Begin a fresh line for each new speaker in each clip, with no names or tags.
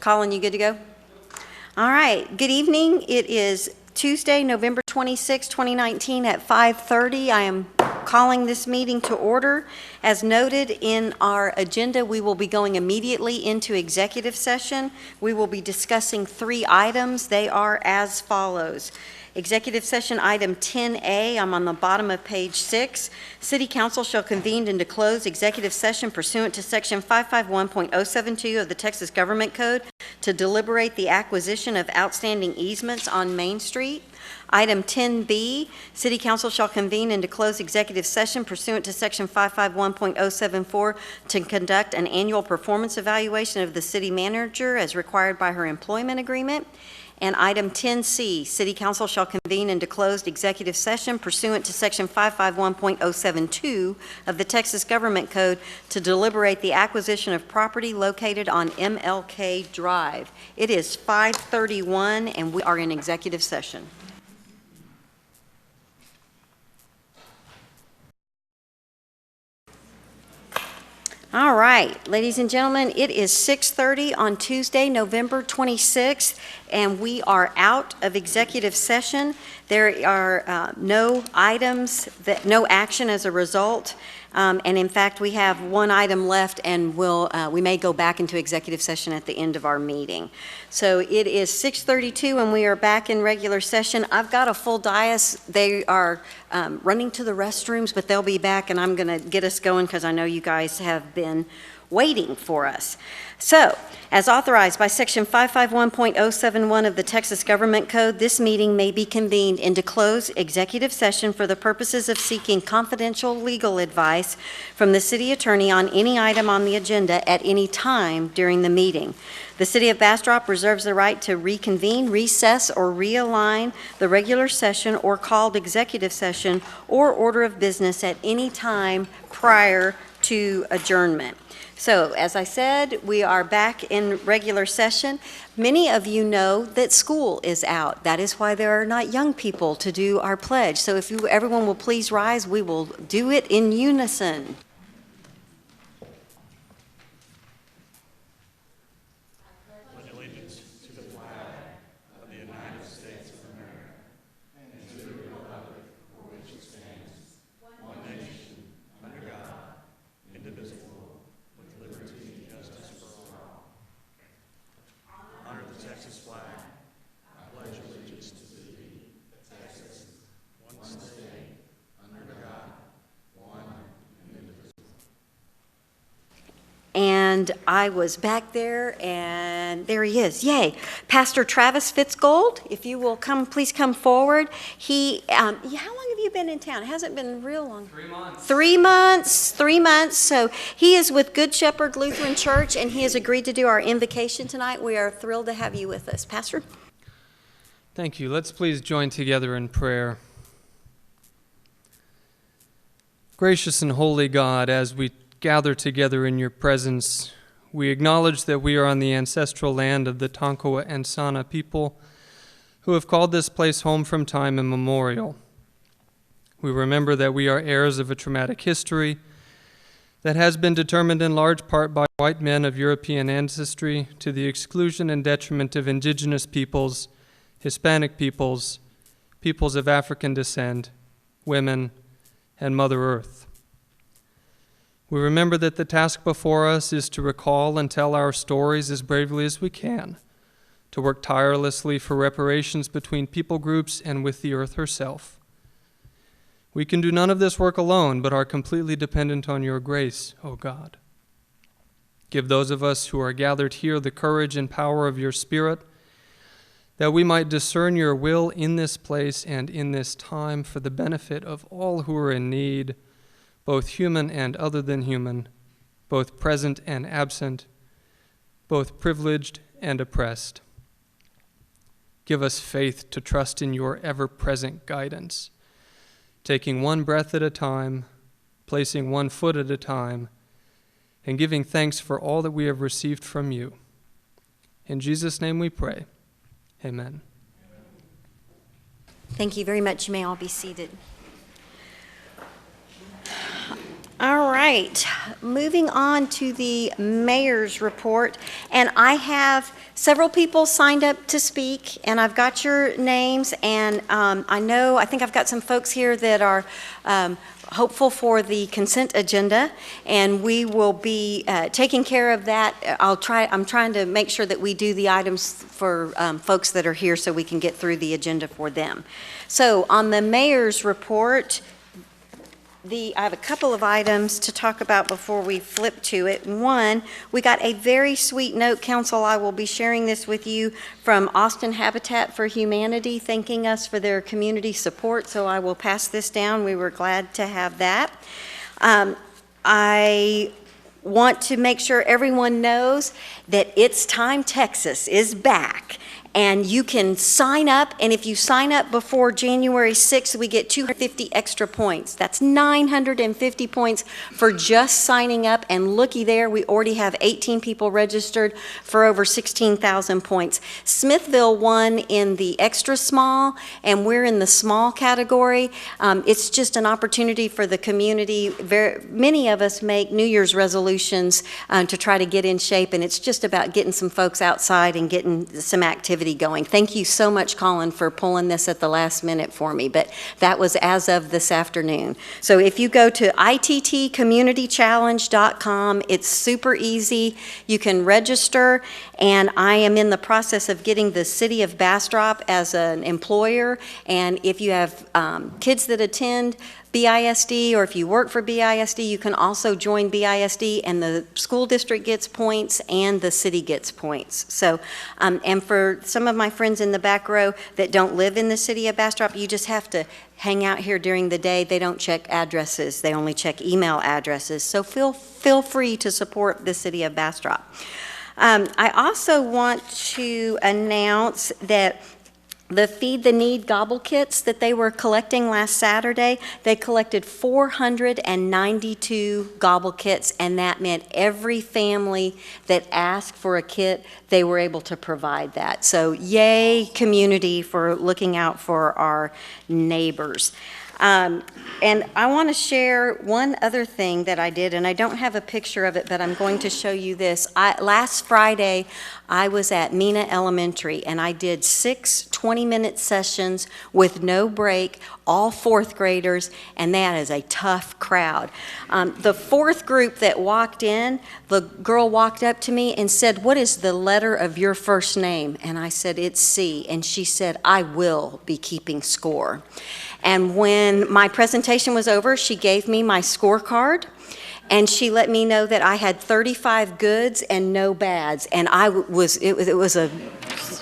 Colin, you good to go? All right. Good evening. It is Tuesday, November 26, 2019 at 5:30. I am calling this meeting to order. As noted in our agenda, we will be going immediately into executive session. We will be discussing 3 items. They are as follows. Executive session item 10A, I'm on the bottom of page 6. City Council shall convene into closed executive session pursuant to section 551.072 of the Texas Government Code to deliberate the acquisition of outstanding easements on Main Street. Item 10B, City Council shall convene into closed executive session pursuant to section 551.074 to conduct an annual performance evaluation of the city manager as required by her employment agreement. And item 10C, City Council shall convene into closed executive session pursuant to section 551.072 of the Texas Government Code to deliberate the acquisition of property located on MLK Drive. It is 5:31 and we are in executive session. All right, ladies and gentlemen, it is 6:30 on Tuesday, November 26th, and we are out of executive session. There are no items, no action as a result, and in fact, we have one item left, and we may go back into executive session at the end of our meeting. So it is 6:32, and we are back in regular session. I've got a full dais. They are running to the restrooms, but they'll be back, and I'm going to get us going because I know you guys have been waiting for us. So, as authorized by section 551.071 of the Texas Government Code, this meeting may be convened into closed executive session for the purposes of seeking confidential legal advice from the city attorney on any item on the agenda at any time during the meeting. The City of Bastrop reserves the right to reconvene, recess, or realign the regular session or called executive session or order of business at any time prior to adjournment. So, as I said, we are back in regular session. Many of you know that school is out. That is why there are not young people to do our pledge. So if everyone will please rise, we will do it in unison. And I was back there, and there he is. Yay. Pastor Travis Fitzgold, if you will please come forward. How long have you been in town? It hasn't been real long.
3 months.
3 months. 3 months. So he is with Good Shepherd Lutheran Church, and he has agreed to do our invocation tonight. We are thrilled to have you with us. Pastor?
Thank you. Let's please join together in prayer. Gracious and holy God, as we gather together in your presence, we acknowledge that we are on the ancestral land of the Tonkawa and Sana people who have called this place home from time immemorial. We remember that we are heirs of a traumatic history that has been determined in large part by white men of European ancestry to the exclusion and detriment of indigenous peoples, Hispanic peoples, peoples of African descent, women, and Mother Earth. We remember that the task before us is to recall and tell our stories as bravely as we can, to work tirelessly for reparations between people groups and with the earth herself. We can do none of this work alone, but are completely dependent on your grace, O God. Give those of us who are gathered here the courage and power of your Spirit, that we might discern your will in this place and in this time for the benefit of all who are in need, both human and other than human, both present and absent, both privileged and oppressed. Give us faith to trust in your ever-present guidance, taking one breath at a time, placing one foot at a time, and giving thanks for all that we have received from you. In Jesus' name we pray. Amen.
Thank you very much. You may all be seated. All right, moving on to the mayor's report, and I have several people signed up to speak, and I've got your names, and I think I've got some folks here that are hopeful for the consent agenda, and we will be taking care of that. I'm trying to make sure that we do the items for folks that are here so we can get through the agenda for them. So on the mayor's report, I have a couple of items to talk about before we flip to it. One, we got a very sweet note, Council. I will be sharing this with you from Austin Habitat for Humanity, thanking us for their community support, so I will pass this down. We were glad to have that. I want to make sure everyone knows that It's Time Texas is back. And you can sign up, and if you sign up before January 6th, we get 250 extra points. That's 950 points for just signing up, and looky there, we already have 18 people registered for over 16,000 points. Smithville won in the extra small, and we're in the small category. It's just an opportunity for the community. Many of us make New Year's resolutions to try to get in shape, and it's just about getting some folks outside and getting some activity going. Thank you so much, Colin, for pulling this at the last minute for me, but that was as of this afternoon. So if you go to ittcommunitychallenge.com, it's super easy. You can register, and I am in the process of getting the city of Bastrop as an employer, and if you have kids that attend BISD, or if you work for BISD, you can also join BISD, and the school district gets points and the city gets points. So, and for some of my friends in the back row that don't live in the city of Bastrop, you just have to hang out here during the day. They don't check addresses, they only check email addresses. So feel free to support the city of Bastrop. I also want to announce that the Feed the Need gobble kits that they were collecting last Saturday, they collected 492 gobble kits, and that meant every family that asked for a kit, they were able to provide that. So yay, community, for looking out for our neighbors. And I want to share one other thing that I did, and I don't have a picture of it, but I'm going to show you this. Last Friday, I was at Mena Elementary, and I did 6 20-minute sessions with no break, all 4th graders, and that is a tough crowd. The 4th group that walked in, the girl walked up to me and said, "What is the letter of your first name?" And I said, "It's C." And she said, "I will be keeping score." And when my presentation was over, she gave me my scorecard, and she let me know that I had 35 goods and no bads, and it was a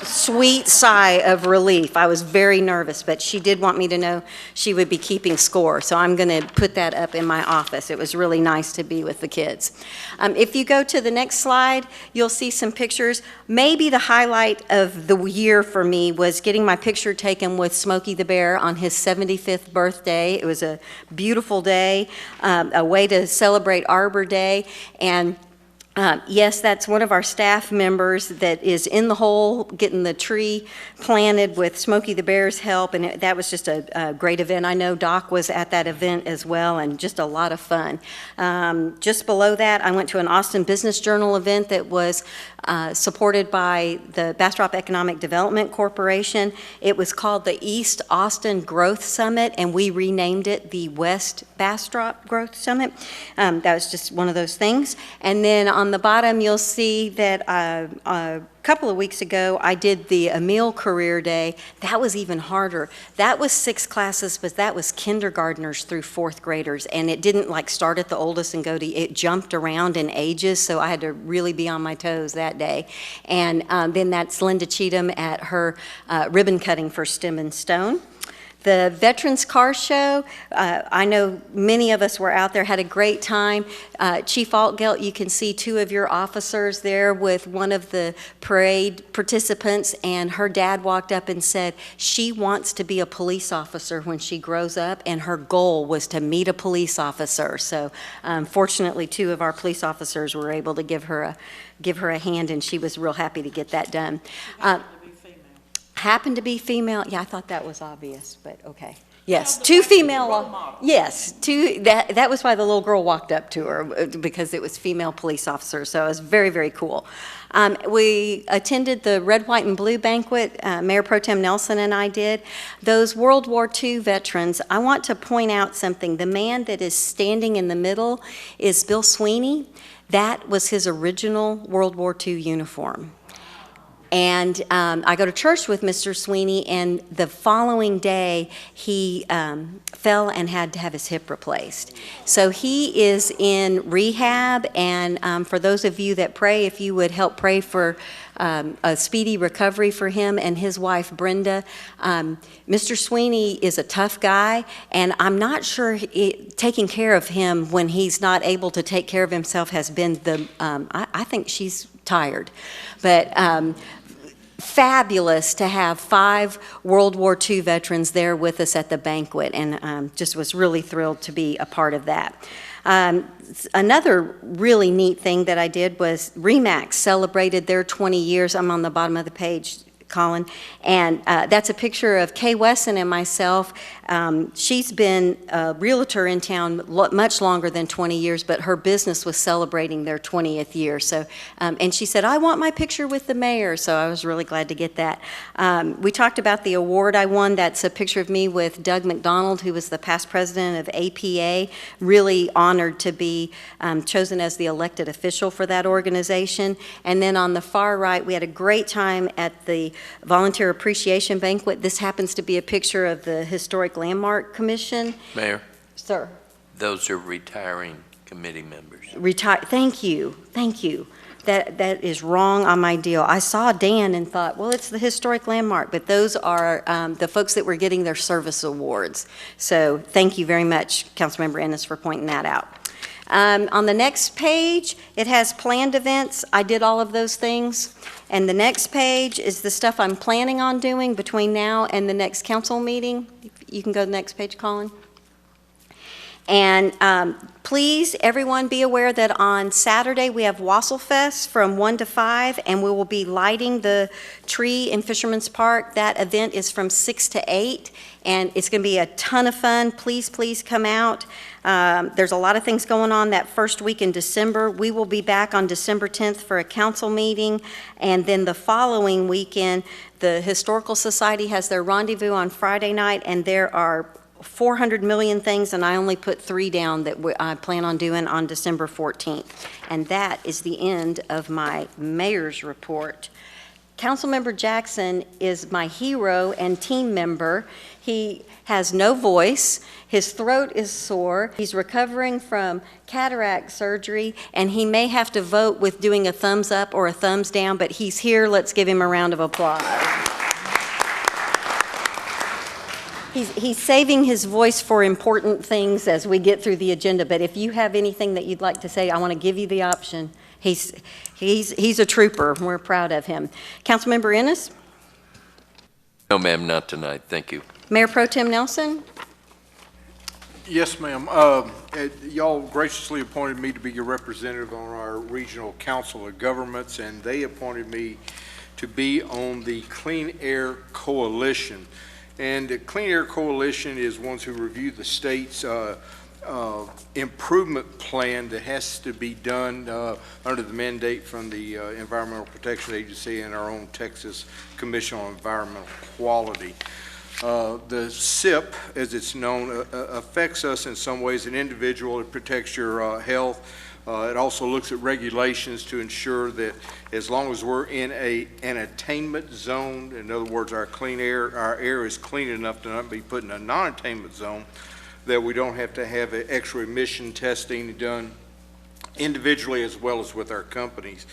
sweet sigh of relief. I was very nervous, but she did want me to know she would be keeping score, so I'm going to put that up in my office. It was really nice to be with the kids. If you go to the next slide, you'll see some pictures. Maybe the highlight of the year for me was getting my picture taken with Smokey the Bear on his 75th birthday. It was a beautiful day, a way to celebrate Arbor Day, and yes, that's one of our staff members that is in the hole getting the tree planted with Smokey the Bear's help, and that was just a great event. I know Doc was at that event as well, and just a lot of fun. Just below that, I went to an Austin Business Journal event that was supported by the Bastrop Economic Development Corporation. It was called the East Austin Growth Summit, and we renamed it the West Bastrop Growth Summit. That was just one of those things. And then on the bottom, you'll see that a couple of weeks ago, I did the Emil Career Day. That was even harder. That was 6 classes, but that was kindergartners through 4th graders, and it didn't like start at the oldest and go to, it jumped around in ages, so I had to really be on my toes that day. And then that's Linda Cheatham at her ribbon cutting for Stem and Stone. The Veterans Car Show, I know many of us were out there, had a great time. Chief Altgelt, you can see 2 of your officers there with one of the parade participants, and her dad walked up and said she wants to be a police officer when she grows up, and her goal was to meet a police officer. So fortunately, 2 of our police officers were able to give her a hand, and she was real happy to get that done. Happened to be female. Yeah, I thought that was obvious, but okay. Yes, two female, yes, two, that was why the little girl walked up to her, because it was female police officers, so it was very, very cool. We attended the Red, White, and Blue banquet, Mayor Pro Tem Nelson and I did. Those World War II veterans, I want to point out something. The man that is standing in the middle is Bill Sweeney. That was his original World War II uniform. And I go to church with Mr. Sweeney, and the following day, he fell and had to have his hip replaced. So he is in rehab, and for those of you that pray, if you would help pray for a speedy recovery for him and his wife, Brenda. Mr. Sweeney is a tough guy, and I'm not sure taking care of him when he's not able to take care of himself has been the, I think she's tired. But fabulous to have 5 World War II veterans there with us at the banquet, and just was really thrilled to be a part of that. Another really neat thing that I did was RE/MAX celebrated their 20 years. I'm on the bottom of the page, Colin, and that's a picture of Kay Wesson and myself. She's been a realtor in town much longer than 20 years, but her business was celebrating their 20th year. So, and she said, I want my picture with the mayor, so I was really glad to get that. We talked about the award I won. That's a picture of me with Doug McDonald, who was the past president of APA. Really honored to be chosen as the elected official for that organization. And then on the far right, we had a great time at the Volunteer Appreciation Banquet. This happens to be a picture of the Historic Landmark Commission.
Mayor,
Sir.
those are retiring committee members.
Thank you, thank you. That is wrong on my deal. I saw Dan and thought, well, it's the Historic Landmark, but those are the folks that were getting their service awards. So thank you very much, Councilmember Ennis, for pointing that out. On the next page, it has planned events. I did all of those things. And the next page is the stuff I'm planning on doing between now and the next council meeting. You can go to the next page, Colin. And please, everyone, be aware that on Saturday we have Wasselfest from 1 to 5, and we will be lighting the tree in Fisherman's Park. That event is from 6 to 8, and it's going to be a ton of fun. Please, please come out. There's a lot of things going on that first week in December. We will be back on December 10th for a council meeting, and then the following weekend, the Historical Society has their rendezvous on Friday night, and there are 400 million things, and I only put 3 down that I plan on doing on December 14th. And that is the end of my mayor's report. Councilmember Jackson is my hero and team member. He has no voice. His throat is sore. He's recovering from cataract surgery, and he may have to vote with doing a thumbs up or a thumbs down, but he's here. Let's give him a round of applause. He's saving his voice for important things as we get through the agenda, but if you have anything that you'd like to say, I want to give you the option. He's a trooper. We're proud of him. Councilmember Ennis?
No, ma'am, not tonight. Thank you.
Mayor Pro Tem Nelson?
Yes, ma'am. Y'all graciously appointed me to be your representative on our Regional Council of Governments, and they appointed me to be on the Clean Air Coalition. And the Clean Air Coalition is ones who review the state's improvement plan that has to be done under the mandate from the Environmental Protection Agency and our own Texas Commission on Environmental Quality. The SIP, as it's known, affects us in some ways. An individual, it protects your health. It also looks at regulations to ensure that as long as we're in an attainment zone, in other words, our air is clean enough to not be put in a non-attainment zone, that we don't have to have extra emission testing done individually as well as with our companies.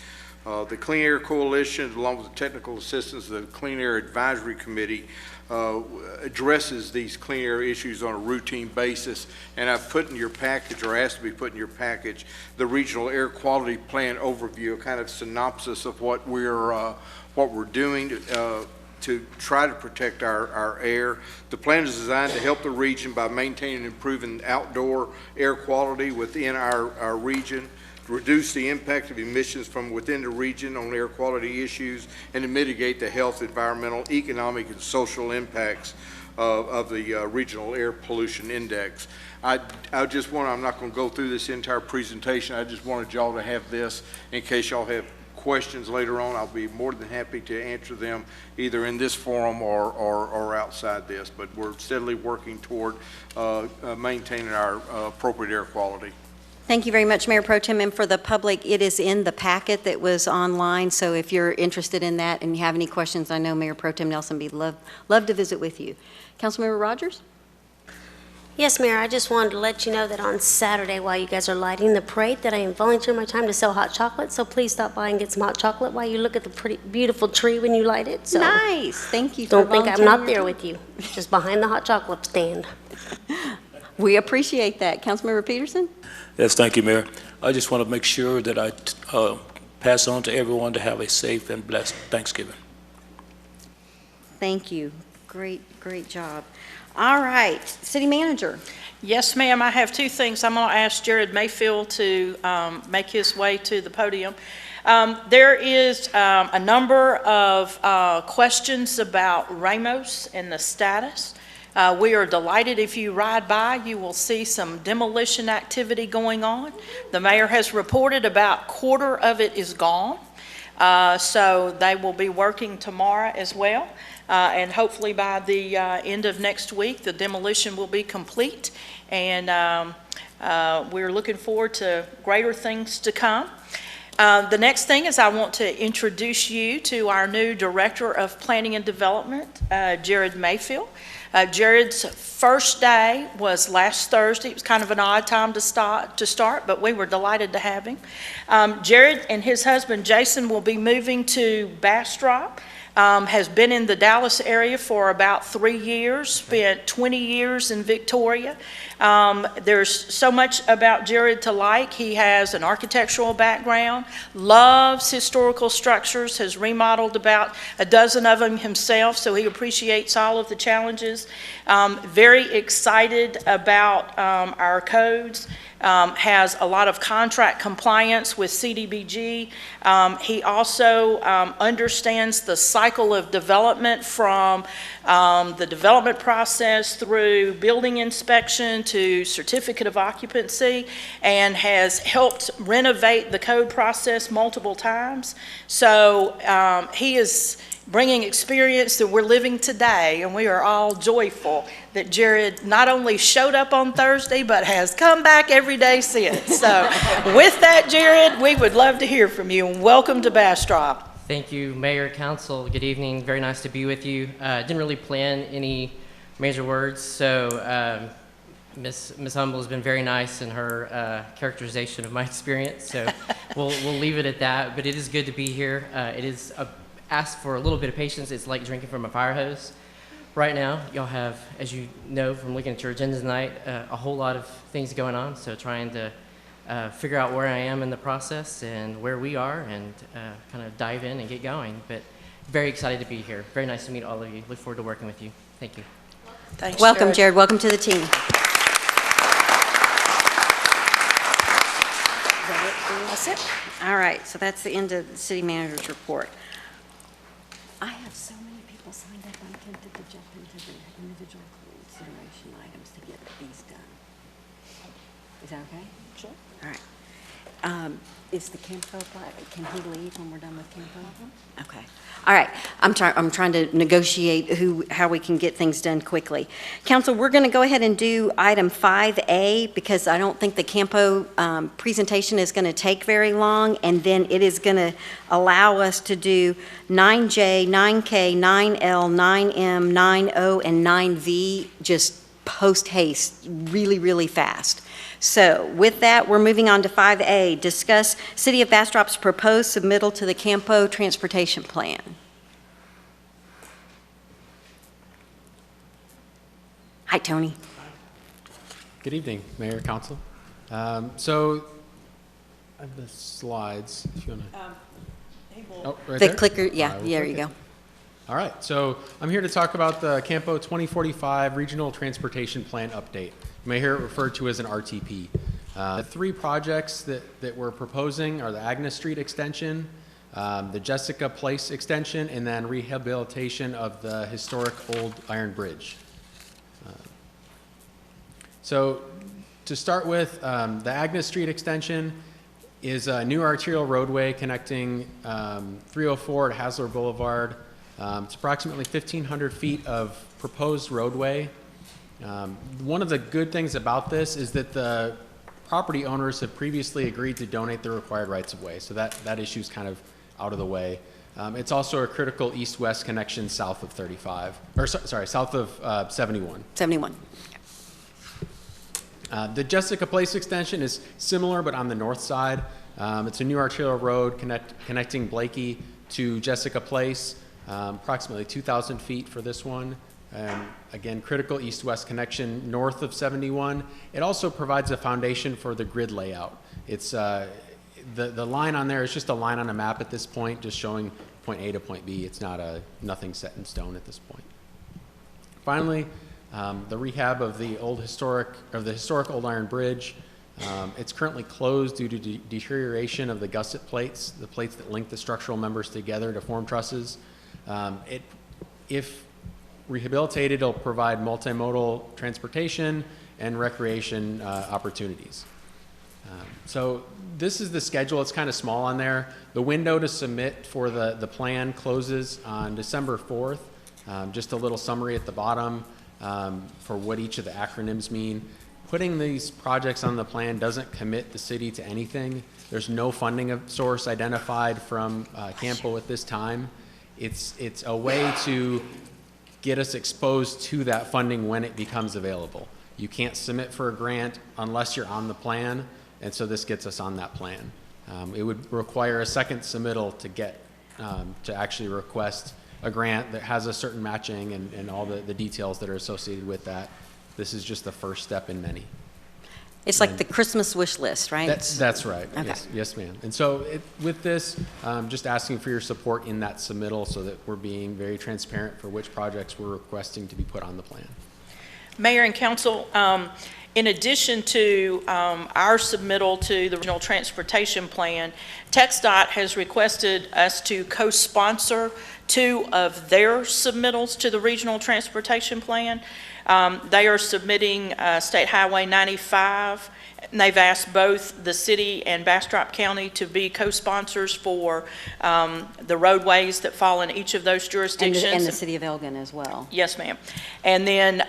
The Clean Air Coalition, along with the technical assistance of the Clean Air Advisory Committee, addresses these clean air issues on a routine basis, and I've put in your package, or asked to be put in your package, the Regional Air Quality Plan overview, a kind of synopsis of what we're doing to try to protect our air. The plan is designed to help the region by maintaining and improving outdoor air quality within our region, reduce the impact of emissions from within the region on air quality issues, and to mitigate the health, environmental, economic, and social impacts of the Regional Air Pollution Index. I just want, I'm not going to go through this entire presentation. I just wanted y'all to have this in case y'all have questions later on. I'll be more than happy to answer them either in this forum or outside this, but we're steadily working toward maintaining our appropriate air quality.
Thank you very much, Mayor Pro Tem, and for the public, it is in the packet that was online, so if you're interested in that and you have any questions, I know Mayor Pro Tem Nelson would love to visit with you. Councilmember Rogers?
Yes, Mayor, I just wanted to let you know that on Saturday, while you guys are lighting the parade, that I am volunteering my time to sell hot chocolate, so please stop by and get some hot chocolate while you look at the pretty, beautiful tree when you light it. So
Nice, thank you for
don't think I'm
volunteering
not
your
there
time.
with you, just behind the hot chocolate stand.
We appreciate that. Councilmember Peterson?
Yes, thank you, Mayor. I just want to make sure that I pass on to everyone to have a safe and blessed Thanksgiving.
Thank you. Great job. All right, City Manager.
Yes, ma'am. I have two things. I'm going to ask Jared Mayfield to make his way to the podium. There is a number of questions about Ramos and the status. We are delighted. If you ride by, you will see some demolition activity going on. The mayor has reported about a quarter of it is gone. So they will be working tomorrow as well. And hopefully by the end of next week, the demolition will be complete. And we're looking forward to greater things to come. The next thing is I want to introduce you to our new Director of Planning and Development, Jared Mayfield. Jared's first day was last Thursday. It was kind of an odd time to start, but we were delighted to have him. Jared and his husband Jason will be moving to Bastrop. Has been in the Dallas area for about 3 years, spent 20 years in Victoria. There's so much about Jared to like. He has an architectural background, loves historical structures, has remodeled about a dozen of them himself, so he appreciates all of the challenges. Very excited about our codes. Has a lot of contract compliance with CDBG. He also understands the cycle of development from the development process through building inspection to certificate of occupancy, and has helped renovate the code process multiple times. So he is bringing experience that we're living today, and we are all joyful that Jared not only showed up on Thursday, but has come back every day since. So with that, Jared, we would love to hear from you, and welcome to Bastrop.
Thank you, Mayor, Council. Good evening. Very nice to be with you. Didn't really plan any major words, so Ms. Humble has been very nice in her characterization of my experience, so we'll leave it at that. But it is good to be here. It is ask for a little bit of patience. It's like drinking from a fire hose. Right now, y'all have, as you know from looking at your agenda tonight, a whole lot of things going on, so trying to figure out where I am in the process and where we are, and kind of dive in and get going. But very excited to be here. Very nice to meet all of you. Look forward to working with you. Thank you.
Thanks,
Welcome, Jared. Welcome to the team.
That's it.
All right, so that's the end of the City Manager's report. I have so many people signed up, I'm tempted to jump into the individual consideration items to get these done. Is that okay?
Sure.
All right. Is the Campo, can he leave when we're done with Campo? Okay. All right. I'm trying to negotiate how we can get things done quickly. Council, we're going to go ahead and do item 5A because I don't think the Campo presentation is going to take very long, and then it is going to allow us to do 9J, 9K, 9L, 9M, 9O, and 9V just post haste really, really fast. So with that, we're moving on to 5A, discuss City of Bastrop's proposed submittal to the Campo Transportation Plan. Hi, Tony.
Good evening, Mayor, Council. So I have the slides, if you want to. Oh, right
The
there?
clicker, yeah,
I will
there
click
you
it.
go.
All right, so I'm here to talk about the Campo 2045 Regional Transportation Plan update. You may hear it referred to as an RTP. The three projects that we're proposing are the Agnes Street extension, the Jessica Place extension, and then rehabilitation of the historic old iron bridge. So to start with, the Agnes Street extension is a new arterial roadway connecting 304 to Hasler Boulevard. It's approximately 1,500 feet of proposed roadway. One of the good things about this is that the property owners have previously agreed to donate the required rights-of-way, so that issue is kind of out of the way. It's also a critical east-west connection south of 35, or south of 71.
71.
The Jessica Place extension is similar, but on the north side. It's a new arterial road connecting Blakey to Jessica Place, approximately 2,000 feet for this one. Again, critical east-west connection north of 71. It also provides a foundation for the grid layout. It's the line on there is just a line on a map at this point, just showing point A to point B. It's not nothing set in stone at this point. Finally, the rehab of the historic Old Iron Bridge. It's currently closed due to deterioration of the gusset plates, the plates that link the structural members together to form trusses. If rehabilitated, it'll provide multimodal transportation and recreation opportunities. So this is the schedule. It's kind of small on there. The window to submit for the plan closes on December 4th. Just a little summary at the bottom for what each of the acronyms mean. Putting these projects on the plan doesn't commit the city to anything. There's no funding source identified from Campo at this time. It's a way to get us exposed to that funding when it becomes available. You can't submit for a grant unless you're on the plan, and so this gets us on that plan. It would require a second submittal to get to actually request a grant that has a certain matching and all the details that are associated with that. This is just the first step in many.
It's like the Christmas wish list, right?
That's right.
Okay.
Yes, ma'am. And so with this, just asking for your support in that submittal so that we're being very transparent for which projects we're requesting to be put on the plan.
Mayor and council, in addition to our submittal to the Regional Transportation Plan, TxDOT has requested us to co-sponsor 2 of their submittals to the Regional Transportation Plan. They are submitting State Highway 95, and they've asked both the city and Bastrop County to be co-sponsors for the roadways that fall in each of those jurisdictions.
And the city of Elgin as well.
Yes, ma'am. And then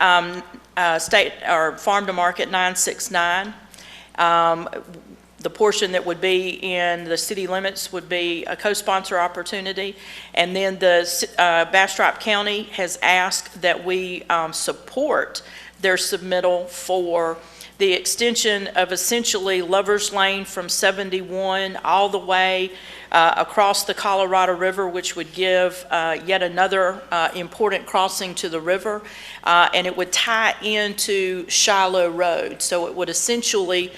Farm to Market 969. The portion that would be in the city limits would be a co-sponsor opportunity. And then the Bastrop County has asked that we support their submittal for the extension of essentially Lover's Lane from 71 all the way across the Colorado River, which would give yet another important crossing to the river, and it would tie into Shiloh Road. So it would essentially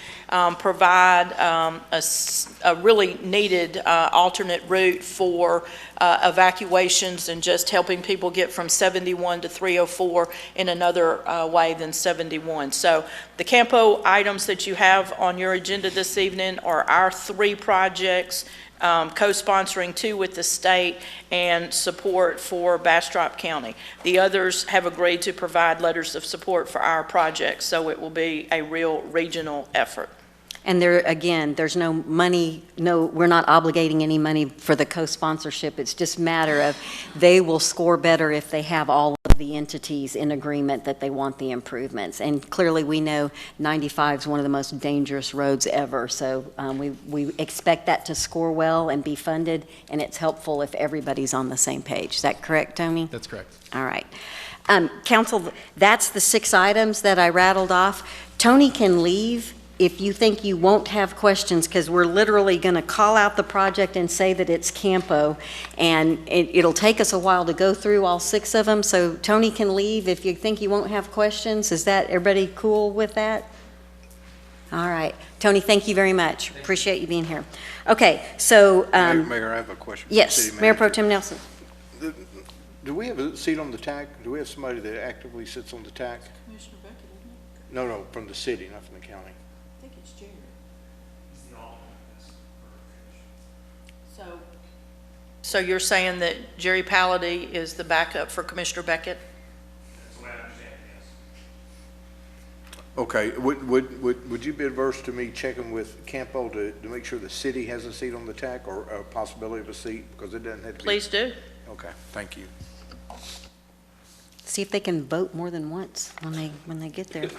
provide a really needed alternate route for evacuations and just helping people get from 71 to 304 in another way than 71. So the Campo items that you have on your agenda this evening are our 3 projects, co-sponsoring 2 with the state and support for Bastrop County. The others have agreed to provide letters of support for our projects, so it will be a real regional effort.
And there, again, there's no money, we're not obligating any money for the co-sponsorship. It's just a matter of they will score better if they have all of the entities in agreement that they want the improvements. And clearly we know 95 is one of the most dangerous roads ever. So we expect that to score well and be funded, and it's helpful if everybody's on the same page. Is that correct, Tony?
That's correct.
All right. Council, that's the 6 items that I rattled off. Tony can leave if you think you won't have questions, because we're literally going to call out the project and say that it's Campo, and it'll take us a while to go through all 6 of them. So Tony can leave if you think you won't have questions. Is that everybody cool with that? All right. Tony, thank you very much. Appreciate you being here. Okay, so
Mayor, I have a question. For the
yes,
city
Mayor Pro
manager.
Tem Nelson.
Do we have a seat on the TAC? Do we have somebody that actively sits on the TAC?
Commissioner Beckett, isn't it?
No, from the city, not from the county.
I think it's Jerry. So you're saying that Jerry Pallady is the backup for Commissioner Beckett?
That's the way I understand it, yes.
Okay, would you be adverse to me checking with Campo to make sure the city has a seat on the TAC or a possibility of a seat? Because it doesn't have to be.
Please do.
Okay, thank you.
See if they can vote more than once when they get there.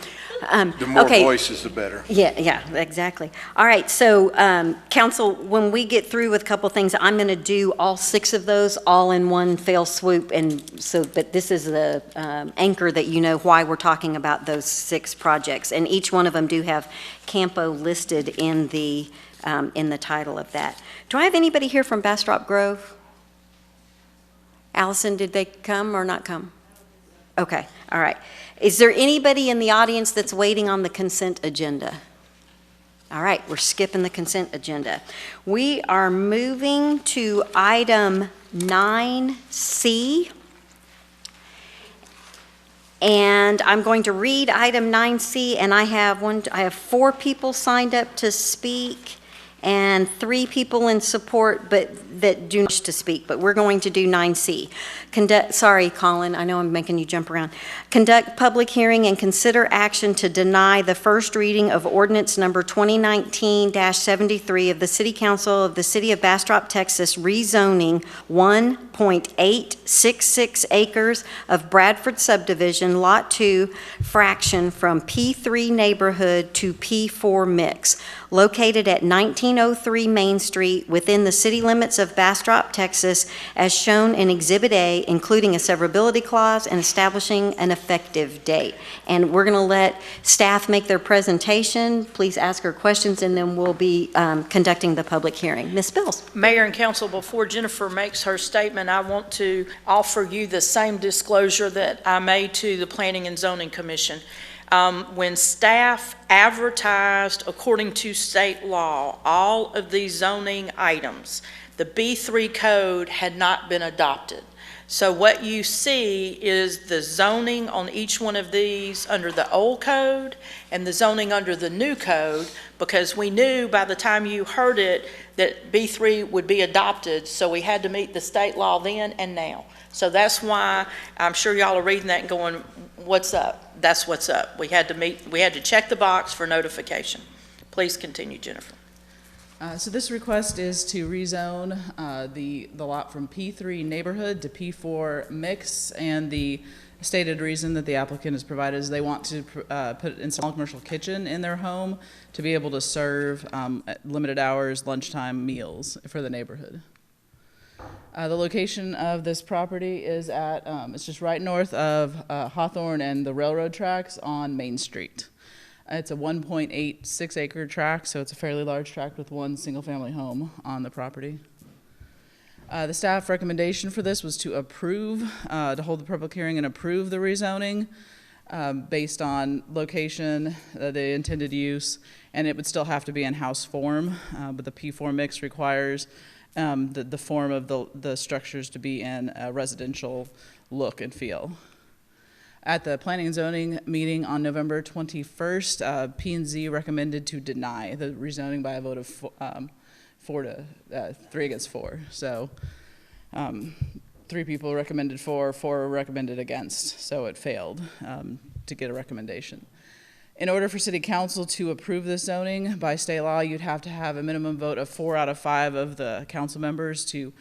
The more
Okay.
voices, the better.
Yeah, exactly. All right, so, council, when we get through with a couple things, I'm going to do all 6 of those all in one fell swoop, and so, but this is the anchor that you know why we're talking about those 6 projects, and each one of them do have Campo listed in the title of that. Do I have anybody here from Bastrop Grove? Allison, did they come or not come? Okay, all right. Is there anybody in the audience that's waiting on the consent agenda? All right, we're skipping the consent agenda. We are moving to item 9C. And I'm going to read item 9C, and I have 4 people signed up to speak and 3 people in support, but that do not wish to speak, but we're going to do 9C. Sorry, Colin, I know I'm making you jump around. Conduct public hearing and consider action to deny the first reading of ordinance number 2019-73 of the City Council of the City of Bastrop, Texas, rezoning 1.866 acres of Bradford subdivision, Lot 2, fraction from P3 neighborhood to P4 mix, located at 1903 Main Street within the city limits of Bastrop, Texas, as shown in Exhibit A, including a severability clause and establishing an effective date. And we're going to let staff make their presentation. Please ask her questions, and then we'll be conducting the public hearing. Ms. Bills.
Mayor and council, before Jennifer makes her statement, I want to offer you the same disclosure that I made to the Planning and Zoning Commission. When staff advertised according to state law all of these zoning items, the B3 code had not been adopted. So what you see is the zoning on each one of these under the old code and the zoning under the new code, because we knew by the time you heard it that B3 would be adopted, so we had to meet the state law then and now. So that's why I'm sure y'all are reading that and going, what's up? That's what's up. We had to check the box for notification. Please continue, Jennifer.
So this request is to rezone the lot from P3 neighborhood to P4 mix, and the stated reason that the applicant has provided is they want to put in a commercial kitchen in their home to be able to serve at limited hours, lunchtime meals for the neighborhood. The location of this property is at, it's just right north of Hawthorne and the railroad tracks on Main Street. It's a 1.86 acre tract, so it's a fairly large tract with one single family home on the property. The staff recommendation for this was to approve, to hold the public hearing and approve the rezoning based on location, the intended use, and it would still have to be in house form, but the P4 mix requires the form of the structures to be in a residential look and feel. At the Planning and Zoning meeting on November 21st, P&Z recommended to deny the rezoning by a vote of 3 against 4. So 3 people recommended for, 4 recommended against, so it failed to get a recommendation. In order for City Council to approve this zoning, by state law, you'd have to have a minimum vote of 4 out of 5 of the council members to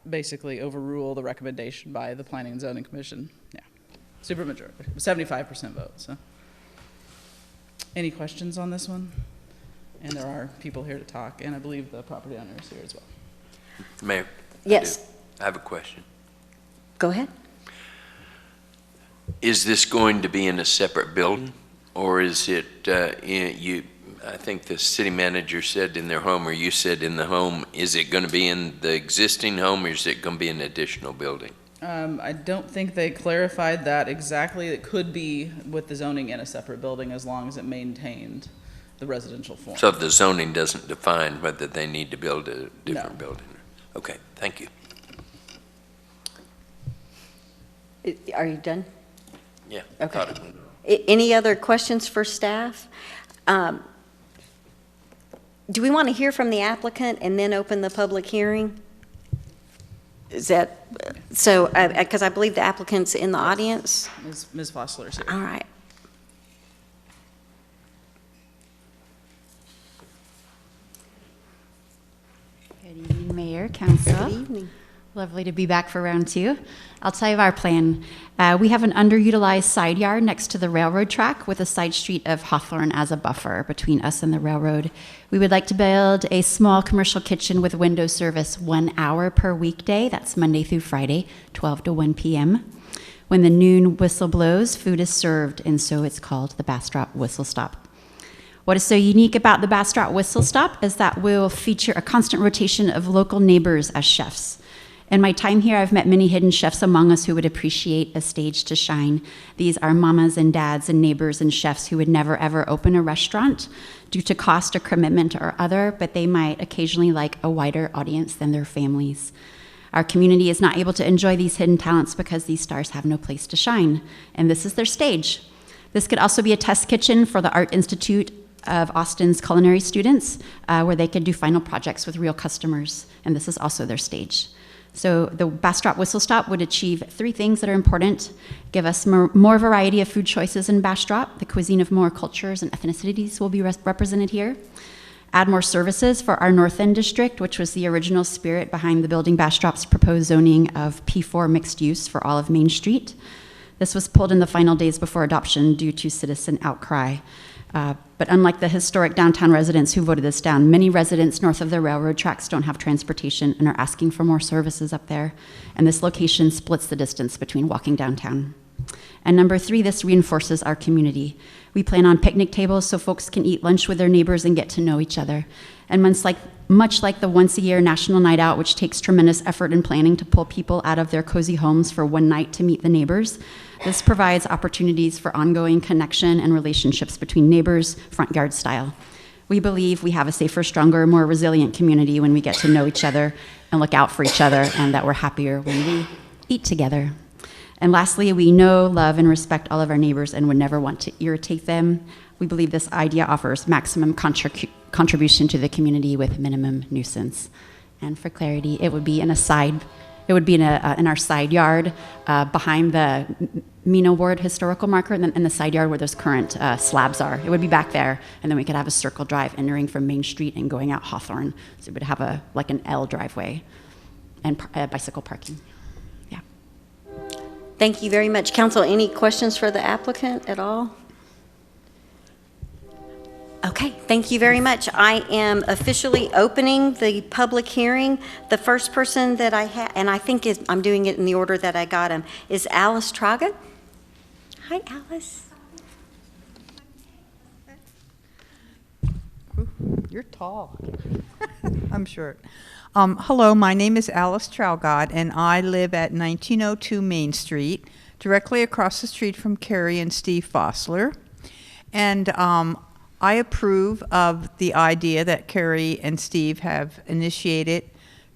basically overrule the recommendation by the Planning and Zoning Commission. Yeah, supermajority, 75% vote. So, any questions on this one? And there are people here to talk, and I believe the property owner is here as well.
Mayor?
Yes.
I have a question.
Go ahead.
Is this going to be in a separate building, or is it, I think the city manager said in their home, or you said in the home, is it going to be in the existing home, or is it going to be an additional building?
I don't think they clarified that exactly. It could be with the zoning in a separate building as long as it maintained the residential form.
So the zoning doesn't define whether they need to build a different building? Okay, thank you.
Are you done?
Yeah.
Okay. Any other questions for staff? Do we want to hear from the applicant and then open the public hearing? Is that, so, because I believe the applicant's in the audience?
Ms. Fossler is here.
All right.
Council.
Good evening.
Lovely to be back for round two. I'll tell you our plan. We have an underutilized side yard next to the railroad track with a side street of Hawthorne as a buffer between us and the railroad. We would like to build a small commercial kitchen with window service 1 hour per weekday. That's Monday through Friday, 12 to 1 p.m. When the noon whistle blows, food is served, and so it's called the Bastrop Whistle Stop. What is so unique about the Bastrop Whistle Stop is that we'll feature a constant rotation of local neighbors as chefs. In my time here, I've met many hidden chefs among us who would appreciate a stage to shine. These are mamas and dads and neighbors and chefs who would never ever open a restaurant due to cost or commitment or other, but they might occasionally like a wider audience than their families. Our community is not able to enjoy these hidden talents because these stars have no place to shine, and this is their stage. This could also be a test kitchen for the Art Institute of Austin's culinary students, where they could do final projects with real customers, and this is also their stage. So the Bastrop Whistle Stop would achieve 3 things that are important: give us more variety of food choices in Bastrop, the cuisine of more cultures and ethnicities will be represented here; add more services for our North End district, which was the original spirit behind the building Bastrop's proposed zoning of P4 mixed use for all of Main Street. This was pulled in the final days before adoption due to citizen outcry. But unlike the historic downtown residents who voted this down, many residents north of the railroad tracks don't have transportation and are asking for more services up there. And this location splits the distance between walking downtown. And number 3, this reinforces our community. We plan on picnic tables so folks can eat lunch with their neighbors and get to know each other. And much like the once-a-year National Night Out, which takes tremendous effort and planning to pull people out of their cozy homes for one night to meet the neighbors, this provides opportunities for ongoing connection and relationships between neighbors, front yard style. We believe we have a safer, stronger, more resilient community when we get to know each other and look out for each other, and that we're happier when we eat together. And lastly, we know, love, and respect all of our neighbors and would never want to irritate them. We believe this idea offers maximum contribution to the community with minimum nuisance. And for clarity, it would be in our side yard behind the Mino Ward historical marker, and then in the side yard where those current slabs are. It would be back there, and then we could have a circle drive entering from Main Street and going out Hawthorne. So it would have an L driveway and bicycle parking. Yeah.
Thank you very much. Council, any questions for the applicant at all? Okay, thank you very much. I am officially opening the public hearing. The first person that I have, and I think I'm doing it in the order that I got him, is Alice Traga. Hi, Alice.
You're tall. I'm short. Hello, my name is Alice Traugott, and I live at 1902 Main Street, directly across the street from Carrie and Steve Fossler. And I approve of the idea that Carrie and Steve have initiated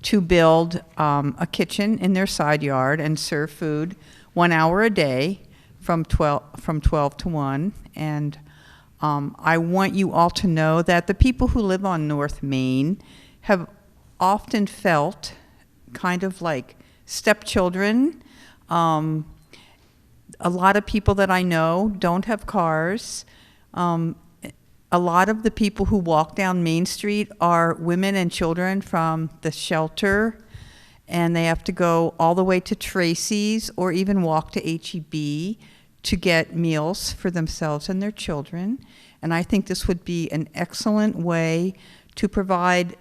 to build a kitchen in their side yard and serve food 1 hour a day from 12 to 1. And I want you all to know that the people who live on North Main have often felt kind of like stepchildren. A lot of people that I know don't have cars. A lot of the people who walk down Main Street are women and children from the shelter, and they have to go all the way to Tracy's or even walk to H-E-B to get meals for themselves and their children. And I think this would be an excellent way to provide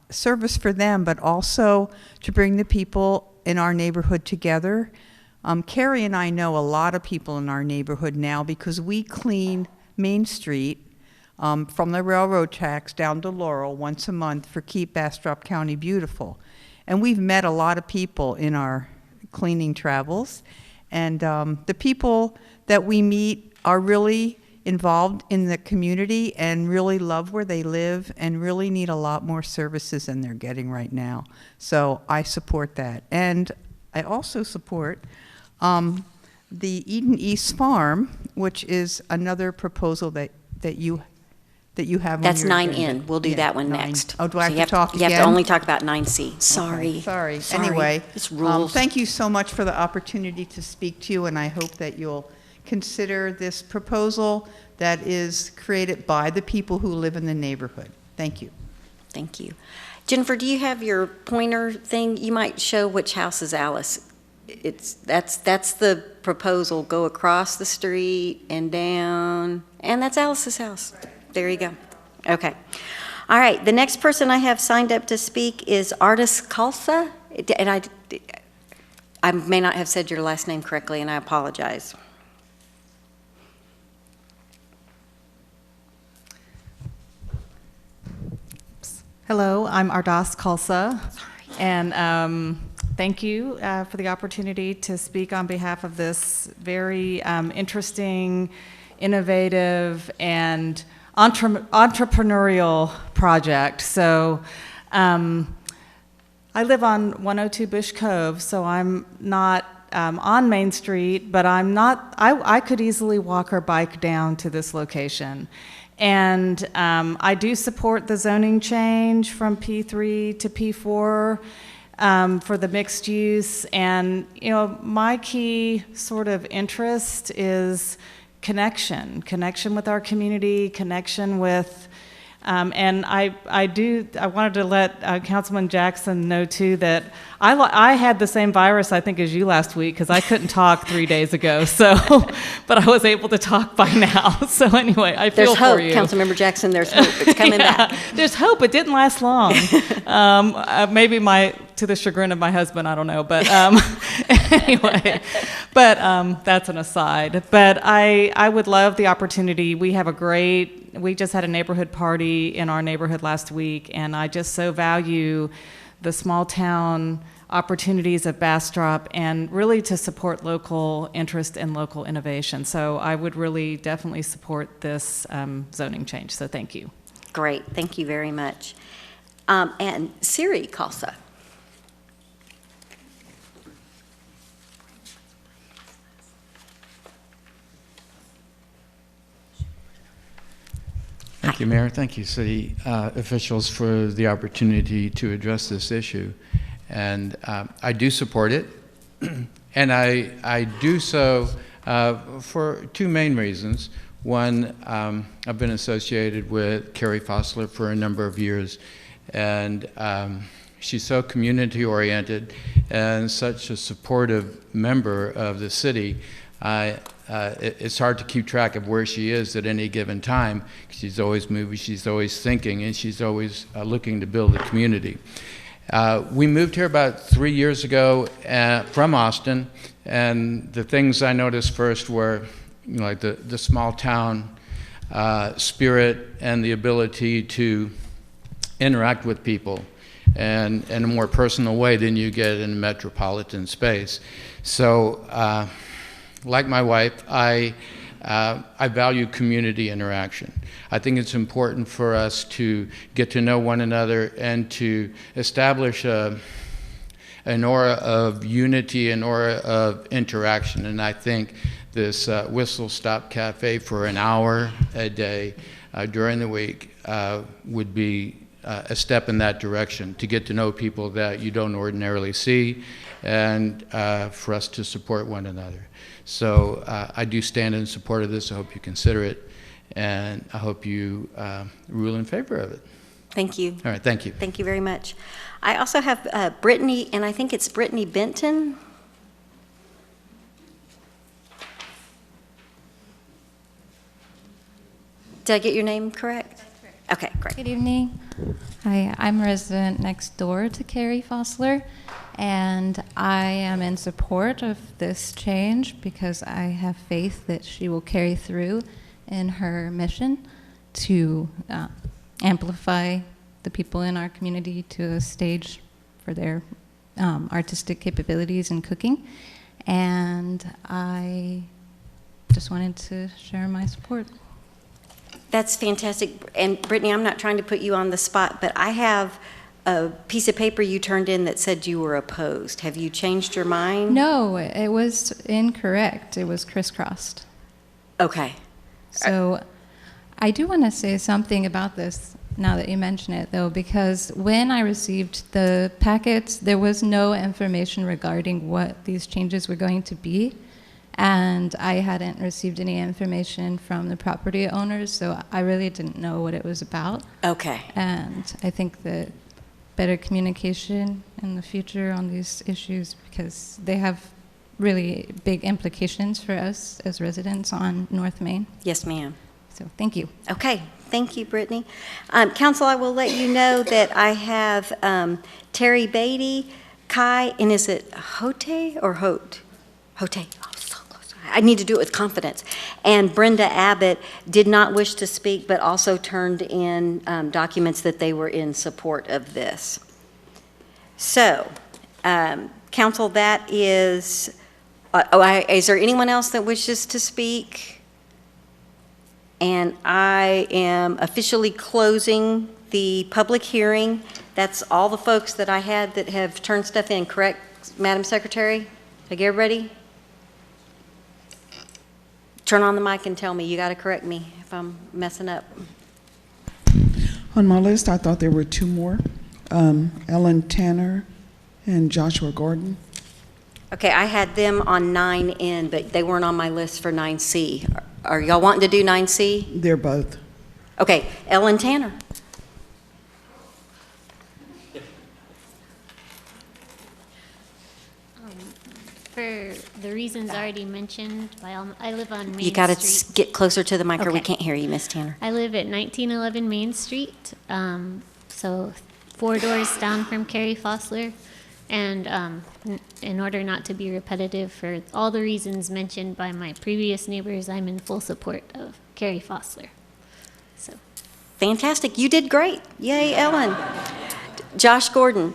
service for them, but also to bring the people in our neighborhood together. Carrie and I know a lot of people in our neighborhood now because we clean Main Street from the railroad tracks down to Laurel once a month for Keep Bastrop County Beautiful. And we've met a lot of people in our cleaning travels. And the people that we meet are really involved in the community and really love where they live and really need a lot more services than they're getting right now. So I support that. And I also support the Eden East Farm, which is another proposal that you have.
That's
on your
9N.
agenda.
We'll do that one next.
Oh, do I
So
have to talk again?
You have to only talk about 9C. Sorry.
Okay, sorry.
Sorry.
Anyway,
It's rules.
thank you so much for the opportunity to speak to you, and I hope that you'll consider this proposal that is created by the people who live in the neighborhood. Thank you.
Thank you. Jennifer, do you have your pointer thing? You might show which house is Alice. That's the proposal. Go across the street and down, and that's Alice's house. There you go. Okay. All right. The next person I have signed up to speak is Artis Kalsa, and I may not have said your last name correctly, and I apologize.
Hello, I'm Ardas Kalsa, and thank you for the opportunity to speak on behalf of this very interesting, innovative, and entrepreneurial project. So I live on 102 Bush Cove, so I'm not on Main Street, but I could easily walk or bike down to this location. And I do support the zoning change from P3 to P4 for the mixed use. And, you know, my key sort of interest is connection with our community, connection with, and I wanted to let Councilman Jackson know too that I had the same virus I think as you last week because I couldn't talk 3 days ago. So, but I was able to talk by now. So anyway, I feel for you.
There's hope, Councilmember Jackson. There's hope. It's coming back.
There's hope. It didn't last long. Maybe to the chagrin of my husband, I don't know. But anyway, but that's an aside. But I would love the opportunity. We just had a neighborhood party in our neighborhood last week, and I just so value the small town opportunities of Bastrop and really to support local interest and local innovation. So I would really definitely support this zoning change. So thank you.
Great. Thank you very much. And Siri Kalsa.
Thank you, Mayor. Thank you, city officials, for the opportunity to address this issue. And I do support it, and I do so for two main reasons. One, I've been associated with Carrie Fossler for a number of years, and she's so community-oriented and such a supportive member of the city. It's hard to keep track of where she is at any given time. She's always moving, she's always thinking, and she's always looking to build a community. We moved here about 3 years ago from Austin, and the things I noticed first were, you know, like the small town spirit and the ability to interact with people and in a more personal way than you get in a metropolitan space. So, like my wife, I value community interaction. I think it's important for us to get to know one another and to establish an aura of unity, an aura of interaction. And I think this Whistle Stop Cafe for an hour a day during the week would be a step in that direction, to get to know people that you don't ordinarily see, and for us to support one another. So I do stand in support of this. I hope you consider it, and I hope you rule in favor of it.
Thank you.
All right, thank you.
Thank you very much. I also have Brittany, and I think it's Brittany Benton. Did I get your name correct? That's correct. Okay, great.
Good evening. Hi, I'm a resident next door to Carrie Fossler, and I am in support of this change because I have faith that she will carry through in her mission to amplify the people in our community to a stage for their artistic capabilities in cooking. And I just wanted to share my support.
That's fantastic. And Brittany, I'm not trying to put you on the spot, but I have a piece of paper you turned in that said you were opposed. Have you changed your mind?
No, it was incorrect. It was crisscrossed.
Okay.
So I do want to say something about this now that you mention it, though, because when I received the packets, there was no information regarding what these changes were going to be. And I hadn't received any information from the property owners, so I really didn't know what it was about.
Okay.
And I think that better communication in the future on these issues, because they have really big implications for us as residents on North Main.
Yes, ma'am.
So thank you.
Okay, thank you, Brittany. Council, I will let you know that I have Terry Beatty, Kai, and is it Hote or Hote? Hote. Oh, so close. I need to do it with confidence. And Brenda Abbott did not wish to speak, but also turned in documents that they were in support of this. So, Council, that is, is there anyone else that wishes to speak? And I am officially closing the public hearing. That's all the folks that I had that have turned stuff in, correct, Madam Secretary? Did I get everybody? Turn on the mic and tell me. You got to correct me if I'm messing up.
On my list, I thought there were two more, Ellen Tanner and Joshua Gordon.
Okay, I had them on 9N, but they weren't on my list for 9C. Are y'all wanting to do 9C?
They're both.
Okay, Ellen Tanner.
For the reasons already mentioned by I live on Main Street.
You got to get closer to the mic or we
Okay.
can't hear you, Miss Tanner.
I live at 1911 Main Street, so 4 doors down from Carrie Fossler. And in order not to be repetitive, for all the reasons mentioned by my previous neighbors, I'm in full support of Carrie Fossler. So.
Fantastic. You did great. Yay, Ellen. Josh Gordon.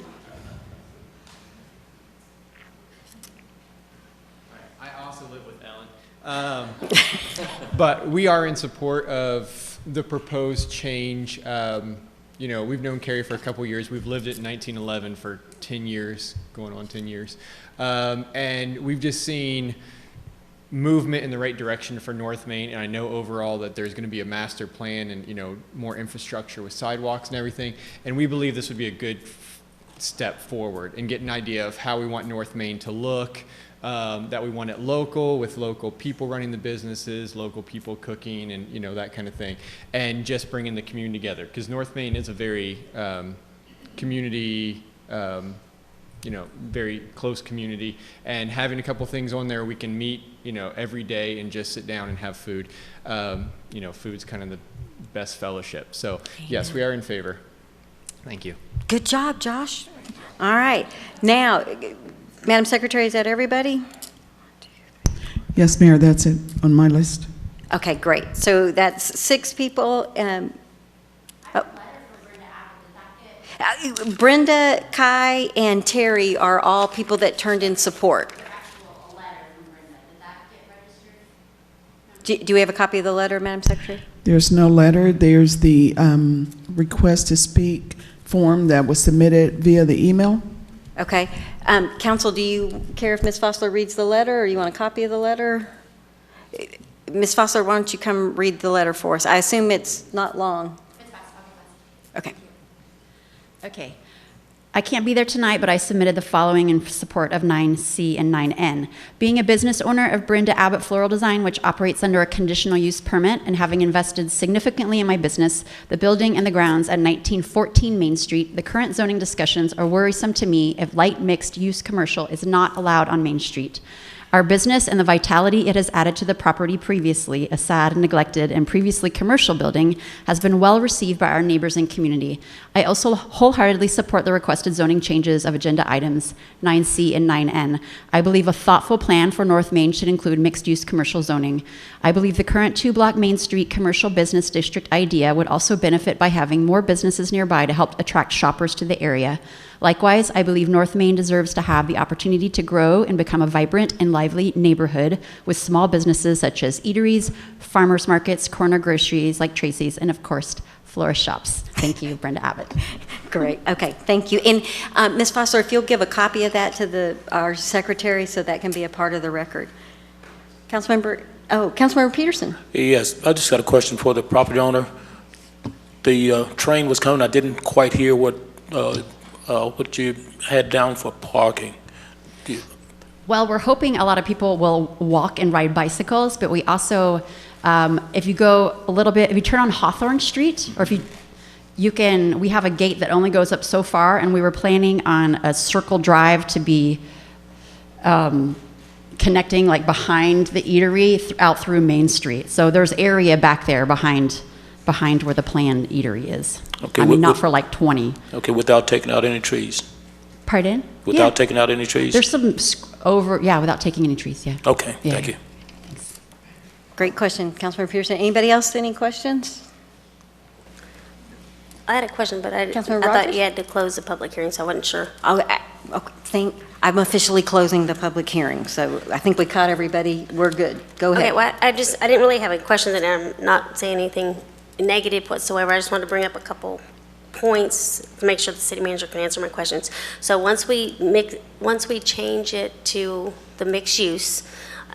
I also live with Ellen. But we are in support of the proposed change. You know, we've known Carrie for a couple years. We've lived at 1911 for 10 years, going on 10 years. And we've just seen movement in the right direction for North Main. And I know overall that there's going to be a master plan and, you know, more infrastructure with sidewalks and everything. And we believe this would be a good step forward and get an idea of how we want North Main to look. That we want it local, with local people running the businesses, local people cooking, and you know, that kind of thing, and just bringing the community together. Because North Main is a very community, you know, very close community, and having a couple things on there we can meet, you know, every day and just sit down and have food. You know, food's kind of the best fellowship. So yes, we are in favor. Thank you.
Good job, Josh. All right. Now, Madam Secretary, is that everybody?
Yes, Mayor, that's it on my list.
Okay, great. So that's 6 people. Brenda, Kai, and Terry are all people that turned in support. Do we have a copy of the letter, Madam Secretary?
There's no letter. There's the request to speak form that was submitted via the email.
Okay. Council, do you care if Ms. Fossler reads the letter, or you want a copy of the letter? Ms. Fossler, why don't you come read the letter for us? I assume it's not long. Okay.
Okay. I can't be there tonight, but I submitted the following in support of 9C and 9N. Being a business owner of Brenda Abbott Floral Design, which operates under a conditional use permit, and having invested significantly in my business, the building and the grounds at 1914 Main Street, the current zoning discussions are worrisome to me if light mixed use commercial is not allowed on Main Street. Our business and the vitality it has added to the property previously, a sad, neglected, and previously commercial building, has been well received by our neighbors and community. I also wholeheartedly support the requested zoning changes of agenda items 9C and 9N. I believe a thoughtful plan for North Main should include mixed-use commercial zoning. I believe the current 2-block Main Street commercial business district idea would also benefit by having more businesses nearby to help attract shoppers to the area. Likewise, I believe North Main deserves to have the opportunity to grow and become a vibrant and lively neighborhood with small businesses such as eateries, farmers markets, corner groceries like Tracy's, and of course, florist shops. Thank you, Brenda Abbott.
Great. Okay, thank you. And Ms. Fossler, if you'll give a copy of that to our secretary so that can be a part of the record. Councilmember Peterson.
Yes, I just got a question for the property owner. The train was coming. I didn't quite hear what you had down for parking.
Well, we're hoping a lot of people will walk and ride bicycles, but we also, if you go a little bit, if you turn on Hawthorne Street, or if we have a gate that only goes up so far, and we were planning on a circle drive to be connecting like behind the eatery out through Main Street. So there's area back there behind where the planned eatery is.
Okay,
I mean, not for like 20.
Okay, without taking out any trees?
Pardon?
Without taking out any trees?
There's some without taking any trees, yeah.
Okay,
Yeah.
thank you.
Great question, Councilmember Peterson. Anybody else, any questions?
I had a question, but I
Councilmember
thought
Rogers?
you had to close the public hearing, so I wasn't sure.
I'm officially closing the public hearing, so I think we caught everybody. We're good. Go ahead.
Okay, well, I didn't really have a question, and I'm not saying anything negative whatsoever. I just wanted to bring up a couple points to make sure the city manager can answer my questions. So once we change it to the mixed use,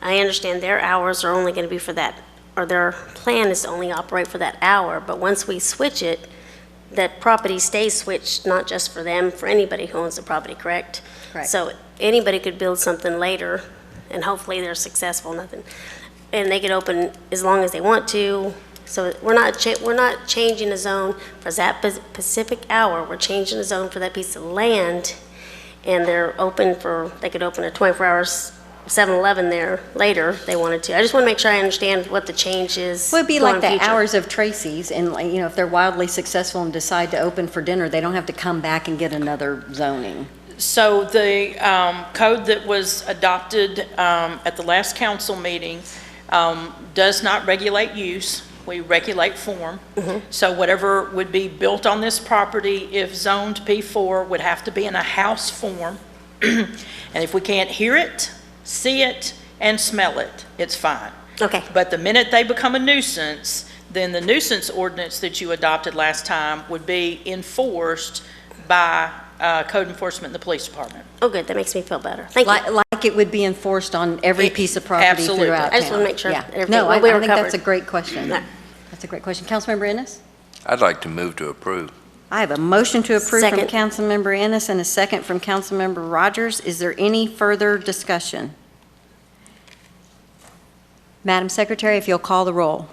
I understand their hours are only going to be for that, or their plan is to only operate for that hour, but once we switch it, that property stays switched, not just for them, for anybody who owns the property, correct?
Correct.
So anybody could build something later, and hopefully they're successful, and they could open as long as they want to. So we're not changing the zone for that specific hour. We're changing the zone for that piece of land, and they could open a 24 hours 7-Eleven there later if they wanted to. I just want to make sure I understand what the change is.
Well, it'd be
going
like the
future.
hours of Tracy's, and if they're wildly successful and decide to open for dinner, they don't have to come back and get another zoning.
So the code that was adopted at the last council meeting does not regulate use. We regulate form. So whatever would be built on this property, if zoned P4, would have to be in a house form. And if we can't hear it, see it, and smell it, it's fine.
Okay.
But the minute they become a nuisance, then the nuisance ordinance that you adopted last time would be enforced by code enforcement in the police department.
Oh, good. That makes me feel better. Thank you.
Like it would be enforced on every piece of property
Absolutely.
throughout town.
I just want to make sure
Yeah.
everything
No, I
we were
think
covered.
that's a great question. That's a great question. Councilmember Ennis?
I'd like to move to approve.
I have a motion to approve from
Second.
Councilmember Ennis and a second from Councilmember Rogers. Is there any further discussion? Madam Secretary, if you'll call the roll.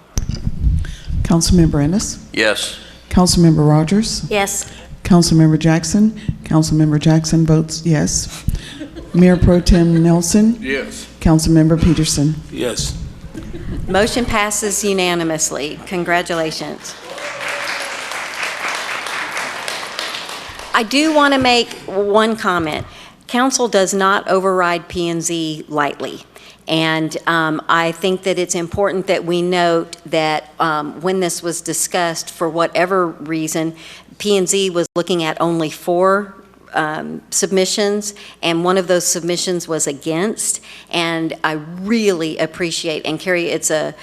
Councilmember Ennis,
Yes.
Councilmember Rogers,
Yes.
Councilmember Jackson. Councilmember Jackson votes yes. Mayor Pro Tem Nelson,
Yes.
Councilmember Peterson.
Yes.
Motion passes unanimously. Congratulations. I do want to make one comment. Council does not override P&Z lightly. And I think that it's important that we note that when this was discussed, for whatever reason, P&Z was looking at only 4 submissions, and one of those submissions was against. And I really appreciate, and Carrie, it's a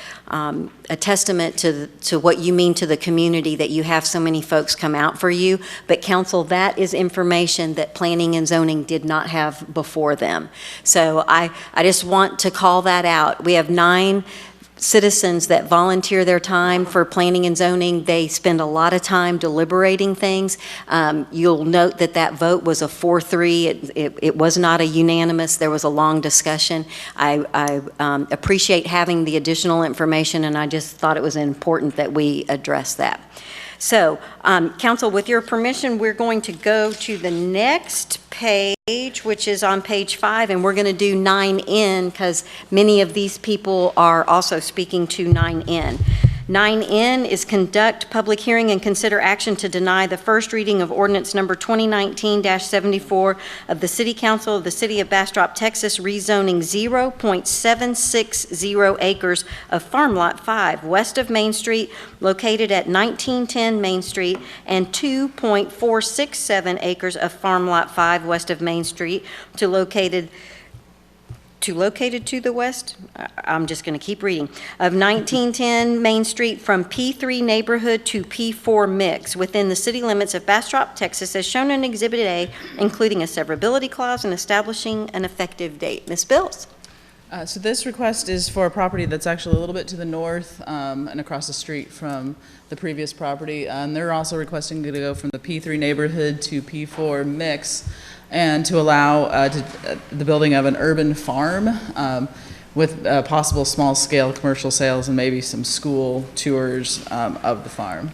testament to what you mean to the community that you have so many folks come out for you. But council, that is information that planning and zoning did not have before them. So I just want to call that out. We have 9 citizens that volunteer their time for planning and zoning. They spend a lot of time deliberating things. You'll note that that vote was a 4-3. It was not a unanimous. There was a long discussion. I appreciate having the additional information, and I just thought it was important that we address that. So, council, with your permission, we're going to go to the next page, which is on page 5, and we're going to do 9N because many of these people are also speaking to 9N. 9N is conduct public hearing and consider action to deny the first reading of ordinance number 2019-74 of the City Council of the City of Bastrop, Texas, rezoning 0.760 acres of Farm Lot 5 west of Main Street, located at 1910 Main Street, and 2.467 acres of Farm Lot 5 west of Main Street to located to the west, I'm just going to keep reading, of 1910 Main Street from P3 neighborhood to P4 mix within the city limits of Bastrop, Texas, as shown in Exhibit A, including a severability clause and establishing an effective date. Ms. Bills?
So this request is for a property that's actually a little bit to the north and across the street from the previous property. And they're also requesting to go from the P3 neighborhood to P4 mix, and to allow the building of an urban farm with possible small-scale commercial sales and maybe some school tours of the farm.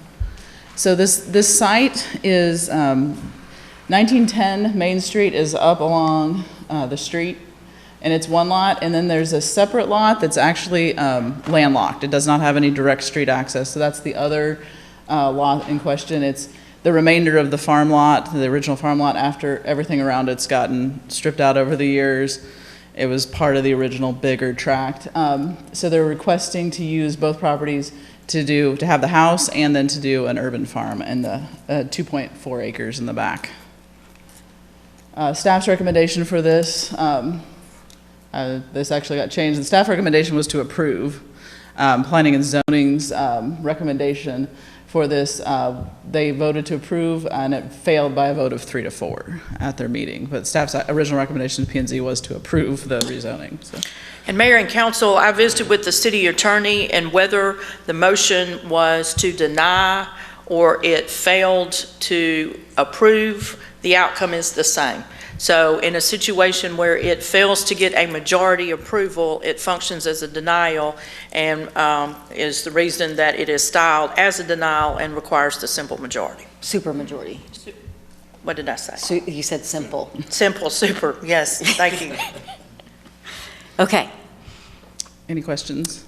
So this site is 1910 Main Street is up along the street, and it's one lot, and then there's a separate lot that's actually landlocked. It does not have any direct street access, so that's the other lot in question. It's the remainder of the farm lot, the original farm lot, after everything around it's gotten stripped out over the years. It was part of the original bigger tract. So they're requesting to use both properties to have the house and then to do an urban farm and the 2.4 acres in the back. Staff's recommendation for this, this actually got changed. The staff recommendation was to approve. Planning and zoning's recommendation for this, they voted to approve, and it failed by a vote of 3 to 4 at their meeting. But staff's original recommendation to P&Z was to approve the rezoning. So.
And Mayor and Council, I visited with the city attorney, and whether the motion was to deny or it failed to approve, the outcome is the same. So in a situation where it fails to get a majority approval, it functions as a denial and is the reason that it is styled as a denial and requires the simple majority.
Super majority.
What did I say?
You said simple.
Simple, super, yes, thank you.
Okay.
Any questions?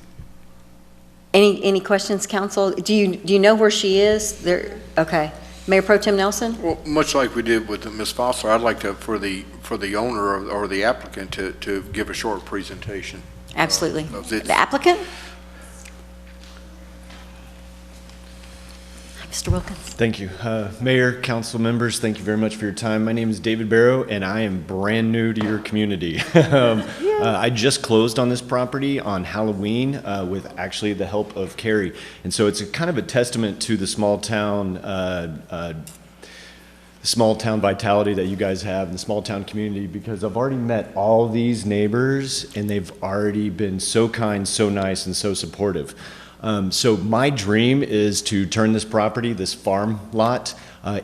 Any questions, council? Do you know where she is? There. Okay. Mayor Pro Tem Nelson?
Well, much like we did with Ms. Foster, I'd like to, for the owner or the applicant to give a short presentation.
Absolutely. The applicant? Mr. Wilkins.
Thank you. Mayor, council members, thank you very much for your time. My name is David Barrow, and I am brand new to your community. I just closed on this property on Halloween with actually the help of Carrie. And so it's kind of a testament to the small town vitality that you guys have in the small town community, because I've already met all these neighbors, and they've already been so kind, so nice, and so supportive. So my dream is to turn this property, this farm lot,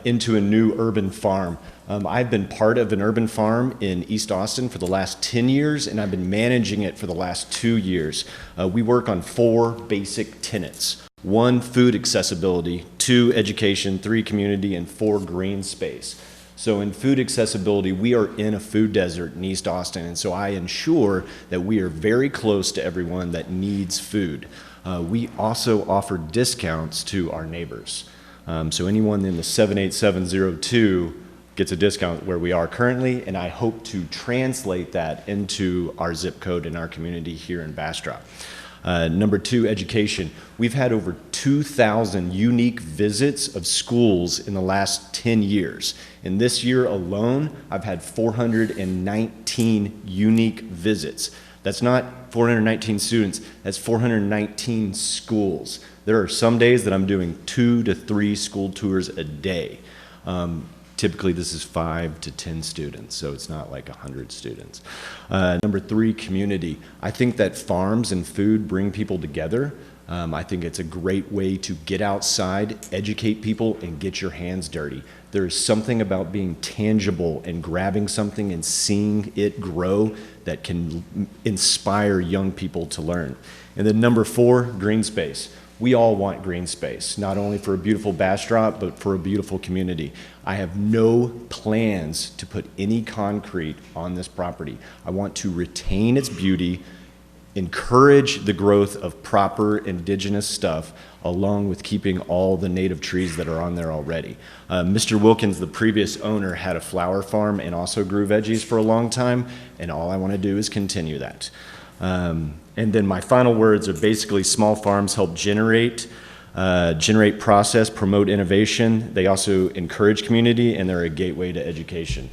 into a new urban farm. I've been part of an urban farm in East Austin for the last 10 years, and I've been managing it for the last 2 years. We work on 4 basic tenets. 1, food accessibility, 2, education, 3, community, and 4, green space. So in food accessibility, we are in a food desert in East Austin, and so I ensure that we are very close to everyone that needs food. We also offer discounts to our neighbors. So anyone in the 78702 gets a discount where we are currently, and I hope to translate that into our zip code in our community here in Bastrop. Number 2, education. We've had over 2,000 unique visits of schools in the last 10 years. In this year alone, I've had 419 unique visits. That's not 419 students, that's 419 schools. There are some days that I'm doing 2 to 3 school tours a day. Typically this is 5 to 10 students, so it's not like 100 students. Number 3, community. I think that farms and food bring people together. I think it's a great way to get outside, educate people, and get your hands dirty. There is something about being tangible and grabbing something and seeing it grow that can inspire young people to learn. And then number 4, green space. We all want green space, not only for a beautiful Bastrop, but for a beautiful community. I have no plans to put any concrete on this property. I want to retain its beauty, encourage the growth of proper indigenous stuff, along with keeping all the native trees that are on there already. Mr. Wilkins, the previous owner, had a flower farm and also grew veggies for a long time, and all I want to do is continue that. And then my final words are basically small farms help generate process, promote innovation. They also encourage community, and they're a gateway to education.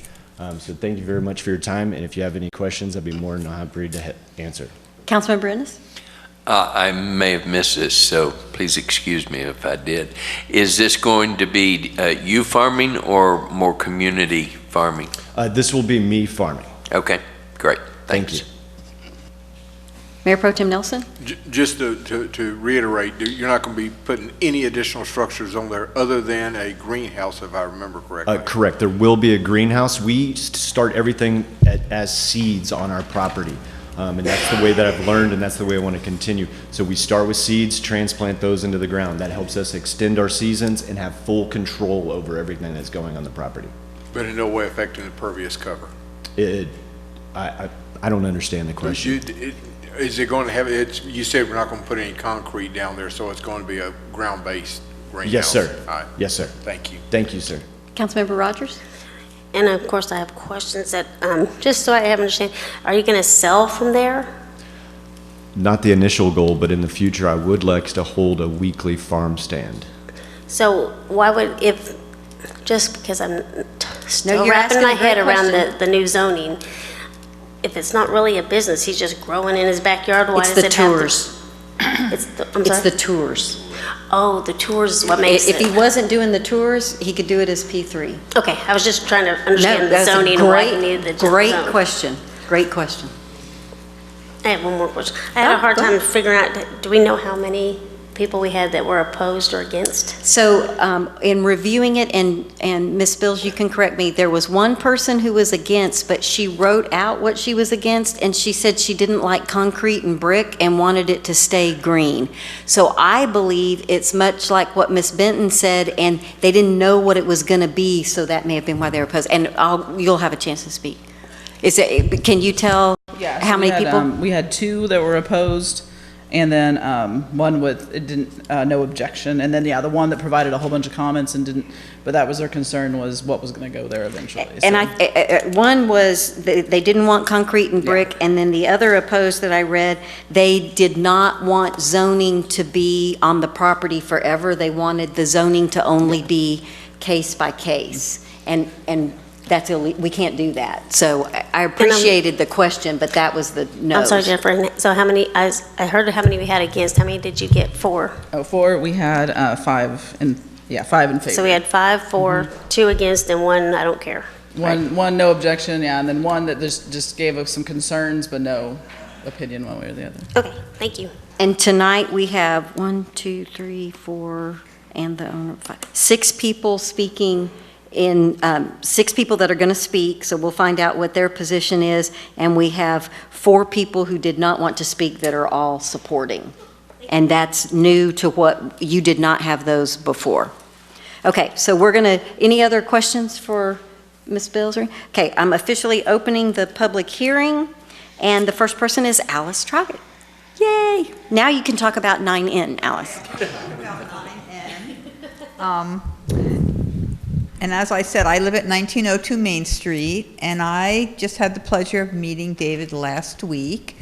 So thank you very much for your time, and if you have any questions, I'd be more than happy to answer.
Councilmember Ennis?
I may have missed this, so please excuse me if I did. Is this going to be you farming or more community farming?
This will be me farming.
Okay, great.
Thank you.
Mayor Pro Tem Nelson?
Just to reiterate, you're not going to be putting any additional structures on there other than a greenhouse, if I remember correctly.
Correct. There will be a greenhouse. We start everything as seeds on our property. And that's the way that I've learned, and that's the way I want to continue. So we start with seeds, transplant those into the ground. That helps us extend our seasons and have full control over everything that's going on the property.
But in no way affecting the pervious cover.
I don't understand the question.
Is it going to have, you said we're not going to put any concrete down there, so it's going to be a ground-based greenhouse?
Yes, sir.
All right.
Yes, sir.
Thank you.
Thank you, sir.
Councilmember Rogers?
And of course, I have questions that, just so I have understand, are you going to sell from there?
Not the initial goal, but in the future, I would like to hold a weekly farm stand.
So why would, just because I'm still
you're
wrapping
asking
my
a great
head around
question.
the new zoning, if it's not really a business, he's just growing in his backyard, why
It's
does
the
it have to?
tours.
I'm
It's
sorry?
the tours.
Oh, the tours is what makes
If
it.
he wasn't doing the tours, he could do it as P3.
Okay, I was just trying to understand the
that's a
zoning and why he needed the
Great
zone.
question. Great question.
I have one more question. I had a hard
go
time
ahead.
figuring out, do we know how many people we had that were opposed or against?
So in reviewing it, and Ms. Bills, you can correct me, there was one person who was against, but she wrote out what she was against, and she said she didn't like concrete and brick and wanted it to stay green. So I believe it's much like what Ms. Benton said, and they didn't know what it was going to be, so that may have been why they were opposed. And you'll have a chance to speak. Can you tell how many people?
We had 2 that were opposed, and then one with, it didn't, no objection. And then, the one that provided a whole bunch of comments and didn't, but that was their concern, was what was going to go there eventually.
And one was, they didn't want concrete and brick, and then the other opposed that I read, they did not want zoning to be on the property forever. They wanted the zoning to only be case by case. And that's we can't do that. So I appreciated the question, but that was the no.
I'm sorry, Jennifer. So how many, I heard how many we had against. How many did you get for?
Oh, 4, we had 5 in favor.
So we had 5 for, 2 against, and 1 I don't care.
One no objection, and then 1 that just gave us some concerns, but no opinion one way or the other.
Okay, thank you.
And tonight we have 1, 2, 3, 4, and the owner, 5, 6 people speaking in 6 people that are going to speak, so we'll find out what their position is, and we have 4 people who did not want to speak that are all supporting. And that's new to what, you did not have those before. Okay, so we're going to, any other questions for Ms. Bilsry? Okay, I'm officially opening the public hearing, and the first person is Alice Trogett. Yay! Now you can talk about 9N, Alice.
And as I said, I live at 1902 Main Street, and I just had the pleasure of meeting David last week.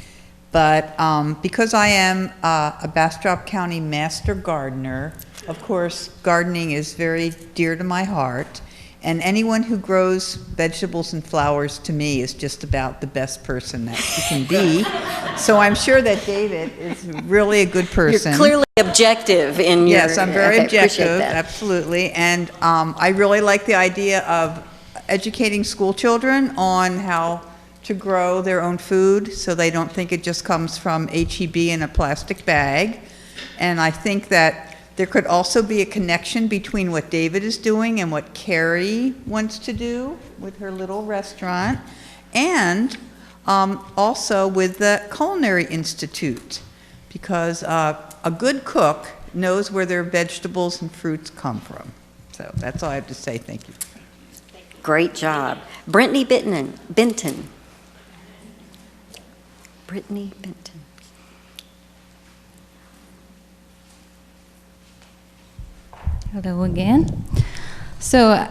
But because I am a Bastrop County Master Gardener, of course, gardening is very dear to my heart. And anyone who grows vegetables and flowers to me is just about the best person that you can be. So I'm sure that David is really a good person.
You're clearly objective in your...
Yes, I'm very
okay, appreciate
objective,
that.
absolutely. And I really like the idea of educating school children on how to grow their own food so they don't think it just comes from HEB in a plastic bag. And I think that there could also be a connection between what David is doing and what Carrie wants to do with her little restaurant, and also with the Culinary Institute, because a good cook knows where their vegetables and fruits come from. So that's all I have to say. Thank you.
Great job. Brittany Benton. Brittany Benton.
Hello again. So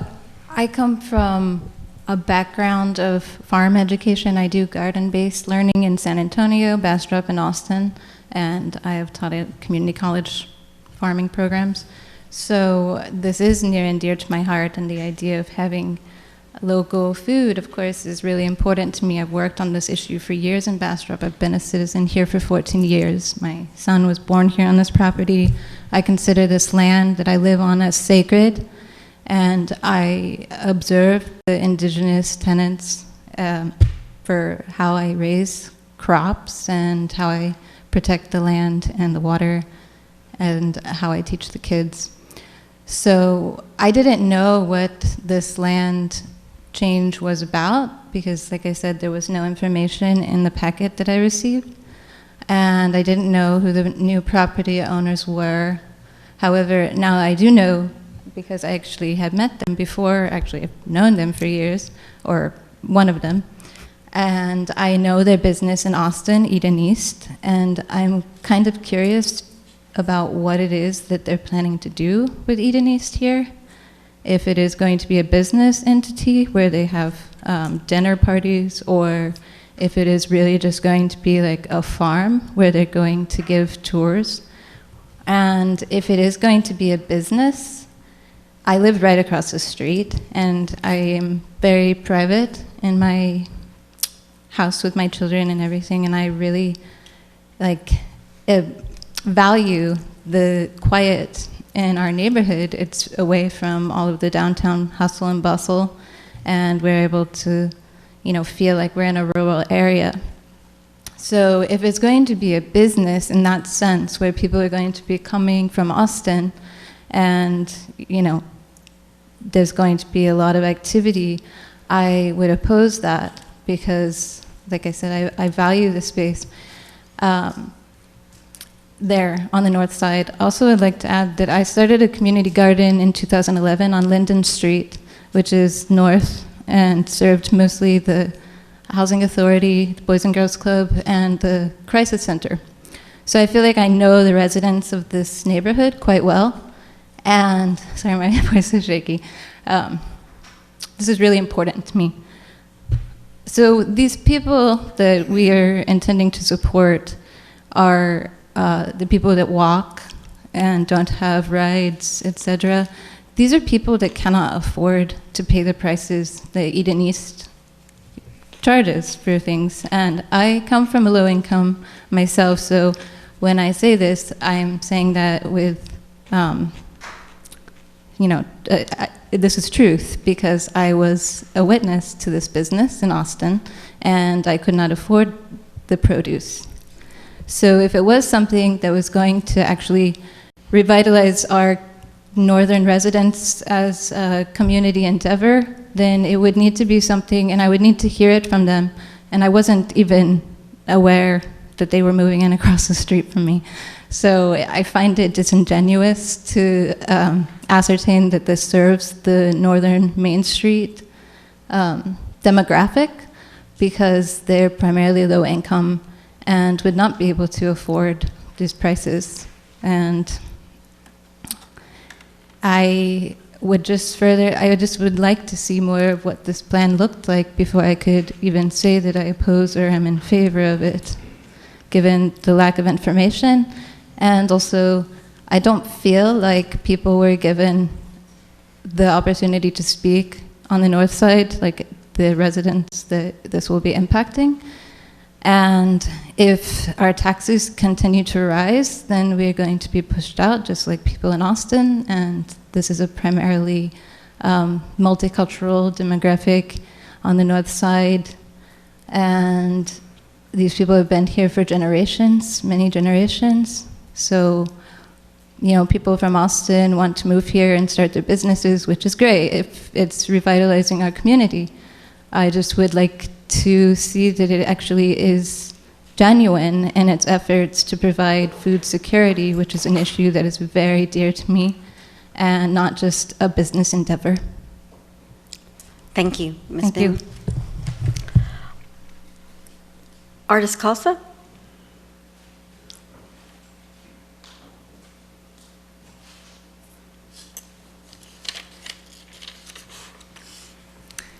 I come from a background of farm education. I do garden-based learning in San Antonio, Bastrop, and Austin, and I have taught at community college farming programs. So this is near and dear to my heart, and the idea of having local food, of course, is really important to me. I've worked on this issue for years in Bastrop. I've been a citizen here for 14 years. My son was born here on this property. I consider this land that I live on as sacred, and I observe the indigenous tenants for how I raise crops and how I protect the land and the water and how I teach the kids. So I didn't know what this land change was about because, like I said, there was no information in the packet that I received, and I didn't know who the new property owners were. However, now I do know, because I actually had met them before, actually I've known them for years, or one of them, and I know their business in Austin, Eden East, and I'm kind of curious about what it is that they're planning to do with Eden East here. If it is going to be a business entity where they have dinner parties, or if it is really just going to be like a farm where they're going to give tours. And if it is going to be a business, I live right across the street, and I am very private in my house with my children and everything, and I really value the quiet in our neighborhood. It's away from all of the downtown hustle and bustle, and we're able to, feel like we're in a rural area. So if it's going to be a business in that sense, where people are going to be coming from Austin, and, there's going to be a lot of activity, I would oppose that, because, like I said, I value the space. There on the north side. Also, I'd like to add that I started a community garden in 2011 on Linden Street, which is north, and served mostly the Housing Authority, the Boys and Girls Club, and the Crisis Center. So I feel like I know the residents of this neighborhood quite well. And, sorry, my voice is shaky. This is really important to me. So these people that we are intending to support are the people that walk and don't have rides, etc. These are people that cannot afford to pay the prices that Eden East charges for things. And I come from a low income myself, so when I say this, I'm saying that with, this is truth, because I was a witness to this business in Austin, and I could not afford the produce. So if it was something that was going to actually revitalize our northern residents as a community endeavor, then it would need to be something, and I would need to hear it from them. And I wasn't even aware that they were moving in across the street from me. So I find it disingenuous to ascertain that this serves the northern Main Street demographic, because they're primarily low income and would not be able to afford these prices. And I would just would like to see more of what this plan looked like before I could even say that I oppose or am in favor of it, given the lack of information. And also, I don't feel like people were given the opportunity to speak on the north side, like the residents that this will be impacting. And if our taxes continue to rise, then we're going to be pushed out, just like people in Austin. And this is a primarily multicultural demographic on the north side. And these people have been here for generations, many generations. So, people from Austin want to move here and start their businesses, which is great if it's revitalizing our community. I just would like to see that it actually is genuine in its efforts to provide food security, which is an issue that is very dear to me, and not just a business endeavor.
Thank you, Ms.
Thank
Boone.
you.
Artis Casa?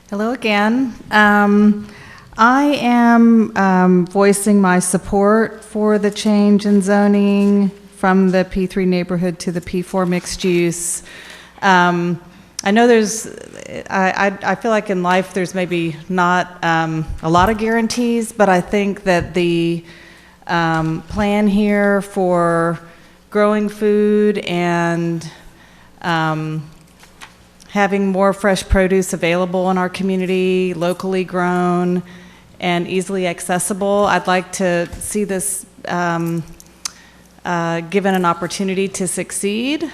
Hello again. I am voicing my support for the change in zoning from the P3 neighborhood to the P4 mixed use. I know I feel like in life there's maybe not a lot of guarantees, but I think that the plan here for growing food and having more fresh produce available in our community, locally grown and easily accessible. I'd like to see this given an opportunity to succeed.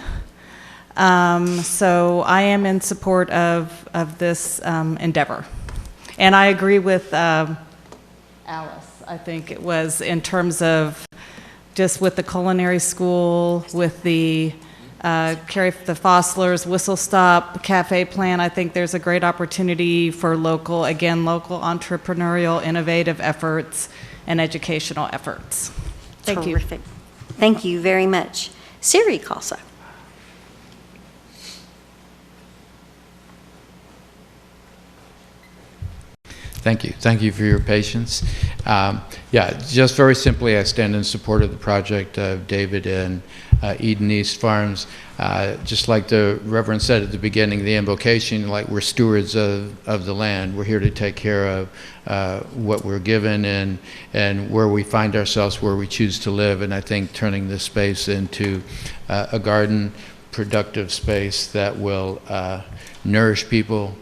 So I am in support of this endeavor. And I agree with Alice, I think it was, in terms of just with the culinary school, with the the Fosslers Whistle Stop Cafe plan. I think there's a great opportunity for local entrepreneurial, innovative efforts and educational efforts. Thank you.
Terrific. Thank you very much. Siri Kalsa.
Thank you. Thank you for your patience. Yeah, just very simply, I stand in support of the project of David and Eden East Farms. Just like the Reverend said at the beginning, the invocation, like we're stewards of the land. We're here to take care of what we're given and where we find ourselves, where we choose to live. And I think turning this space into a garden, productive space that will nourish people,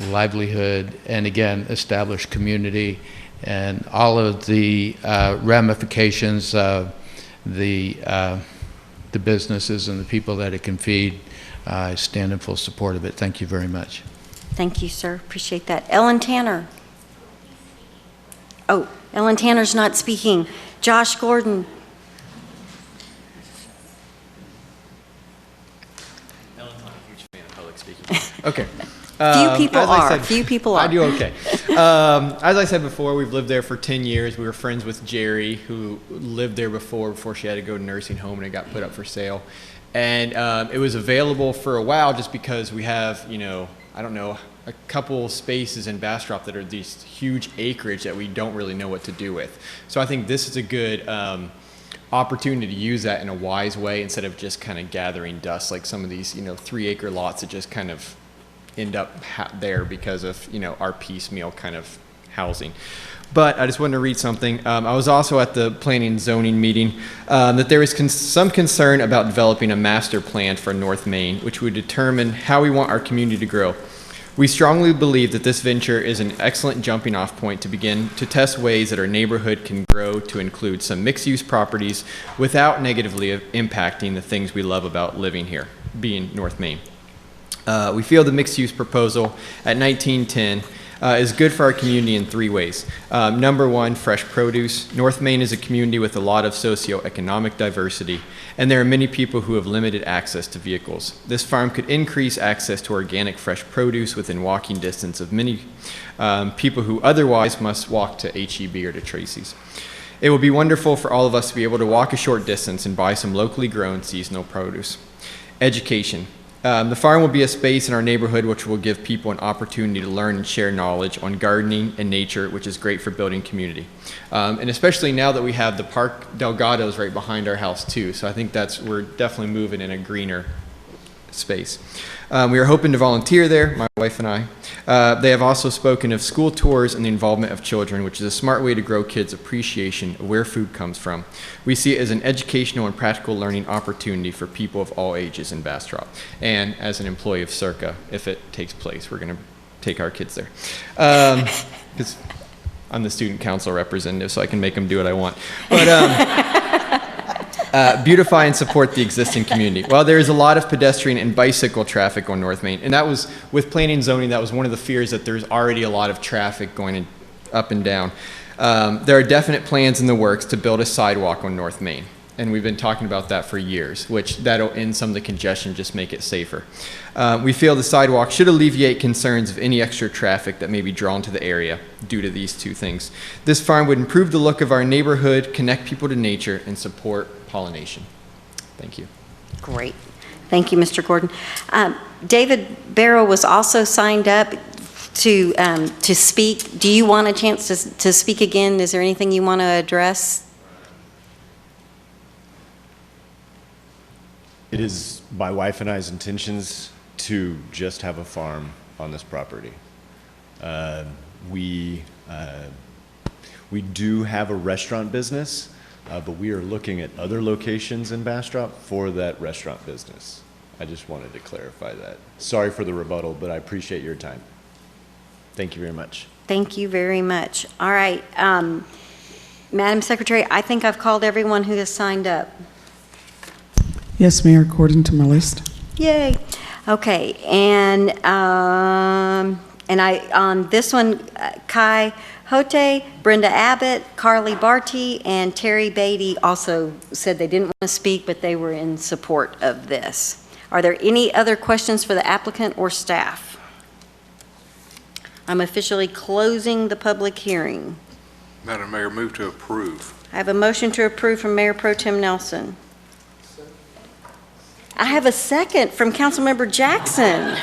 livelihood, and again, establish community, and all of the ramifications of the businesses and the people that it can feed. I stand in full support of it. Thank you very much.
Thank you, sir. Appreciate that. Ellen Tanner. Oh, Ellen Tanner's not speaking. Josh Gordon.
Ellen's not a huge fan of public speaking. Okay.
Few people are.
I do okay. As I said before, we've lived there for 10 years. We were friends with Jerry, who lived there before she had to go to nursing home and it got put up for sale. And it was available for a while just because we have, I don't know, a couple spaces in Bastrop that are these huge acreage that we don't really know what to do with. So I think this is a good opportunity to use that in a wise way instead of just kind of gathering dust like some of these, 3-acre lots that just kind of end up there because of our piecemeal kind of housing. But I just wanted to read something. I was also at the planning and zoning meeting that there is some concern about developing a master plan for North Main, which would determine how we want our community to grow. We strongly believe that this venture is an excellent jumping off point to begin to test ways that our neighborhood can grow to include some mixed-use properties without negatively impacting the things we love about living here, being North Main. We feel the mixed-use proposal at 1910 is good for our community in 3 ways. Number 1, fresh produce. North Main is a community with a lot of socioeconomic diversity, and there are many people who have limited access to vehicles. This farm could increase access to organic fresh produce within walking distance of many people who otherwise must walk to H-E-B or to Tracy's. It will be wonderful for all of us to be able to walk a short distance and buy some locally grown seasonal produce. Education. The farm will be a space in our neighborhood which will give people an opportunity to learn and share knowledge on gardening and nature, which is great for building community. And especially now that we have the Park Delgado's right behind our house too. So I think we're definitely moving in a greener space. We are hoping to volunteer there, my wife and I. They have also spoken of school tours and the involvement of children, which is a smart way to grow kids' appreciation of where food comes from. We see it as an educational and practical learning opportunity for people of all ages in Bastrop. And as an employee of Circa, if it takes place, we're going to take our kids there. Because I'm the student council representative, so I can make them do what I want. But beautify and support the existing community. Well, there is a lot of pedestrian and bicycle traffic on North Main, and that was, with planning and zoning, that was one of the fears, that there's already a lot of traffic going up and down. There are definite plans in the works to build a sidewalk on North Main, and we've been talking about that for years, which that'll end some of the congestion, just make it safer. We feel the sidewalk should alleviate concerns of any extra traffic that may be drawn to the area due to these 2 things. This farm would improve the look of our neighborhood, connect people to nature, and support pollination. Thank you.
Great. Thank you, Mr. Gordon. David Barrow was also signed up to speak. Do you want a chance to speak again? Is there anything you want to address?
It is my wife and I's intentions to just have a farm on this property. We do have a restaurant business, but we are looking at other locations in Bastrop for that restaurant business. I just wanted to clarify that. Sorry for the rebuttal, but I appreciate your time. Thank you very much.
Thank you very much. All right. Madam Secretary, I think I've called everyone who has signed up.
Yes, Mayor, according to my list.
Yay. Okay. And And on this one, Kai Hote, Brenda Abbott, Carly Barty, and Terry Beatty also said they didn't want to speak, but they were in support of this. Are there any other questions for the applicant or staff? I'm officially closing the public hearing.
Madam Mayor, move to approve.
I have a motion to approve from Mayor Pro Tem Nelson. I have a second from Councilmember Jackson.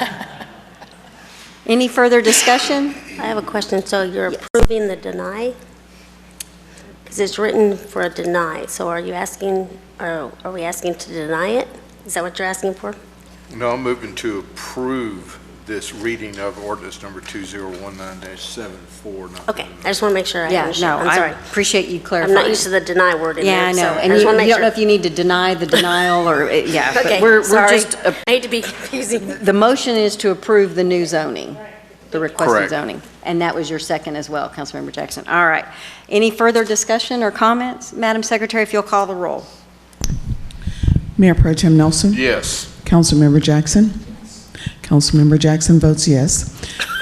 Any further discussion?
I have a question. So you're approving the deny? Because it's written for a deny. So are you asking, or are we asking to deny it? Is that what you're asking for?
No, I'm moving to approve this reading of ordinance number 2019-749.
Okay, I just want to make sure I
Yeah,
understand.
no,
I'm sorry.
I appreciate you clarifying.
I'm not used to the deny word in
Yeah, I
there.
know.
So
And
I just
you
want to make
don't know
sure.
if you need to deny the denial or, yeah. but
Okay,
we're
sorry.
just,
I hate to be confusing.
the motion is to approve the new zoning, the requested
Correct.
zoning. And that was your second as well, Councilmember Jackson. All right. Any further discussion or comments? Madam Secretary, if you'll call the roll.
Mayor Pro Tem Nelson?
Yes.
Councilmember Jackson? Councilmember Jackson votes yes.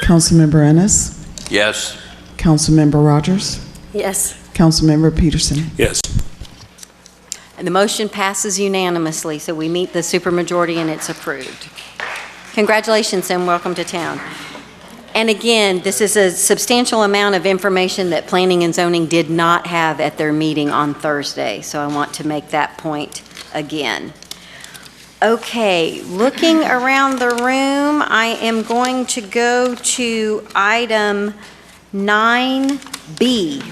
Councilmember Ennis?
Yes.
Councilmember Rogers?
Yes.
Councilmember Peterson?
Yes.
And the motion passes unanimously, so we meet the supermajority and it's approved. Congratulations and welcome to town. And again, this is a substantial amount of information that Planning and Zoning did not have at their meeting on Thursday, so I want to make that point again. Okay, looking around the room, I am going to go to item 9B.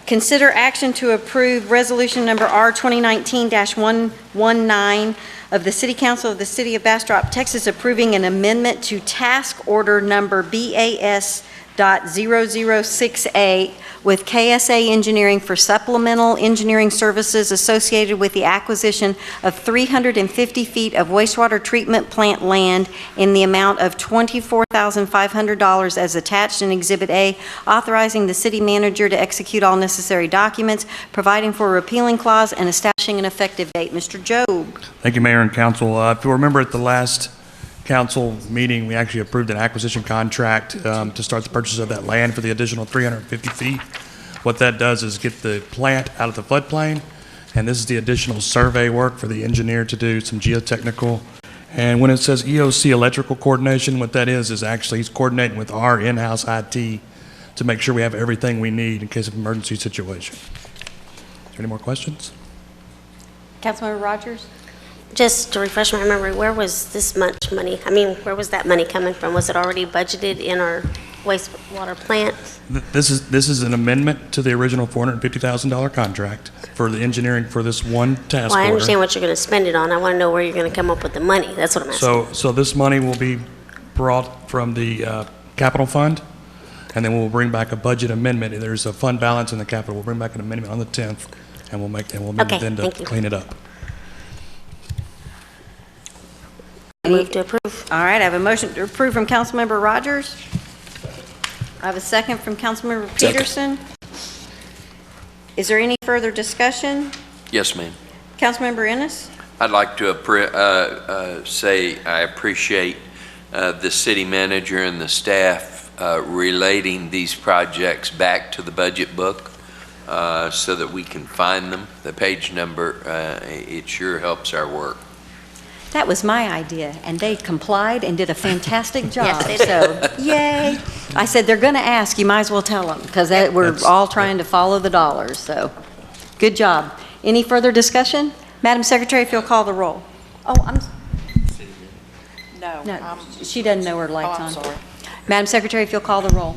Consider action to approve resolution number R 2019-119 of the City Council of the City of Bastrop, Texas, approving an amendment to task order number BAS.0068 with KSA Engineering for supplemental engineering services associated with the acquisition of 350 feet of wastewater treatment plant land in the amount of $24,500 as attached in Exhibit A, authorizing the city manager to execute all necessary documents, providing for a repealing clause, and establishing an effective date. Mr. Job.
Thank you, Mayor and Council. If you remember at the last council meeting, we actually approved an acquisition contract to start the purchase of that land for the additional 350 feet. What that does is get the plant out of the floodplain, and this is the additional survey work for the engineer to do some geotechnical. And when it says EOC electrical coordination, what that is actually he's coordinating with our in-house IT to make sure we have everything we need in case of emergency situation. Is there any more questions?
Councilmember Rogers?
Just to refresh my memory, where was this much money? I mean, where was that money coming from? Was it already budgeted in our wastewater plant?
This is an amendment to the original $450,000 contract for the engineering for this one task
Well, I
order.
understand what you're going to spend it on. I want to know where you're going to come up with the money. That's what I'm asking.
So this money will be brought from the capital fund, and then we'll bring back a budget amendment. There's a fund balance in the capital. We'll bring back an amendment on the 10th, and we'll amend it then to clean it up.
Move to approve.
All right, I have a motion to approve from Councilmember Rogers. I have a second from Councilmember Peterson. Is there any further discussion?
Yes, ma'am.
Councilmember Ennis?
I'd like to say I appreciate the city manager and the staff relating these projects back to the budget book so that we can find them. The page number, it sure helps our work.
That was my idea, and they complied and did a fantastic job.
Yes, they did.
So, yay. I said, they're going to ask, you might as well tell them, because we're all trying to follow the dollars, so good job. Any further discussion? Madam Secretary, if you'll call the roll. Oh, no, she doesn't know her light's on.
Sorry.
Madam Secretary, if you'll call the roll.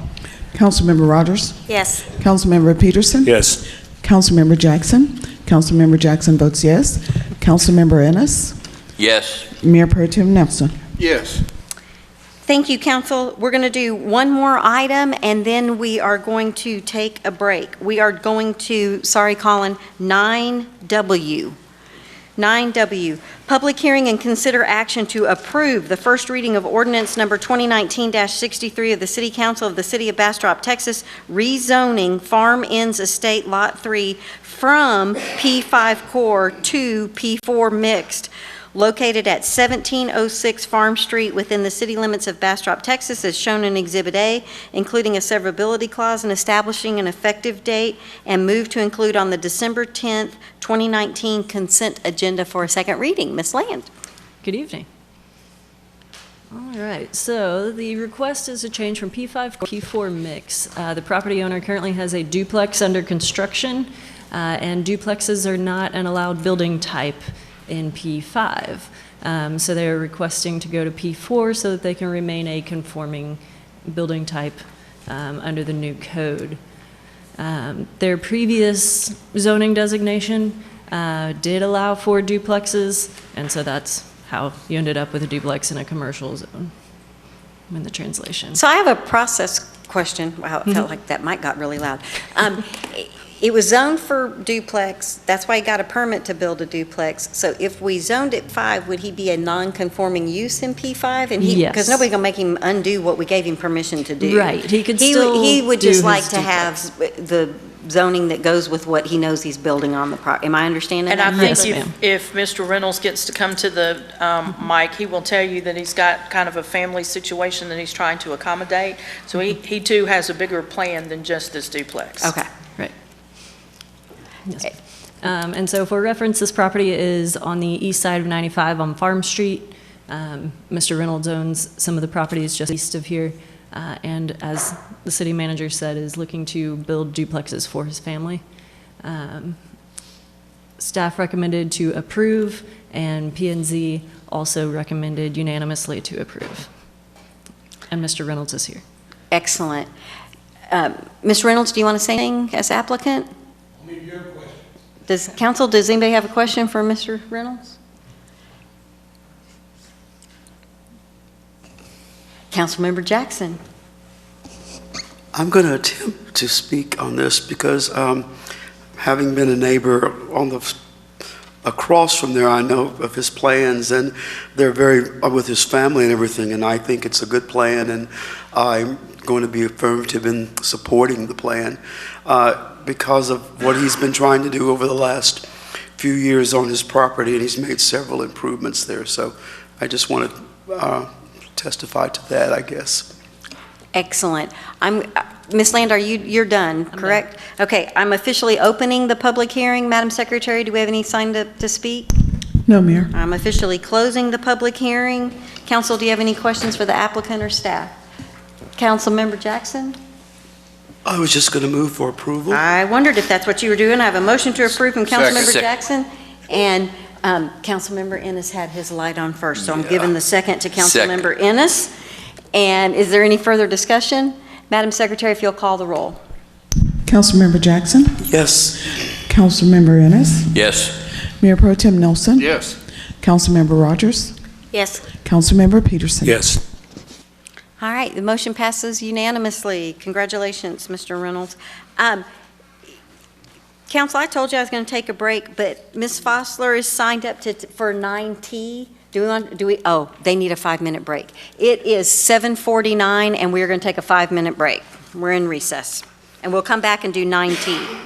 Councilmember Rogers?
Yes.
Councilmember Peterson?
Yes.
Councilmember Jackson? Councilmember Jackson votes yes. Councilmember Ennis?
Yes.
Mayor Pro Tem Nelson?
Yes.
Thank you, council. We're going to do one more item, and then we are going to take a break. We are going to, sorry, Colin, 9W. 9W, public hearing and consider action to approve the first reading of ordinance number 2019-63 of the City Council of the City of Bastrop, Texas, rezoning Farm Ends Estate Lot 3 from P5 Core to P4 Mixed. located at 1706 Farm Street within the city limits of Bastrop, Texas, as shown in Exhibit A, including a severability clause and establishing an effective date, and move to include on the December 10th, 2019 consent agenda for a second reading. Ms. Land.
Good evening. All right, so the request is a change from P5 to P4 mix. The property owner currently has a duplex under construction, and duplexes are not an allowed building type in P5. So they're requesting to go to P4 so that they can remain a conforming building type under the new code. Their previous zoning designation did allow for duplexes, and so that's how you ended up with a duplex in a commercial zone in the translation.
So I have a process question. Wow, it felt like that mic got really loud. It was zoned for duplex. That's why he got a permit to build a duplex. So if we zoned it 5, would he be a non-conforming use in P5? And
Yes.
Because nobody's going to make him undo what we gave him permission to do.
Right, he could still
He would
do
just like
his
to have the zoning that goes with what he knows he's building on the property. Am I understanding
And
that?
I think
Yes,
if Mr. Reynolds gets to come to the mic, he will tell you that he's got kind of a family situation that he's trying to accommodate. So he too has a bigger plan than just this duplex.
Okay.
Right. Yes. And so for reference, this property is on the east side of 95 on Farm Street. Mr. Reynolds owns some of the properties just east of here, and as the city manager said, is looking to build duplexes for his family. Staff recommended to approve, and P&Z also recommended unanimously to approve. And Mr. Reynolds is here.
Excellent. Ms. Reynolds, do you want to say anything as applicant? Does anybody have a question for Mr. Reynolds? Councilmember Jackson.
I'm going to attempt to speak on this because having been a neighbor across from there, I know of his plans, and they're very with his family and everything, and I think it's a good plan, and I'm going to be affirmative in supporting the plan because of what he's been trying to do over the last few years on his property, and he's made several improvements there. So I just want to testify to that, I guess.
Excellent. Ms. Land, you're done, correct? Okay, I'm officially opening the public hearing. Madam Secretary, do we have any signed up to speak?
No, Mayor.
I'm officially closing the public hearing. Council, do you have any questions for the applicant or staff? Councilmember Jackson?
I was just going to move for approval.
I wondered if that's what you were doing. I have a motion to approve from Councilmember
Second.
Jackson, and Councilmember Ennis had his light on first, so I'm giving the second to Councilmember Ennis. And is there any further discussion? Madam Secretary, if you'll call the roll.
Councilmember Jackson?
Yes.
Councilmember Ennis?
Yes.
Mayor Pro Tem Nelson?
Yes.
Councilmember Rogers?
Yes.
Councilmember Peterson?
Yes.
All right, the motion passes unanimously. Congratulations, Mr. Reynolds. Council, I told you I was going to take a break, but Ms. Fossler is signed up for 9T. Oh, they need a 5-minute break. It is 7:49, and we're going to take a 5-minute break. We're in recess, and we'll come back and do 9T.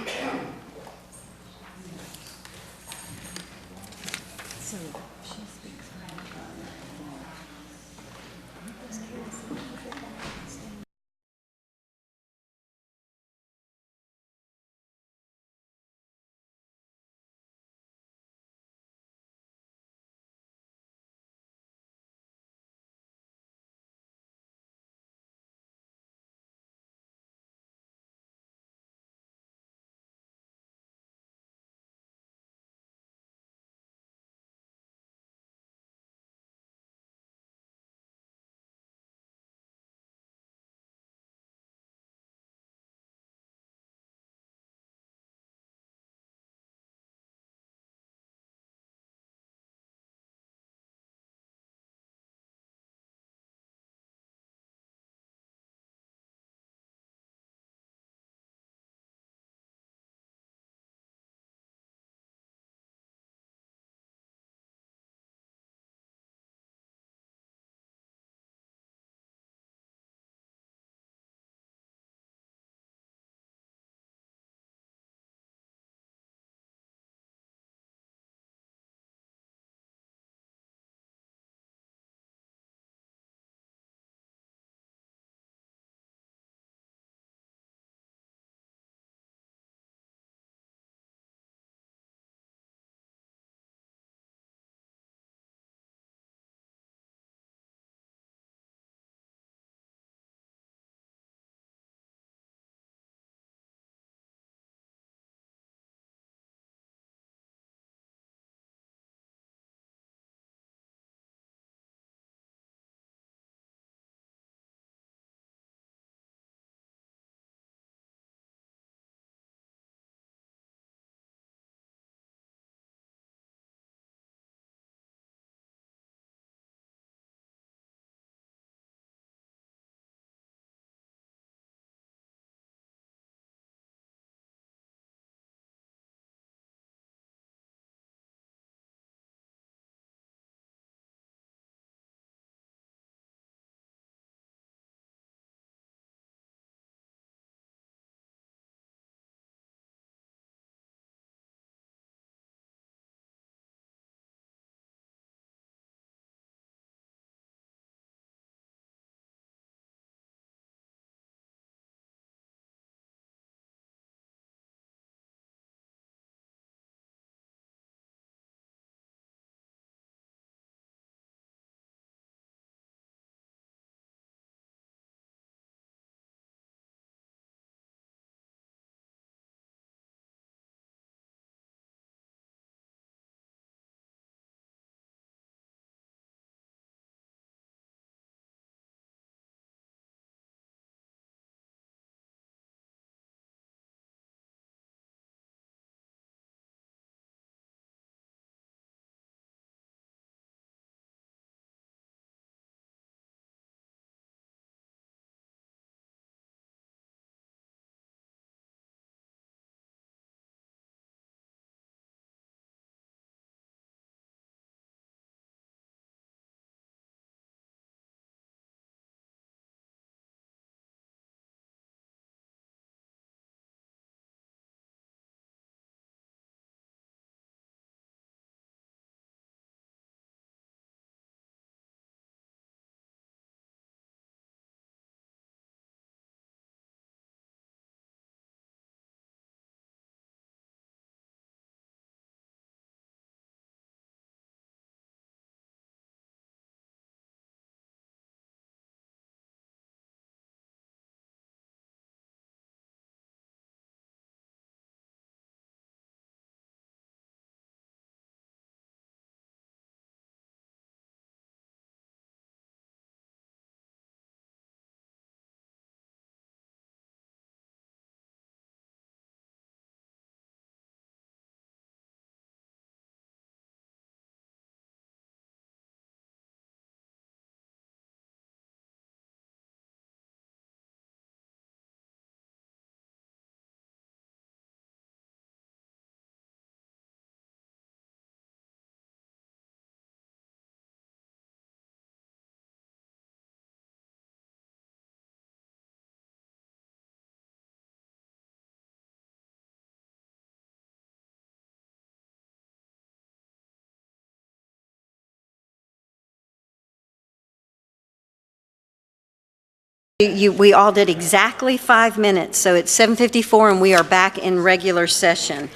We all did exactly 5 minutes, so it's 7:54 and we are back in regular session.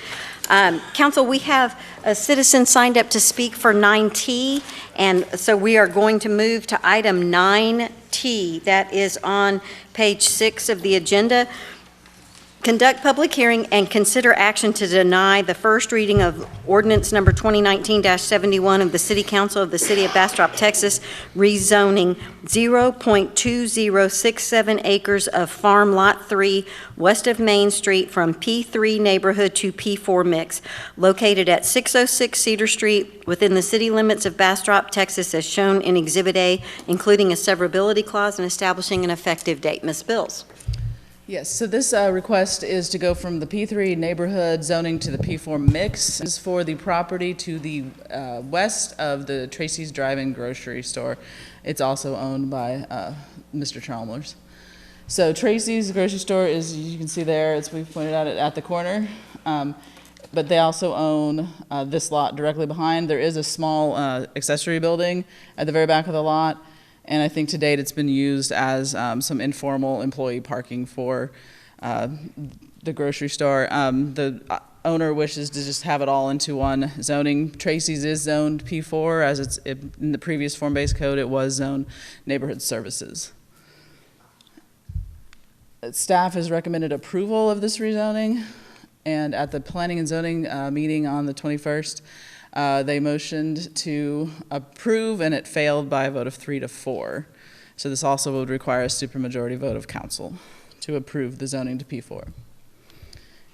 Council, we have a citizen signed up to speak for 9T, and so we are going to move to item 9T. That is on page 6 of the agenda. Conduct public hearing and consider action to deny the first reading of ordinance number 2019-71 of the City Council of the City of Bastrop, Texas, rezoning 0.2067 acres of Farm Lot 3 west of Main Street from P3 neighborhood to P4 mix, located at 606 Cedar Street within the city limits of Bastrop, Texas, as shown in Exhibit A, including a severability clause and establishing an effective date. Ms. Bills.
Yes, so this request is to go from the P3 neighborhood zoning to the P4 mix. This is for the property to the west of the Tracy's Drive-In grocery store. It's also owned by Mr. Chalmers. So Tracy's grocery store is, you can see there, as we pointed out, at the corner. But they also own this lot directly behind. There is a small accessory building at the very back of the lot. And I think to date it's been used as some informal employee parking for the grocery store. The owner wishes to just have it all into one zoning. Tracy's is zoned P4, as it's in the previous form-based code it was zoned neighborhood services. Staff has recommended approval of this rezoning, and at the planning and zoning meeting on the 21st, they motioned to approve, and it failed by a vote of 3 to 4. So this also would require a supermajority vote of council to approve the zoning to P4.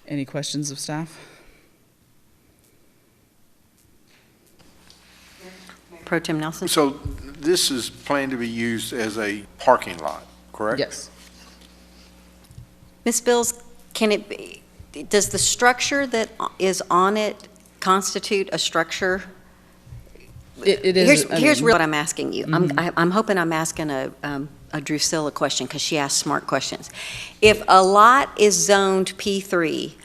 Any questions of staff?
Pro Tem Nelson.
So this is planned to be used as a parking lot, correct?
Yes.
Ms. Bills, can it be, does the structure that is on it constitute a structure?
It is.
Here's what I'm asking you.
Mm-hmm.
I'm hoping I'm asking a Drusilla question, because she asks smart questions. If a lot is zoned P3,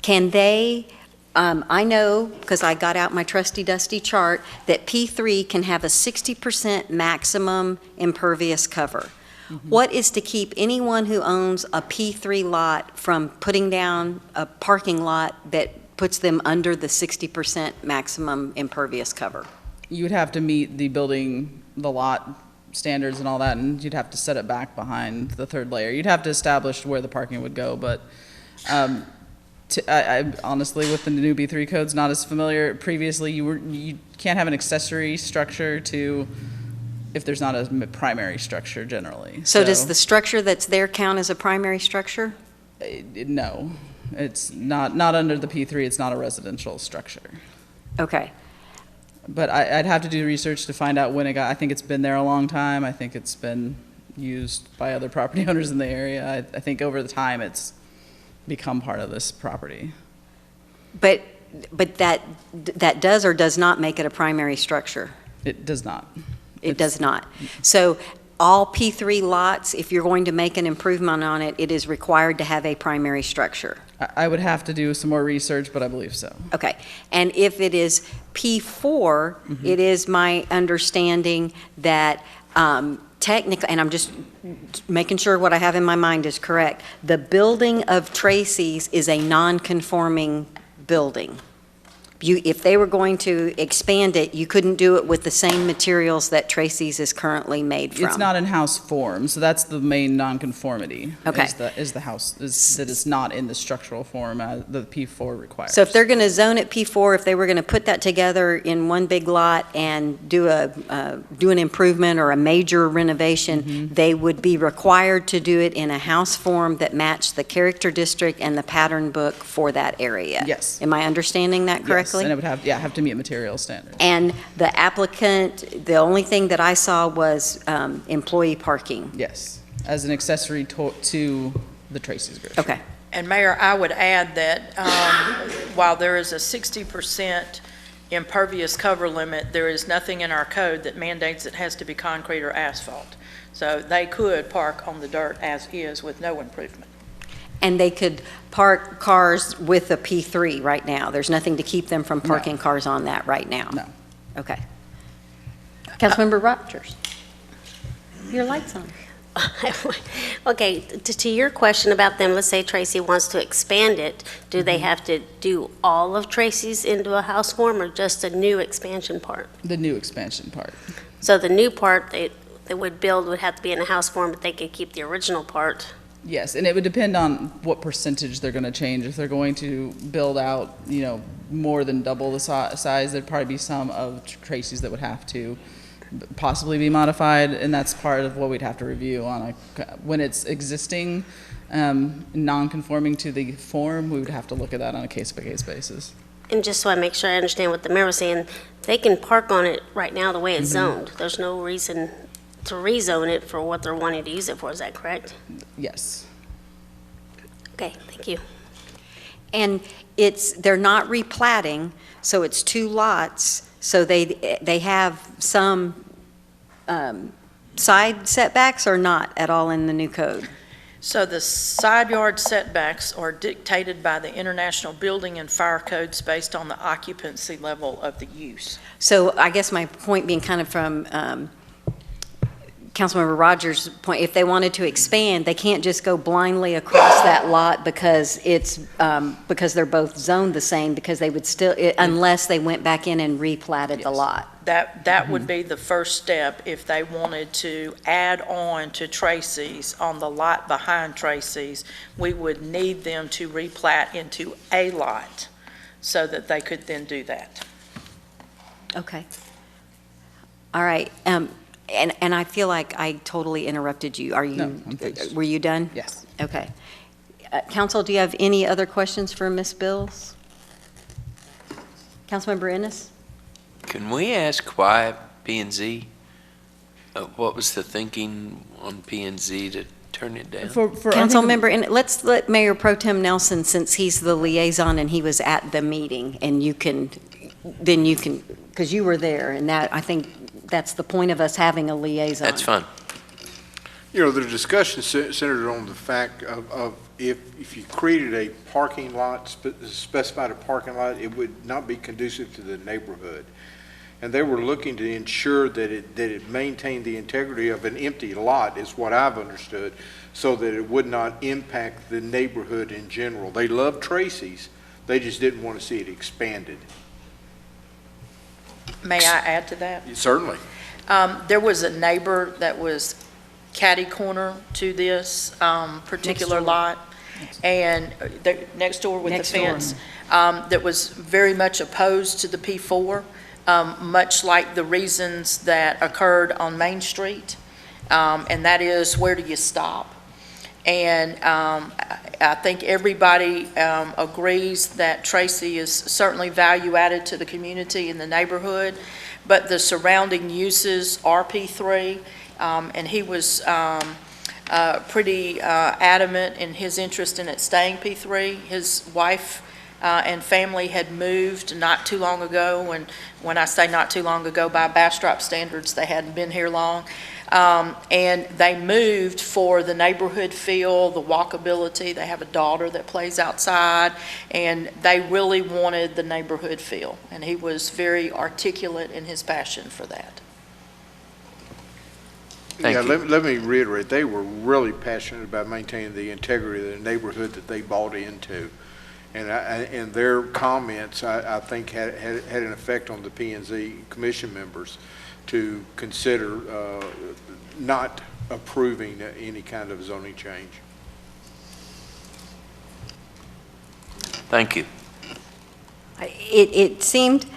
can they, I know, because I got out my trusty dusty chart, that P3 can have a 60% maximum impervious cover. Mm-hmm. What is to keep anyone who owns a P3 lot from putting down a parking lot that puts them under the 60% maximum impervious cover?
You would have to meet the lot standards and all that, and you'd have to set it back behind the third layer. You'd have to establish where the parking would go, but I honestly, with the new B3 codes, not as familiar. Previously, you can't have an accessory structure to, if there's not a primary structure generally.
So does the structure that's there count as a primary structure?
No. It's not under the P3, it's not a residential structure.
Okay.
But I'd have to do research to find out when it got, I think it's been there a long time. I think it's been used by other property owners in the area. I think over the time it's become part of this property.
But that does or does not make it a primary structure?
It does not.
It does not. So all P3 lots, if you're going to make an improvement on it, it is required to have a primary structure?
I would have to do some more research, but I believe so.
Okay. And if it is P4,
Mm-hmm.
it is my understanding that technically, and I'm just making sure what I have in my mind is correct, the building of Tracy's is a non-conforming building. If they were going to expand it, you couldn't do it with the same materials that Tracy's is currently made from.
It's not in house form, so that's the main nonconformity.
Okay.
Is the house, that it's not in the structural form the P4 requires.
So if they're going to zone it P4, if they were going to put that together in one big lot and do an improvement or a major renovation,
Mm-hmm.
they would be required to do it in a house form that matched the character district and the pattern book for that area.
Yes.
Am I understanding that correctly?
Yes, and it would have to meet material standards.
And the applicant, the only thing that I saw was employee parking.
Yes, as an accessory to the Tracy's grocery.
Okay.
And Mayor, I would add that while there is a 60% impervious cover limit, there is nothing in our code that mandates it has to be concrete or asphalt. So they could park on the dirt as is with no improvement.
And they could park cars with a P3 right now? There's nothing to keep them from parking cars on that right now?
No.
Okay. Councilmember Rogers, your light's on.
Okay, to your question about them, let's say Tracy wants to expand it, do they have to do all of Tracy's into a house form or just a new expansion part?
The new expansion part.
So the new part they would build would have to be in a house form, but they could keep the original part.
Yes, and it would depend on what percentage they're going to change. If they're going to build out, more than double the size, there'd probably be some of Tracy's that would have to possibly be modified, and that's part of what we'd have to review on when it's existing, non-conforming to the form, we would have to look at that on a case-by-case basis.
And just so I make sure I understand what the mayor was saying, they can park on it right now the way it's zoned. There's no reason to rezone it for what they're wanting to use it for, is that correct?
Yes.
Okay, thank you.
And they're not replatting, so it's 2 lots, so they have some side setbacks or not at all in the new code?
So the side yard setbacks are dictated by the International Building and Fire Codes based on the occupancy level of the use.
So I guess my point being kind of from Councilmember Rogers' point, if they wanted to expand, they can't just go blindly across that lot because because they're both zoned the same, because they would still, unless they went back in and replatted the lot.
That would be the first step if they wanted to add on to Tracy's on the lot behind Tracy's. We would need them to replat into a lot so that they could then do that.
Okay. All right. And I feel like I totally interrupted you. Were you done?
Yes.
Okay. Council, do you have any other questions for Ms. Bills? Councilmember Ennis?
Can we ask why P&Z? What was the thinking on P&Z to turn it down?
Councilmember, and let's let Mayor Pro Tem Nelson, since he's the liaison and he was at the meeting, and you can, because you were there, and that, I think that's the point of us having a liaison.
That's fine.
The discussion centered on the fact of if you created a parking lot, specified a parking lot, it would not be conducive to the neighborhood. And they were looking to ensure that it maintained the integrity of an empty lot, is what I've understood, so that it would not impact the neighborhood in general. They love Tracy's, they just didn't want to see it expanded.
May I add to that?
Certainly.
There was a neighbor that was catty corner to this particular lot, and next door with the fence, that was very much opposed to the P4, much like the reasons that occurred on Main Street, and that is, where do you stop? And I think everybody agrees that Tracy is certainly value added to the community and the neighborhood, but the surrounding uses are P3, and he was pretty adamant in his interest in it staying P3. His wife and family had moved not too long ago, and when I say not too long ago, by Bastrop standards, they hadn't been here long. And they moved for the neighborhood feel, the walkability. They have a daughter that plays outside, and they really wanted the neighborhood feel. And he was very articulate in his passion for that.
Let me reiterate, they were really passionate about maintaining the integrity of the neighborhood that they bought into. And their comments, I think, had an effect on the P&Z commission members to consider not approving any kind of zoning change.
Thank you.
It seemed,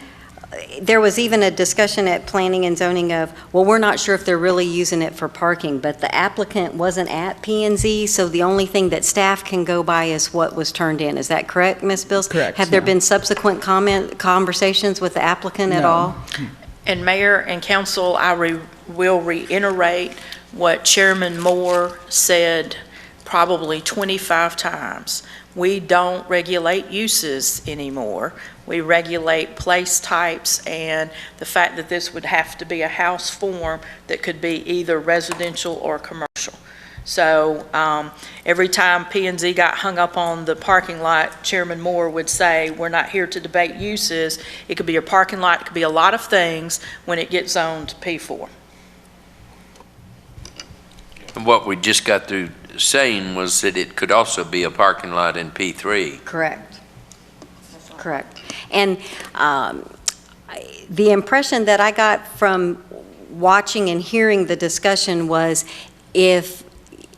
there was even a discussion at planning and zoning of, well, we're not sure if they're really using it for parking, but the applicant wasn't at P&Z, so the only thing that staff can go by is what was turned in. Is that correct, Ms. Bills?
Correct.
Have there been subsequent conversations with the applicant at all?
And Mayor and Council, I will reiterate what Chairman Moore said probably 25 times. We don't regulate uses anymore. We regulate place types, and the fact that this would have to be a house form that could be either residential or commercial. So every time P&Z got hung up on the parking lot, Chairman Moore would say, we're not here to debate uses. It could be a parking lot, it could be a lot of things when it gets zoned P4.
What we just got through saying was that it could also be a parking lot in P3.
Correct. Correct. And the impression that I got from watching and hearing the discussion was if,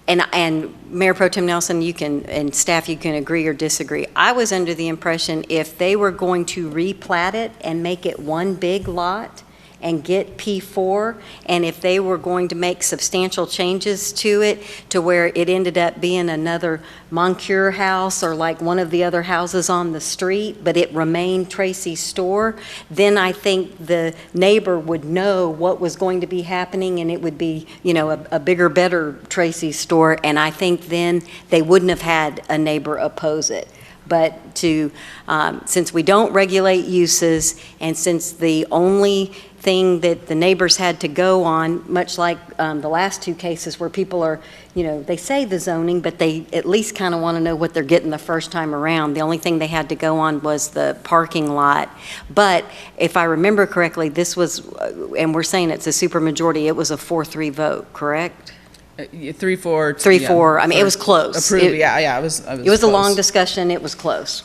and Mayor Pro Tem Nelson, you can, and staff, you can agree or disagree. I was under the impression if they were going to replat it and make it one big lot and get P4, and if they were going to make substantial changes to it to where it ended up being another Moncure house or like one of the other houses on the street, but it remained Tracy's store, then I think the neighbor would know what was going to be happening, and it would be, you know, a bigger, better Tracy's store, and I think then they wouldn't have had a neighbor oppose it. But to, since we don't regulate uses, and since the only thing that the neighbors had to go on, much like the last two cases where people are, you know, they say the zoning, but they at least kind of want to know what they're getting the first time around. The only thing they had to go on was the parking lot. But if I remember correctly, this was, and we're saying it's a supermajority, it was a 4-3 vote, correct?
3-4.
3-4. I mean, it was close.
Approved. It was
a long discussion. It was close.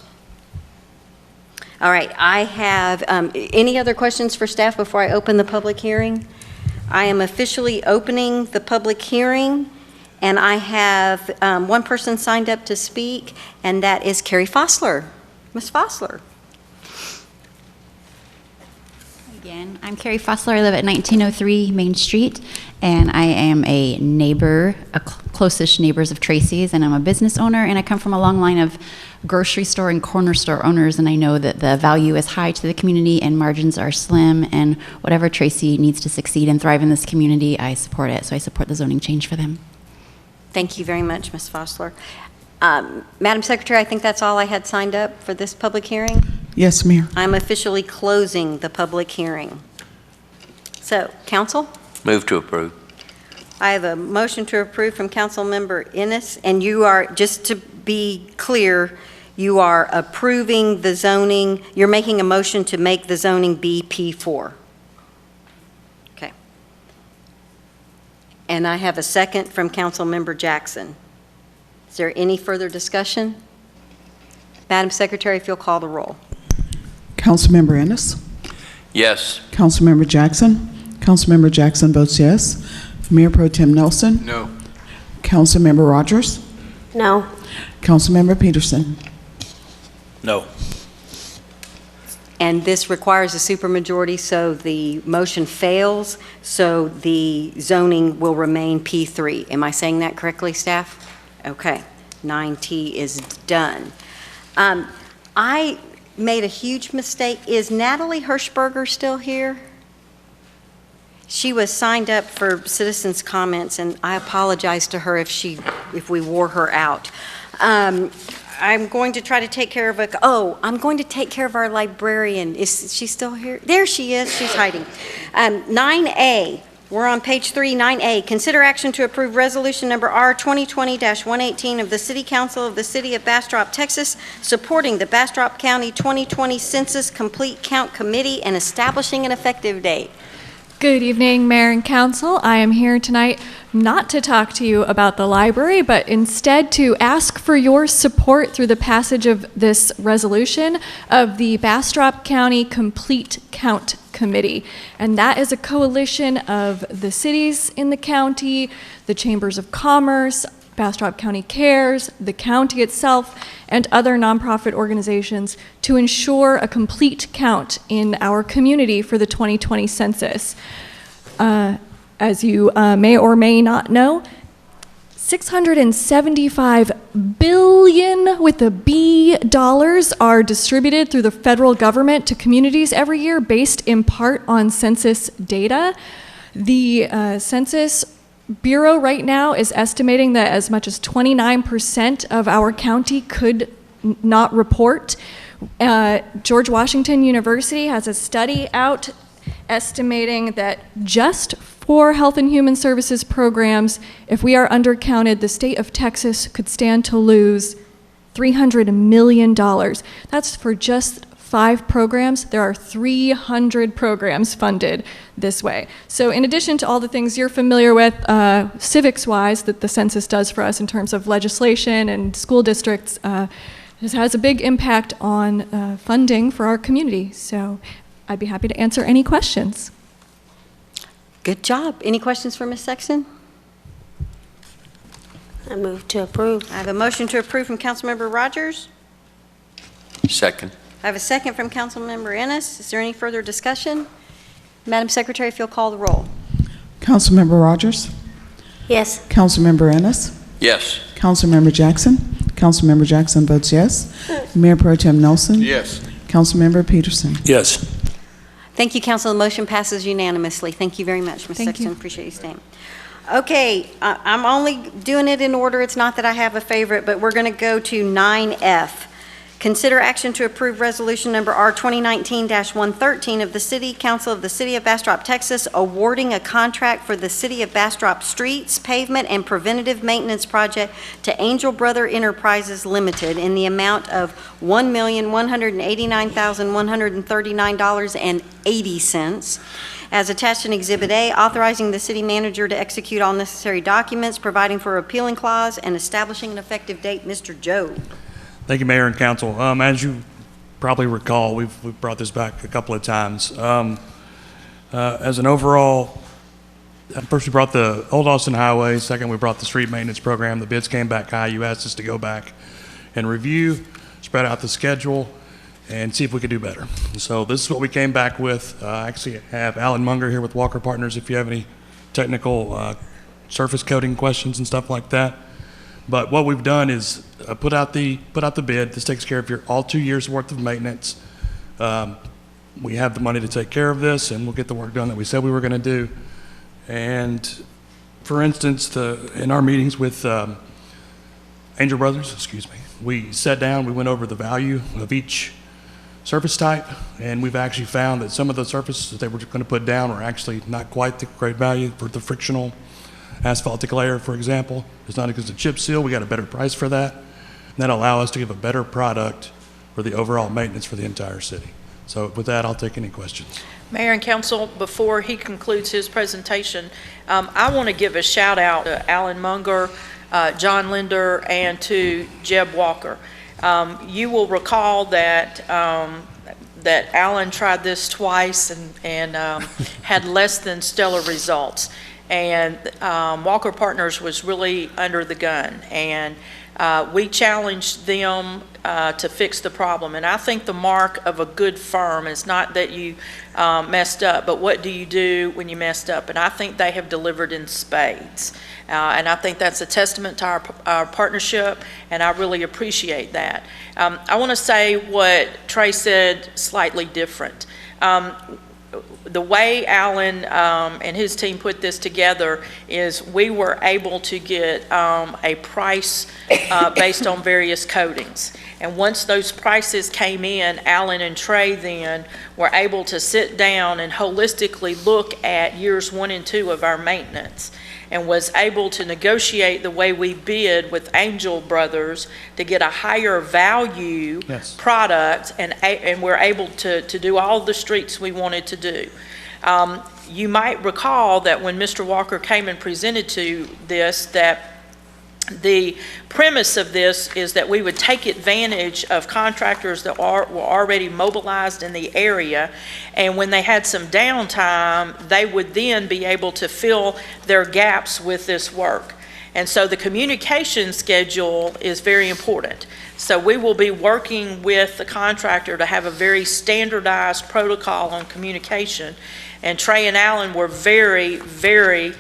All right. I have any other questions for staff before I open the public hearing? I am officially opening the public hearing, and I have one person signed up to speak, and that is Carrie Fossler. Ms. Fossler.
Again, I'm Carrie Fossler. I live at 1903 Main Street, and I am a neighbor, closest neighbors of Tracy's, and I'm a business owner, and I come from a long line of grocery store and corner store owners, and I know that the value is high to the community and margins are slim, and whatever Tracy needs to succeed and thrive in this community, I support it. So I support the zoning change for them.
Thank you very much, Ms. Fossler. Madam Secretary, I think that's all I had signed up for this public hearing.
Yes, Mayor.
I'm officially closing the public hearing. So, council?
Move to approve.
I have a motion to approve from Council Member Ennis, and you are, just to be clear, you are approving the zoning, you're making a motion to make the zoning be P4. Okay. And I have a second from Council Member Jackson. Is there any further discussion? Madam Secretary, if you'll call the roll.
Councilmember Ennis?
Yes.
Councilmember Jackson? Councilmember Jackson votes yes. Mayor Pro Tem Nelson?
No.
Councilmember Rogers?
No.
Councilmember Peterson?
No.
And this requires a supermajority, so the motion fails, so the zoning will remain P3. Am I saying that correctly, staff? Okay, 9T is done. I made a huge mistake. Is Natalie Hirschberger still here? She was signed up for citizens' comments, and I apologize to her if we wore her out. I'm going to try to take care of I'm going to take care of our librarian. Is she still here? There she is. She's hiding. 9A. We're on page 3, 9A. Consider action to approve resolution number R 2020-118 of the City Council of the City of Bastrop, Texas, supporting the Bastrop County 2020 Census Complete Count Committee and establishing an effective date.
Good evening, Mayor and Council. I am here tonight not to talk to you about the library, but instead to ask for your support through the passage of this resolution of the Bastrop County Complete Count Committee. And that is a coalition of the cities in the county, the chambers of commerce, Bastrop County Cares, the county itself, and other nonprofit organizations to ensure a complete count in our community for the 2020 census. As you may or may not know, $675 billion with a B dollars are distributed through the federal government to communities every year based in part on census data. The Census Bureau right now is estimating that as much as 29% of our county could not report. George Washington University has a study out estimating that just for Health and Human Services programs, if we are undercounted, the state of Texas could stand to lose $300 million. That's for just 5 programs, there are 300 programs funded this way. So in addition to all the things you're familiar with, civics-wise, that the census does for us in terms of legislation and school districts, this has a big impact on funding for our community. So I'd be happy to answer any questions.
Good job. Any questions for Ms. Sexton?
I move to approve.
I have a motion to approve from Councilmember Rogers.
Second.
I have a second from Councilmember Ennis. Is there any further discussion? Madam Secretary, if you'll call the roll.
Councilmember Rogers?
Yes.
Councilmember Ennis?
Yes.
Councilmember Jackson? Councilmember Jackson votes yes. Mayor Pro Tem Nelson?
Yes.
Councilmember Peterson?
Yes.
Thank you, Council. The motion passes unanimously. Thank you very much, Ms.
Thank
Sexton.
you.
Appreciate you staying. Okay, I'm only doing it in order. It's not that I have a favorite, but we're going to go to 9F. Consider action to approve resolution number R 2019-113 of the City Council of the City of Bastrop, Texas, awarding a contract for the City of Bastrop streets, pavement, and preventative maintenance project to Angel Brother Enterprises Limited in the amount of $1,189,139.80. As attached in Exhibit A, authorizing the city manager to execute all necessary documents, providing for a repealing clause, and establishing an effective date. Mr. Joe.
Thank you, Mayor and Council. As you probably recall, we've brought this back a couple of times. As an overall, first we brought the Old Austin Highway, second we brought the street maintenance program. The bids came back high. You asked us to go back and review, spread out the schedule, and see if we could do better. So this is what we came back with. I actually have Alan Munger here with Walker Partners if you have any technical surface coating questions and stuff like that. But what we've done is put out the bid. This takes care of your all 2 years worth of maintenance. We have the money to take care of this, and we'll get the work done that we said we were going to do. And for instance, in our meetings with Angel Brothers, we sat down, we went over the value of each surface type, and we've actually found that some of the surfaces that they were going to put down were actually not quite the great value for the frictional asphaltic layer, for example. It's not because of chip seal. We got a better price for that. And that'll allow us to give a better product for the overall maintenance for the entire city. So with that, I'll take any questions.
Mayor and Council, before he concludes his presentation, I want to give a shout out to Alan Munger, John Linder, and to Jeb Walker. You will recall that that Alan tried this twice and had less than stellar results. And Walker Partners was really under the gun, and we challenged them to fix the problem. And I think the mark of a good firm is not that you messed up, but what do you do when you messed up? And I think they have delivered in spades. And I think that's a testament to our partnership, and I really appreciate that. I want to say what Trey said slightly different. The way Alan and his team put this together is we were able to get a price based on various coatings. And once those prices came in, Alan and Trey then were able to sit down and holistically look at years 1 and 2 of our maintenance, and was able to negotiate the way we bid with Angel Brothers to get a higher value product, and we're able to do all the streets we wanted to do. You might recall that when Mr. Walker came and presented to this, that the premise of this is that we would take advantage of contractors that were already mobilized in the area, and when they had some downtime, they would then be able to fill their gaps with this work. And so the communication schedule is very important. So we will be working with the contractor to have a very standardized protocol on communication. And Trey and Alan were very, very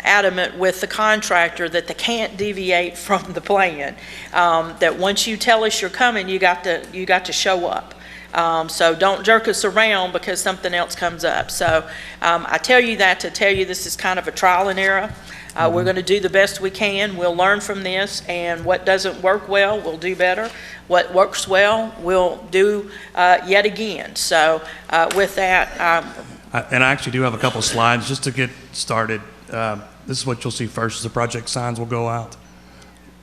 adamant with the contractor that they can't deviate from the plan. That once you tell us you're coming, you got to show up. So don't jerk us around because something else comes up. So I tell you that to tell you this is kind of a trial and error. We're going to do the best we can. We'll learn from this, and what doesn't work well, we'll do better. What works well, we'll do yet again. So with that.
And I actually do have a couple slides just to get started. This is what you'll see first, is the project signs will go out.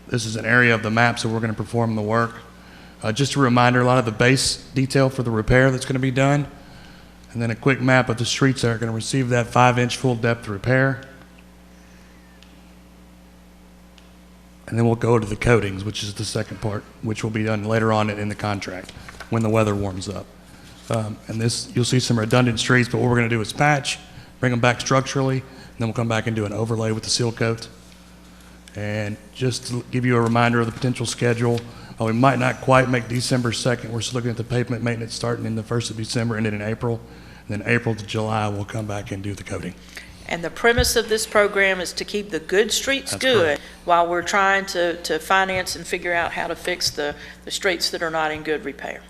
This is an area of the maps that we're going to perform the work. Just a reminder, a lot of the base detail for the repair that's going to be done, and then a quick map of the streets that are going to receive that 5-inch full depth repair. And then we'll go to the coatings, which is the second part, which will be done later on in the contract when the weather warms up. And this, you'll see some redundant streets, but what we're going to do is patch, bring them back structurally, and then we'll come back and do an overlay with the seal coat. And just to give you a reminder of the potential schedule, we might not quite make December 2nd. We're still looking at the pavement maintenance starting in the 1st of December, ending in April. And then April to July, we'll come back and do the coating.
And the premise of this program is to keep the good streets
That's
good
correct.
while we're trying to finance and figure out how to fix the streets that are not in good repair.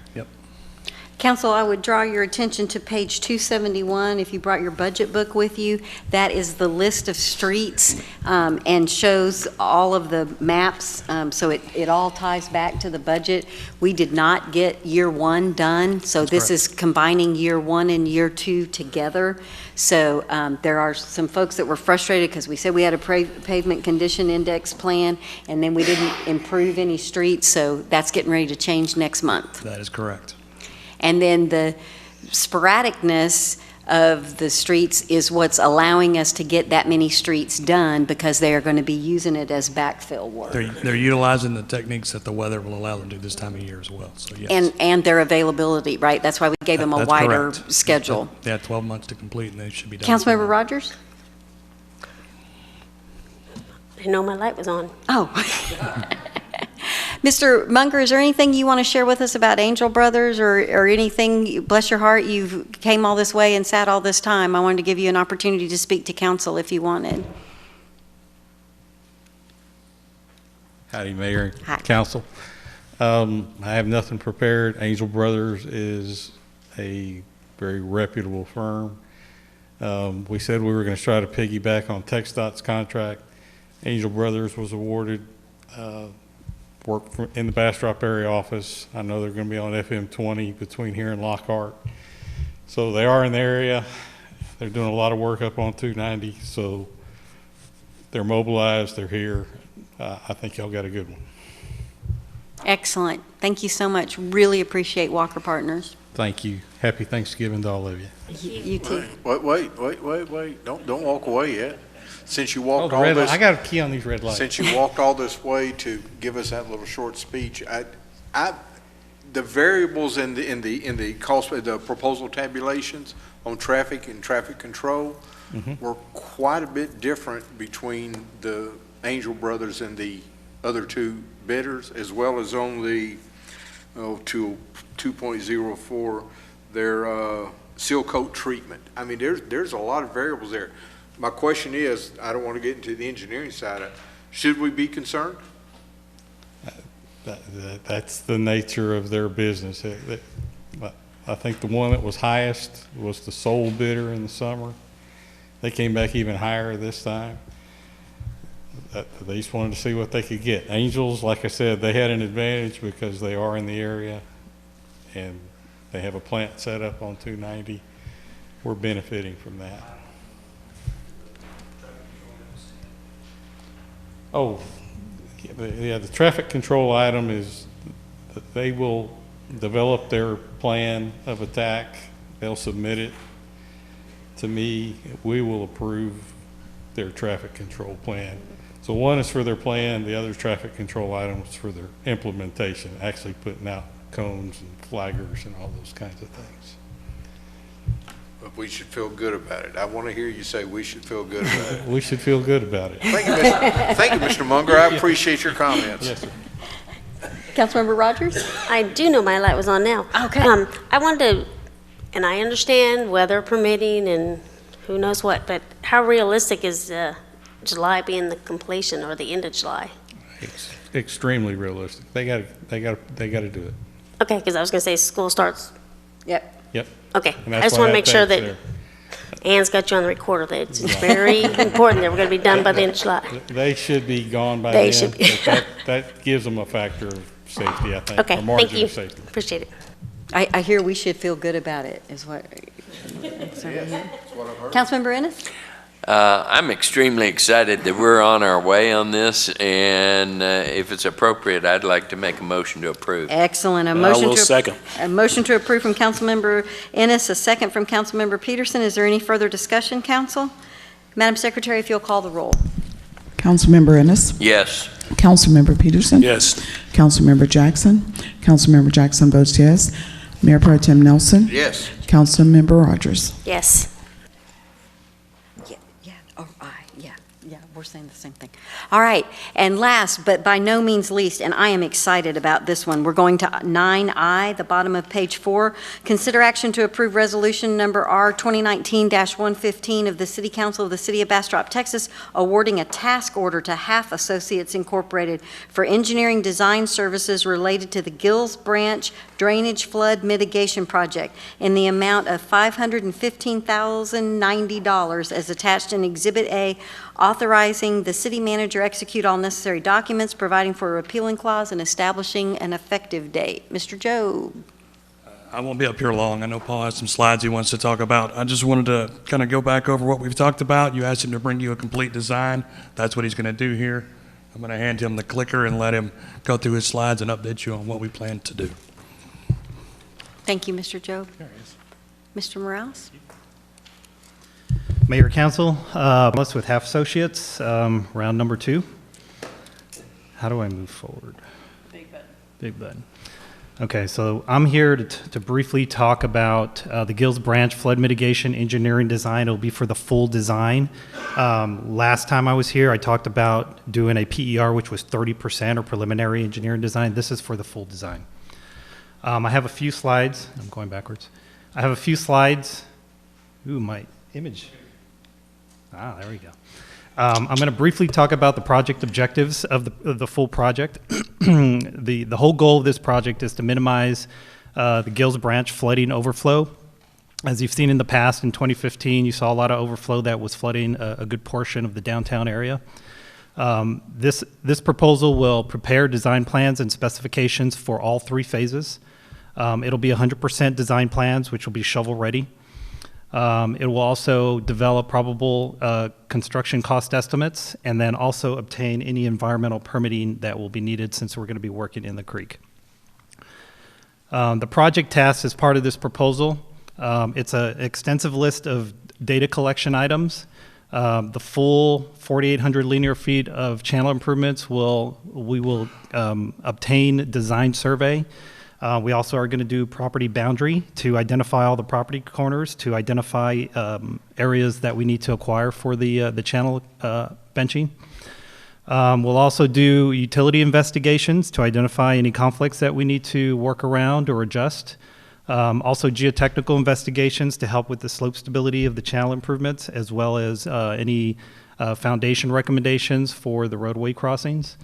Council, I would draw your attention to page 271. If you brought your budget book with you, that is the list of streets and shows all of the maps. So it all ties back to the budget. We did not get year one done, so this is combining year one and year two together. So there are some folks that were frustrated because we said we had a pavement condition index plan, and then we didn't improve any streets, so that's getting ready to change next month.
That is correct.
And then the sporadicness of the streets is what's allowing us to get that many streets done because they are going to be using it as backfill work.
They're utilizing the techniques that the weather will allow them to do this time of year as well. So yes.
And their availability, right? That's why we gave them a
That's
wider
correct.
schedule.
Yeah, 12 months to complete, and they should be done.
Councilmember Rogers?
I didn't know my light was on.
Oh. Mr. Munger, is there anything you want to share with us about Angel Brothers or anything? Bless your heart, you came all this way and sat all this time. I wanted to give you an opportunity to speak to council if you wanted.
Howdy, Mayor
Hi.
and Council. I have nothing prepared. Angel Brothers is a very reputable firm. We said we were going to try to piggyback on TxDOT's contract. Angel Brothers was awarded work in the Bastrop area office. I know they're going to be on FM 20 between here and Lockhart. So they are in the area. They're doing a lot of work up on 290. So they're mobilized. They're here. I think y'all got a good one.
Excellent. Thank you so much. Really appreciate Walker Partners.
Thank you. Happy Thanksgiving to all of you.
You too.
Wait. Don't walk away yet. Since you walked
the
all
red
this,
light. I got a key on these red lights.
Since you walked all this way to give us that little short speech, the variables in the cost, the proposal tabulations on traffic and traffic control were quite a bit different between the Angel Brothers and the other two bidders, as well as on the 2.04, their seal coat treatment. I mean, there's a lot of variables there. My question is, I don't want to get into the engineering side of it. Should we be concerned?
That's the nature of their business. I think the one that was highest was the sole bidder in the summer. They came back even higher this time. They just wanted to see what they could get. Angels, like I said, they had an advantage because they are in the area and they have a plant set up on 290. We're benefiting from that. Oh, yeah, the traffic control item is that they will develop their plan of attack. They'll submit it to me. We will approve their traffic control plan. So one is for their plan, the other traffic control item is for their implementation, actually putting out cones and flaggers and all those kinds of things.
But we should feel good about it. I want to hear you say we should feel good about it.
We should feel good about it.
Thank you, Mr. Munger. I appreciate your comments.
Yes, sir.
Councilmember Rogers?
I do know my light was on now.
Okay.
I wanted to, and I understand weather permitting and who knows what, but how realistic is July being the completion or the end of July?
It's extremely realistic. They got to do it.
Okay, because I was going to say school starts.
Yep.
Yep.
Okay.
And
I
that's
just
why
want to make sure that
there.
Anne's got you on the recorder. That it's very important that we're going to be done by the end of July.
They should be gone by
They
then.
should be.
But that gives them a factor of safety, I think.
Okay,
or margin
thank you.
of safety.
Appreciate it.
I hear we should feel good about it, is what. Councilmember Ennis?
I'm extremely excited that we're on our way on this, and if it's appropriate, I'd like to make a motion to approve.
Excellent.
I will second.
A motion to approve from Councilmember Ennis, a second from Councilmember Peterson. Is there any further discussion, council? Madam Secretary, if you'll call the roll.
Councilmember Ennis.
Yes.
Councilmember Peterson.
Yes.
Councilmember Jackson. Councilmember Jackson votes yes. Mayor Pro Tem Nelson.
Yes.
Councilmember Rogers.
Yes.
Yeah, we're saying the same thing. All right, and last, but by no means least, and I am excited about this one, we're going to 9I, the bottom of page 4. Consider action to approve resolution number R 2019-115 of the City Council of the City of Bastrop, Texas, awarding a task order to Half Associates Incorporated for engineering design services related to the Gills Branch Drainage Flood Mitigation Project in the amount of $515,090 as attached in Exhibit A, authorizing the city manager execute all necessary documents, providing for a repealing clause, and establishing an effective date. Mr. Job.
I won't be up here long. I know Paul has some slides he wants to talk about. I just wanted to kind of go back over what we've talked about. You asked him to bring you a complete design. That's what he's going to do here. I'm going to hand him the clicker and let him go through his slides and update you on what we plan to do.
Thank you, Mr. Job. Mr. Morales?
Mayor, Council, Melissa with Half Associates, round number 2. How do I move forward?
Big button.
Big button. Okay, so I'm here to briefly talk about the Gills Branch Flood Mitigation Engineering Design. It'll be for the full design. Last time I was here, I talked about doing a PER, which was 30% or preliminary engineering design. This is for the full design. I have a few slides. I'm going backwards. I have a few slides. Ooh, my image. There we go. I'm going to briefly talk about the project objectives of the full project. The whole goal of this project is to minimize the Gills Branch flooding overflow. As you've seen in the past, in 2015, you saw a lot of overflow that was flooding a good portion of the downtown area. This proposal will prepare design plans and specifications for all 3 phases. It'll be 100% design plans, which will be shovel-ready. It will also develop probable construction cost estimates and then also obtain any environmental permitting that will be needed since we're going to be working in the creek. The project task is part of this proposal. It's an extensive list of data collection items. The full 4,800 linear feet of channel improvements we will obtain design survey. We also are going to do property boundary to identify all the property corners, to identify areas that we need to acquire for the channel benching. We'll also do utility investigations to identify any conflicts that we need to work around or adjust. Also geotechnical investigations to help with the slope stability of the channel improvements, as well as any foundation recommendations for the roadway crossings.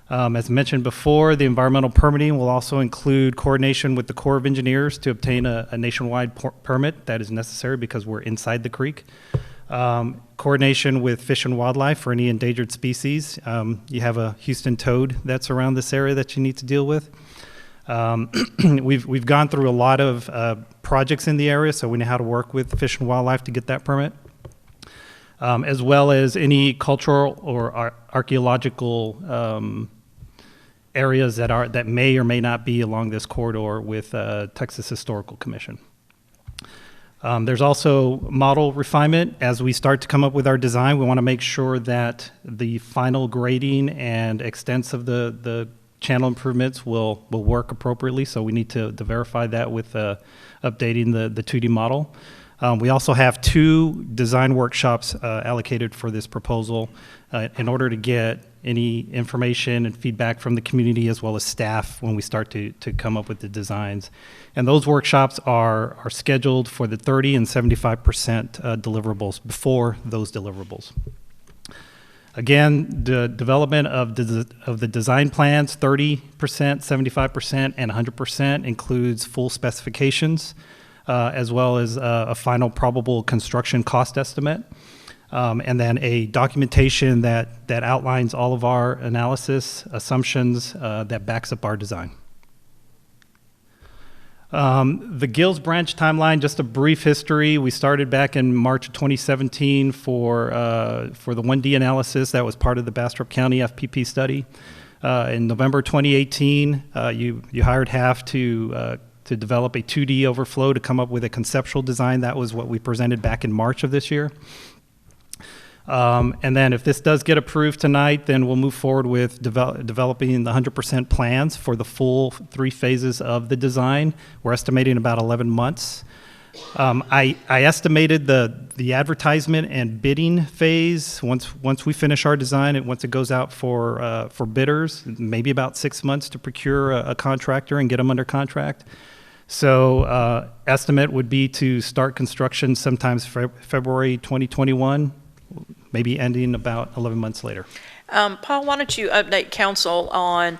As mentioned before, the environmental permitting will also include coordination with the Corps of Engineers to obtain a nationwide permit that is necessary because we're inside the creek. Coordination with Fish and Wildlife for any endangered species. You have a Houston toad that's around this area that you need to deal with. We've gone through a lot of projects in the area, so we know how to work with Fish and Wildlife to get that permit. As well as any cultural or archaeological areas that may or may not be along this corridor with Texas Historical Commission. There's also model refinement. As we start to come up with our design, we want to make sure that the final grading and extents of the channel improvements will work appropriately, so we need to verify that with updating the 2D model. We also have 2 design workshops allocated for this proposal in order to get any information and feedback from the community as well as staff when we start to come up with the designs. And those workshops are scheduled for the 30 and 75% deliverables before those deliverables. Again, the development of the design plans, 30%, 75%, and 100% includes full specifications, as well as a final probable construction cost estimate, and then a documentation that outlines all of our analysis assumptions that backs up our design. The Gills Branch timeline, just a brief history. We started back in March of 2017 for the 1D analysis that was part of the Bastrop County FPP study. In November 2018, you hired HAF to develop a 2D overflow to come up with a conceptual design. That was what we presented back in March of this year. And then if this does get approved tonight, then we'll move forward with developing the 100% plans for the full 3 phases of the design. We're estimating about 11 months. I estimated the advertisement and bidding phase once we finish our design and once it goes out for bidders, maybe about 6 months to procure a contractor and get them under contract. So estimate would be to start construction sometimes February 2021, maybe ending about 11 months later.
Paul, why don't you update council on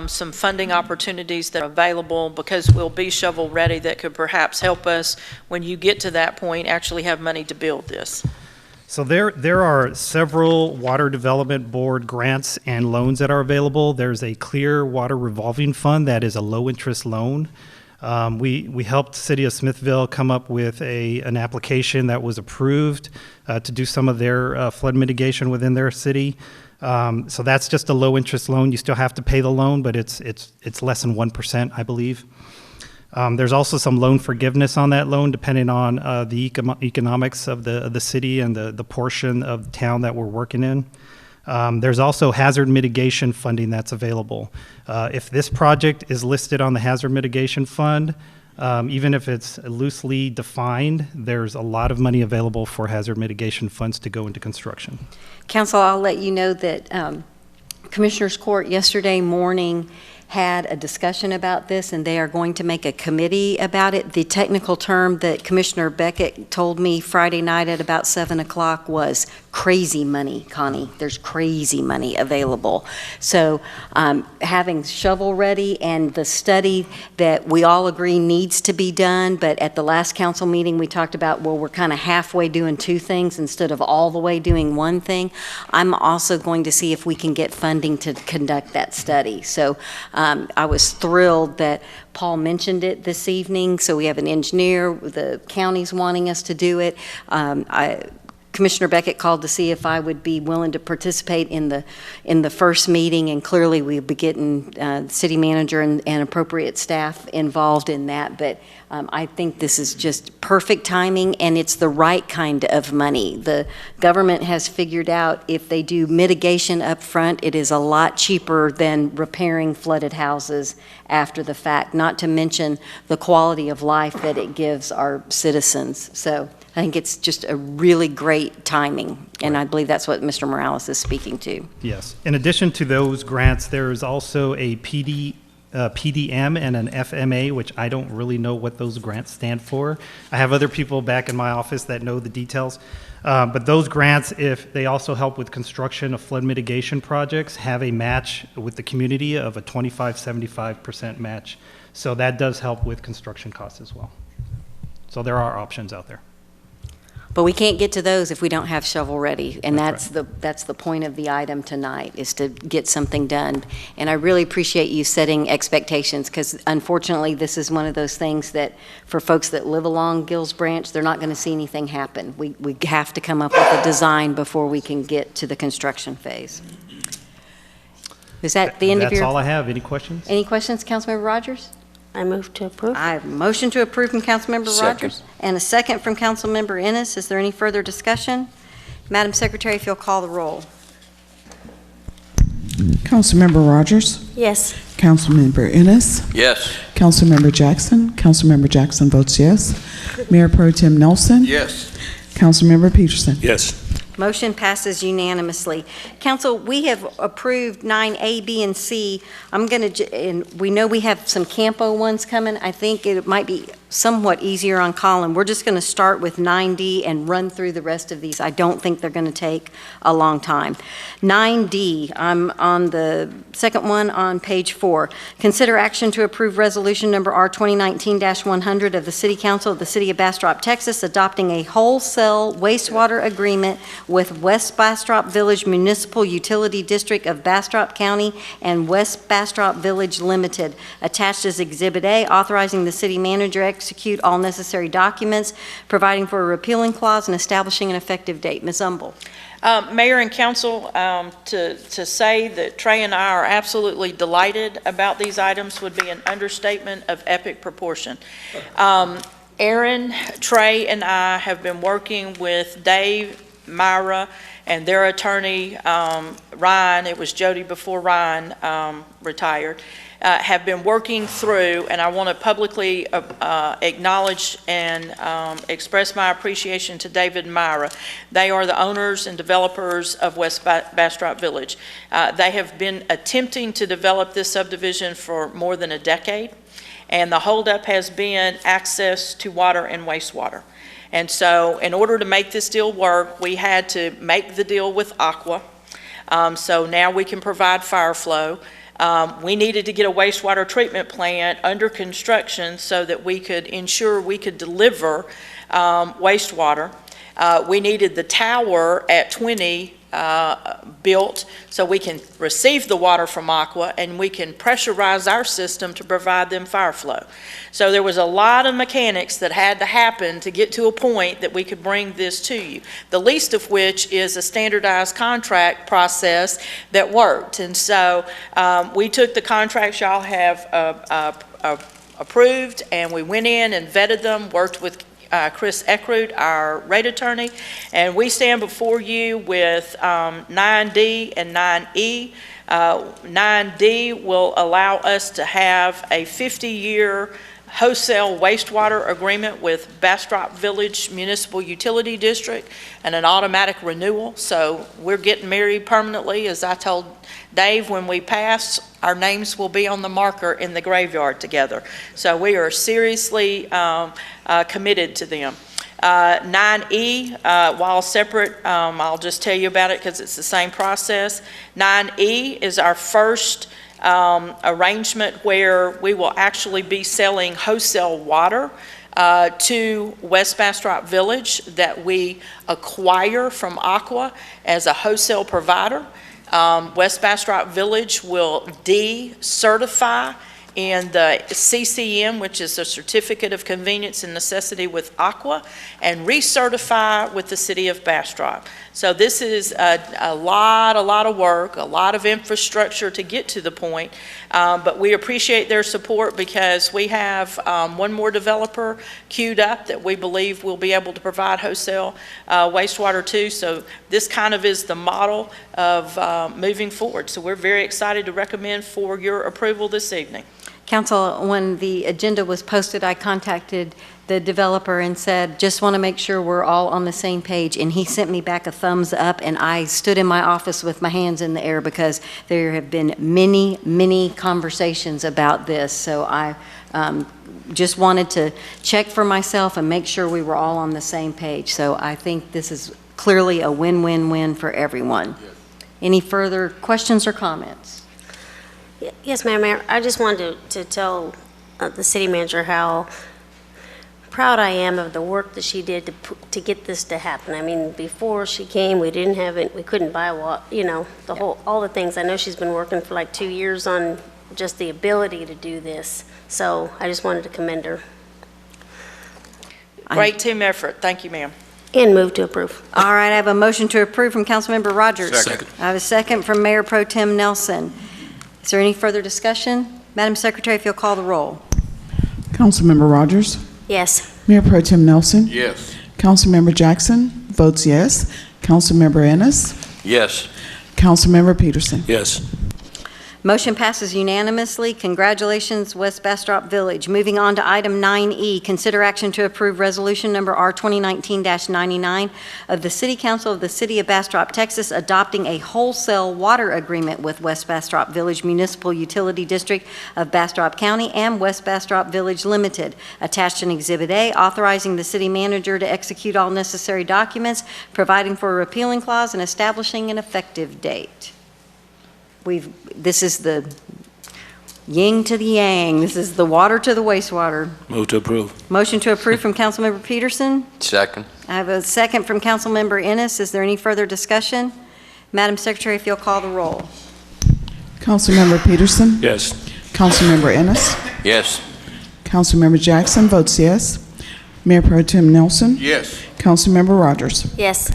some funding opportunities that are available, because we'll be shovel ready, that could perhaps help us when you get to that point actually have money to build this.
So there are several Water Development Board grants and loans that are available. There's a Clear Water Revolving Fund that is a low-interest loan. We helped the City of Smithville come up with an application that was approved to do some of their flood mitigation within their city. So that's just a low-interest loan. You still have to pay the loan, but it's less than 1%, I believe. There's also some loan forgiveness on that loan, depending on the economics of the city and the portion of the town that we're working in. There's also hazard mitigation funding that's available. If this project is listed on the hazard mitigation fund, even if it's loosely defined, there's a lot of money available for hazard mitigation funds to go into construction.
Council, I'll let you know that Commissioners Court yesterday morning had a discussion about this, and they are going to make a committee about it. The technical term that Commissioner Beckett told me Friday night at about 7 o'clock was crazy money, Connie. There's crazy money available. So having shovel ready and the study that we all agree needs to be done, but at the last council meeting we talked about, well, we're kind of halfway doing 2 things instead of all the way doing 1 thing. I'm also going to see if we can get funding to conduct that study. So I was thrilled that Paul mentioned it this evening. So we have an engineer, the county's wanting us to do it. Commissioner Beckett called to see if I would be willing to participate in the first meeting, and clearly we'll be getting city manager and appropriate staff involved in that. But I think this is just perfect timing, and it's the right kind of money. The government has figured out if they do mitigation up front, it is a lot cheaper than repairing flooded houses after the fact, not to mention the quality of life that it gives our citizens. So I think it's just a really great timing, and I believe that's what Mr. Morales is speaking to.
Yes. In addition to those grants, there is also a PDM and an FMA, which I don't really know what those grants stand for. I have other people back in my office that know the details. But those grants, if they also help with construction of flood mitigation projects, have a match with the community of a 25-75% match. So that does help with construction costs as well. So there are options out there.
But we can't get to those if we don't have shovel ready, and that's the point of the item tonight, is to get something done. And I really appreciate you setting expectations, because unfortunately this is one of those things that for folks that live along Gills Branch, they're not going to see anything happen. We have to come up with a design before we can get to the construction phase. Is that the end of your?
That's all I have. Any questions?
Any questions, Councilmember Rogers?
I move to approve.
I have a motion to approve from Councilmember Rogers and a second from Councilmember Ennis. Is there any further discussion? Madam Secretary, if you'll call the roll.
Councilmember Rogers?
Yes.
Councilmember Ennis?
Yes.
Councilmember Jackson? Councilmember Jackson votes yes. Mayor Pro Tem Nelson?
Yes.
Councilmember Peterson?
Yes.
Motion passes unanimously. Council, we have approved 9A, B, and C. And we know we have some Campo ones coming. I think it might be somewhat easier on Colin. We're just going to start with 9D and run through the rest of these. I don't think they're going to take a long time. 9D, I'm on the second one on page 4. Consider action to approve resolution number R 2019-100 of the City Council of the City of Bastrop, Texas, adopting a wholesale wastewater agreement with West Bastrop Village Municipal Utility District of Bastrop County and West Bastrop Village Limited. Attached is Exhibit A, authorizing the city manager to execute all necessary documents, providing for a repealing clause, and establishing an effective date. Ms. Umble.
Mayor and council, to say that Trey and I are absolutely delighted about these items would be an understatement of epic proportion. Aaron, Trey, and I have been working with Dave, Myra, and their attorney, Ryan, it was Jody before Ryan retired, have been working through, and I want to publicly acknowledge and express my appreciation to David and Myra. They are the owners and developers of West Bastrop Village. They have been attempting to develop this subdivision for more than a decade, and the holdup has been access to water and wastewater. And so in order to make this deal work, we had to make the deal with Aqua. So now we can provide fire flow. We needed to get a wastewater treatment plant under construction so that we could ensure we could deliver wastewater. We needed the tower at 20 built so we can receive the water from Aqua and we can pressurize our system to provide them fire flow. So there was a lot of mechanics that had to happen to get to a point that we could bring this to you, the least of which is a standardized contract process that worked. And so we took the contracts y'all have approved, and we went in and vetted them, worked with Chris Eckroot, our rate attorney, and we stand before you with 9D and 9E. 9D will allow us to have a 50-year wholesale wastewater agreement with Bastrop Village Municipal Utility District and an automatic renewal. So we're getting married permanently. As I told Dave, when we pass, our names will be on the marker in the graveyard together. So we are seriously committed to them. 9E, while separate, I'll just tell you about it because it's the same process. 9E is our first arrangement where we will actually be selling wholesale water to West Bastrop Village that we acquire from Aqua as a wholesale provider. West Bastrop Village will decertify in the CCM, which is a Certificate of Convenience and Necessity with Aqua, and recertify with the City of Bastrop. So this is a lot of work, a lot of infrastructure to get to the point, but we appreciate their support because we have one more developer queued up that we believe will be able to provide wholesale wastewater to. So this kind of is the model of moving forward. So we're very excited to recommend for your approval this evening.
Council, when the agenda was posted, I contacted the developer and said, just want to make sure we're all on the same page. And he sent me back a thumbs up, and I stood in my office with my hands in the air because there have been many conversations about this. So I just wanted to check for myself and make sure we were all on the same page. So I think this is clearly a win-win-win for everyone. Any further questions or comments?
Yes, Mayor. I just wanted to tell the city manager how proud I am of the work that she did to get this to happen. I mean, before she came, we didn't have it. We couldn't buy all the things. I know she's been working for like 2 years on just the ability to do this. So I just wanted to commend her.
Great team effort. Thank you, ma'am.
And move to approve.
All right, I have a motion to approve from Councilmember Rogers.
Second.
I have a second from Mayor Pro Tem Nelson. Is there any further discussion? Madam Secretary, if you'll call the roll.
Councilmember Rogers?
Yes.
Mayor Pro Tem Nelson?
Yes.
Councilmember Jackson votes yes. Councilmember Ennis?
Yes.
Councilmember Peterson?
Yes.
Motion passes unanimously. Congratulations, West Bastrop Village. Moving on to item 9E, consider action to approve resolution number R 2019-99 of the City Council of the City of Bastrop, Texas, adopting a wholesale water agreement with West Bastrop Village Municipal Utility District of Bastrop County and West Bastrop Village Limited. Attached in Exhibit A, authorizing the city manager to execute all necessary documents, providing for a repealing clause, and establishing an effective date. This is the yin to the yang. This is the water to the wastewater.
Move to approve.
Motion to approve from Councilmember Peterson.
Second.
I have a second from Councilmember Ennis. Is there any further discussion? Madam Secretary, if you'll call the roll.
Councilmember Peterson?
Yes.
Councilmember Ennis?
Yes.
Councilmember Jackson votes yes. Mayor Pro Tem Nelson?
Yes.
Councilmember Rogers?
Yes.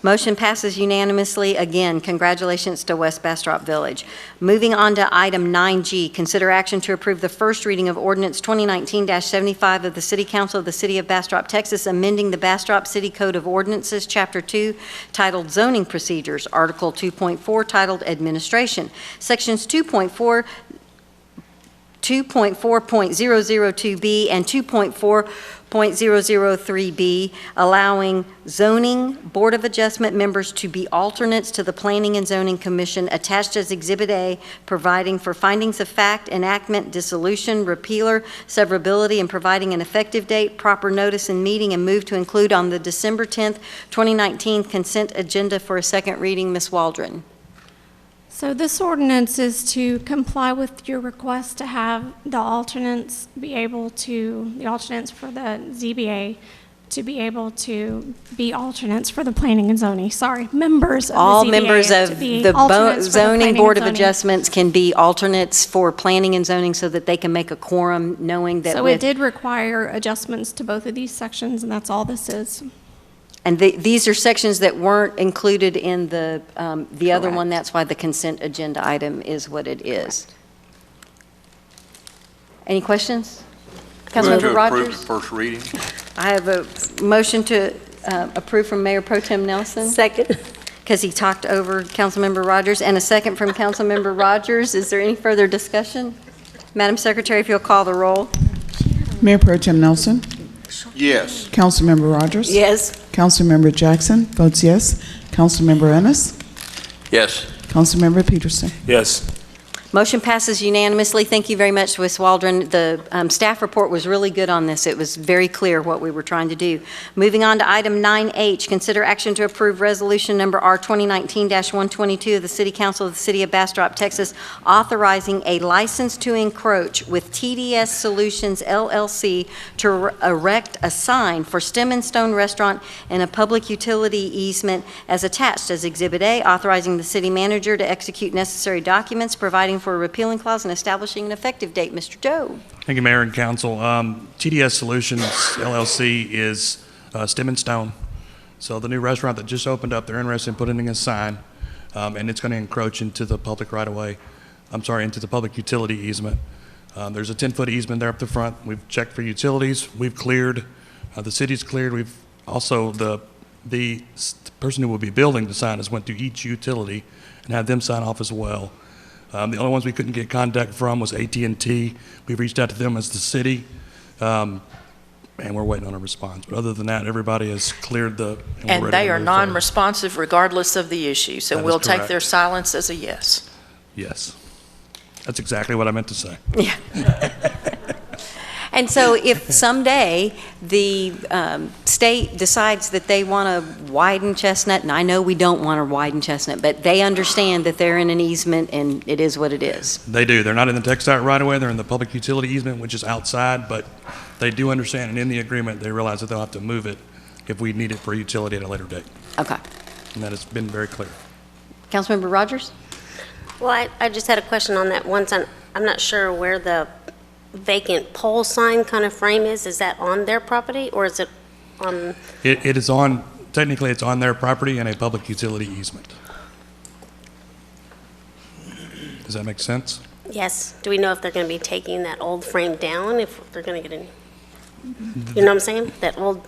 Motion passes unanimously. Again, congratulations to West Bastrop Village. Moving on to item 9G, consider action to approve the first reading of ordinance 2019-75 of the City Council of the City of Bastrop, Texas, amending the Bastrop City Code of Ordinances, Chapter 2, titled Zoning Procedures, Article 2.4, titled Administration, Sections 2.4.002B and 2.4.003B, allowing zoning board of adjustment members to be alternates to the Planning and Zoning Commission, attached as Exhibit A, providing for findings of fact, enactment, dissolution, repealer, severability, and providing an effective date, proper notice and meeting, and move to include on the December 10th, 2019 consent agenda for a second reading. Ms. Waldron.
So this ordinance is to comply with your request to have the alternates for the ZBA to be able to be alternates for the planning and zoning. Sorry, members of
All
the ZBA
members
to
of
be
the
alternates for the
zoning
planning
board
and
of
zoning.
adjustments can be alternates for planning and zoning so that they can make a quorum, knowing that
So
with...
it did require adjustments to both of these sections, and that's all this is.
And these are sections that weren't included in the other one. That's why the consent agenda item is what it is. Any questions? Councilmember Rogers?
Approve the first reading.
I have a motion to approve from Mayor Pro Tem Nelson.
Second.
Because he talked over Councilmember Rogers, and a second from Councilmember Rogers. Is there any further discussion? Madam Secretary, if you'll call the roll.
Mayor Pro Tem Nelson?
Yes.
Councilmember Rogers?
Yes.
Councilmember Jackson votes yes. Councilmember Ennis?
Yes.
Councilmember Peterson?
Yes.
Motion passes unanimously. Thank you very much, Ms. Waldron. The staff report was really good on this. It was very clear what we were trying to do. Moving on to item 9H, consider action to approve resolution number R 2019-122 of the City Council of the City of Bastrop, Texas, authorizing a license to encroach with TDS Solutions LLC to erect a sign for Stem and Stone Restaurant in a public utility easement as attached as Exhibit A, authorizing the city manager to execute necessary documents, providing for a repealing clause, and establishing an effective date. Mr. Joe.
Thank you, Mayor and Council. TDS Solutions LLC is Stem and Stone. So the new restaurant that just opened up, they're interested in putting in a sign, and it's going to encroach into the public right-of-way. Into the public utility easement. There's a 10-foot easement there up the front. We've checked for utilities. We've cleared. The city's cleared. We've also, the person who will be building the sign has went through each utility and had them sign off as well. The only ones we couldn't get contact from was AT&T. We've reached out to them as the city, and we're waiting on a response. But other than that, everybody has cleared
And they are non-responsive regardless of the issue, so
That is
we'll take
correct.
their silence as a yes.
Yes. That's exactly what I meant to say.
Yeah. And so if someday the state decides that they want to widen Chestnut, and I know we don't want to widen Chestnut, but they understand that they're in an easement and it is what it is.
They do. They're not in the TxDOT right away. They're in the public utility easement, which is outside, but they do understand, and in the agreement, they realize that they'll have to move it if we need it for utility at a later date.
Okay.
And that has been very clear.
Councilmember Rogers?
Well, I just had a question on that one sign. I'm not sure where the vacant pole sign kind of frame is. Is that on their property, or is it on?
It is on, technically it's on their property in a public utility easement. Does that make sense?
Yes. Do we know if they're going to be taking that old frame down, if they're going to get any? You know what I'm saying? That old.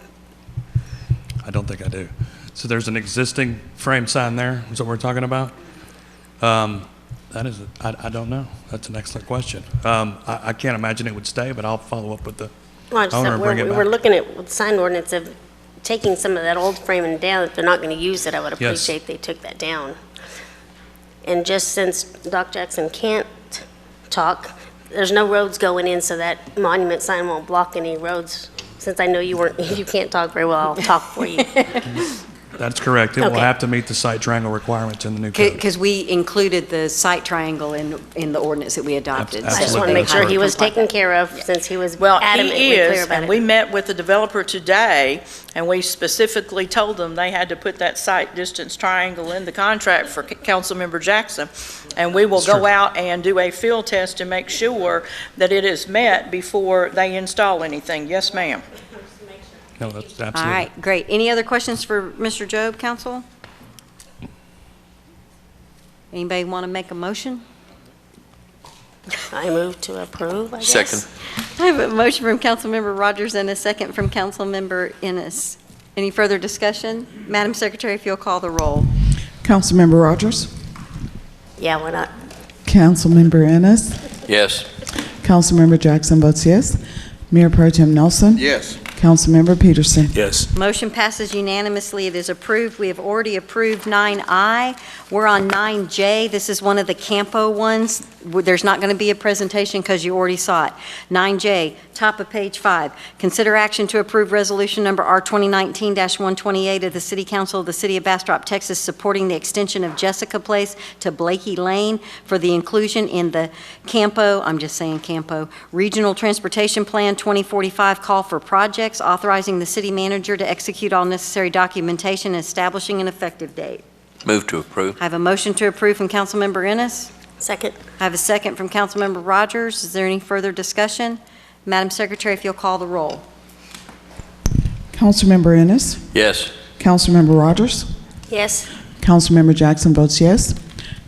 I don't think I do. So there's an existing frame sign there, is what we're talking about. That is, I don't know. That's an excellent question. I can't imagine it would stay, but I'll follow up with the
Well, I just
owner
thought
and bring it
we're
back.
looking at the sign ordinance of taking some of that old framing down. If they're not going to use it, I would
Yes.
appreciate they took that down. And just since Doc Jackson can't talk, there's no roads going in, so that monument sign won't block any roads. Since I know you can't talk very well, I'll talk for you.
That's correct. It will
Okay.
have to meet the site triangle requirements in the new code.
Because we included the site triangle in the ordinance that we adopted.
I just want to make sure he was taken care of since he was
Well,
adamantly
he
clear
is,
about
and
it.
we met with the developer today, and we specifically told them they had to put that site distance triangle in the contract for Councilmember Jackson. And we will
That's
go
true.
out and do a field test to make sure that it is met before they install anything. Yes, ma'am.
No, that's
All
absolutely.
right, great. Any other questions for Mr. Job, council? Anybody want to make a motion?
I move to approve, I guess.
Second.
I have a motion from Councilmember Rogers and a second from Councilmember Ennis. Any further discussion? Madam Secretary, if you'll call the roll.
Councilmember Rogers,
Yeah, why not?
Councilmember Ennis,
Yes.
Councilmember Jackson votes yes. Mayor Pro Tem Nelson.
Yes.
Councilmember Peterson.
Yes.
Motion passes unanimously. It is approved. We have already approved 9I. We're on 9J. This is one of the Campo ones. There's not going to be a presentation because you already saw it. 9J, top of page 5. Consider action to approve resolution number R 2019-128 of the City Council of the City of Bastrop, Texas, supporting the extension of Jessica Place to Blakey Lane for the inclusion in the Campo, I'm just saying Campo, Regional Transportation Plan 2045 call for projects, authorizing the city manager to execute all necessary documentation and establishing an effective date.
Move to approve.
I have a motion to approve from Councilmember Ennis.
Second.
I have a second from Councilmember Rogers. Is there any further discussion? Madam Secretary, if you'll call the roll.
Councilmember Ennis,
Yes.
Councilmember Rogers,
Yes.
Councilmember Jackson votes yes.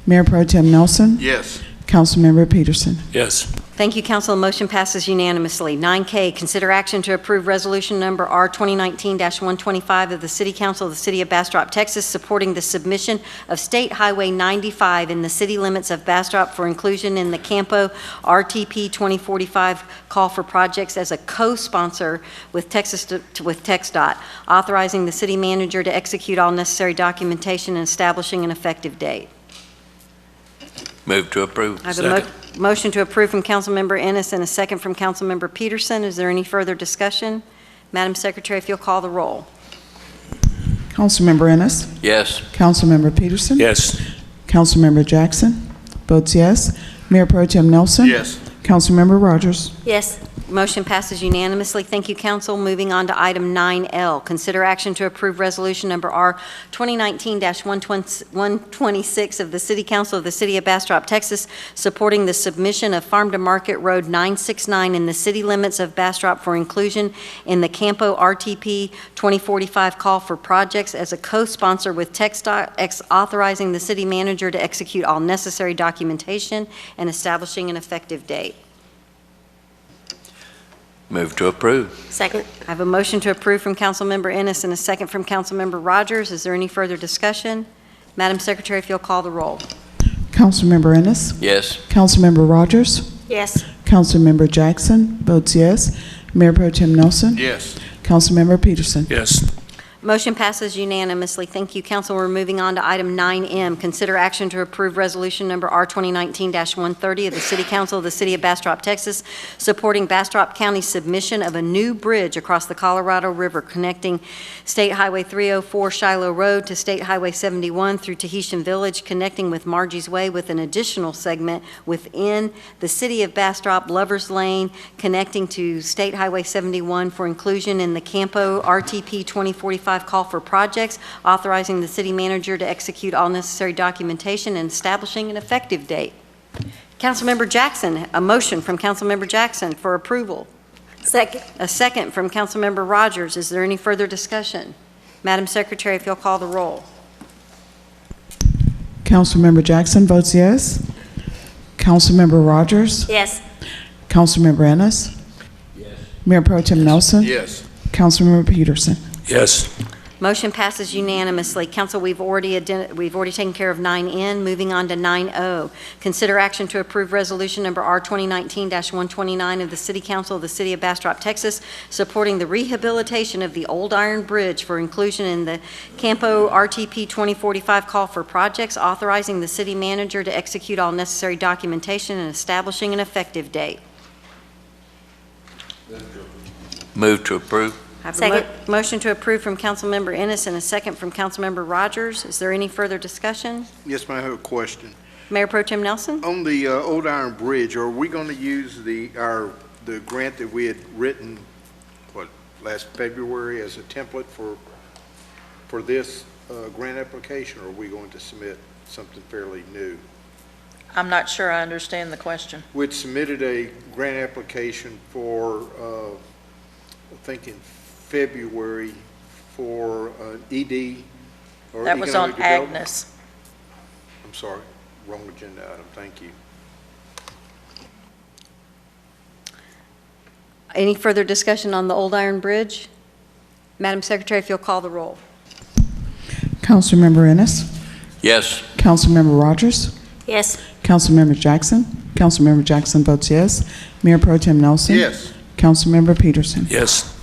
Mayor Pro Tem Nelson.
Yes.
Councilmember Peterson.
Yes.
Thank you, council. The motion passes unanimously. 9K, consider action to approve resolution number R 2019-125 of the City Council of the City of Bastrop, Texas, supporting the submission of State Highway 95 in the city limits of Bastrop for inclusion in the Campo RTP 2045 call for projects as a co-sponsor with TxDOT, authorizing the city manager to execute all necessary documentation and establishing an effective date.
Move to approve.
I have a motion to approve from Councilmember Ennis and a second from Councilmember Peterson. Is there any further discussion? Madam Secretary, if you'll call the roll.
Councilmember Ennis,
Yes.
Councilmember Peterson.
Yes.
Councilmember Jackson votes yes. Mayor Pro Tem Nelson.
Yes.
Councilmember Rogers.
Yes.
Motion passes unanimously. Thank you, council. Moving on to item 9L, consider action to approve resolution number R 2019-126 of the City Council of the City of Bastrop, Texas, supporting the submission of Farm to Market Road 969 in the city limits of Bastrop for inclusion in the Campo RTP 2045 call for projects as a co-sponsor with TxDOT, authorizing the city manager to execute all necessary documentation and establishing an effective date.
Move to approve.
Second.
I have a motion to approve from Councilmember Ennis and a second from Councilmember Rogers. Is there any further discussion? Madam Secretary, if you'll call the roll.
Councilmember Ennis,
Yes.
Councilmember Rogers,
Yes.
Councilmember Jackson votes yes. Mayor Pro Tem Nelson.
Yes.
Councilmember Peterson.
Yes.
Motion passes unanimously. Thank you, council. We're moving on to item 9M. Consider action to approve resolution number R 2019-130 of the City Council of the City of Bastrop, Texas, supporting Bastrop County's submission of a new bridge across the Colorado River connecting State Highway 304 Shiloh Road to State Highway 71 through Tahitian Village, connecting with Margie's Way with an additional segment within the City of Bastrop, Lover's Lane, connecting to State Highway 71 for inclusion in the Campo RTP 2045 call for projects, authorizing the city manager to execute all necessary documentation and establishing an effective date. Councilmember Jackson, a motion from Councilmember Jackson for approval.
Second.
A second from Councilmember Rogers. Is there any further discussion? Madam Secretary, if you'll call the roll.
Councilmember Jackson votes yes. Councilmember Rogers,
Yes.
Councilmember Ennis.
Yes.
Mayor Pro Tem Nelson.
Yes.
Councilmember Peterson.
Yes.
Motion passes unanimously. Council, we've already taken care of 9N. Moving on to 9O. Consider action to approve resolution number R 2019-129 of the City Council of the City of Bastrop, Texas, supporting the rehabilitation of the Old Iron Bridge for inclusion in the Campo RTP 2045 call for projects, authorizing the city manager to execute all necessary documentation and establishing an effective date.
Move to approve.
I have a motion to approve from Councilmember Ennis and a second from Councilmember Rogers. Is there any further discussion?
Yes, ma'am, I have a question.
Mayor Pro Tem Nelson?
On the Old Iron Bridge, are we going to use the grant that we had written, last February as a template for this grant application, or are we going to submit something fairly new?
I'm not sure I understand the question.
We'd submitted a grant application for, I think in February, for ED, or
That was on
economic development.
Agnes.
I'm sorry, wrong agenda item, thank you.
Any further discussion on the Old Iron Bridge? Madam Secretary, if you'll call the roll.
Councilmember Ennis,
Yes.
Councilmember Rogers,
Yes.
Councilmember Jackson. Councilmember Jackson votes yes. Mayor Pro Tem Nelson.
Yes.
Councilmember Peterson.
Yes.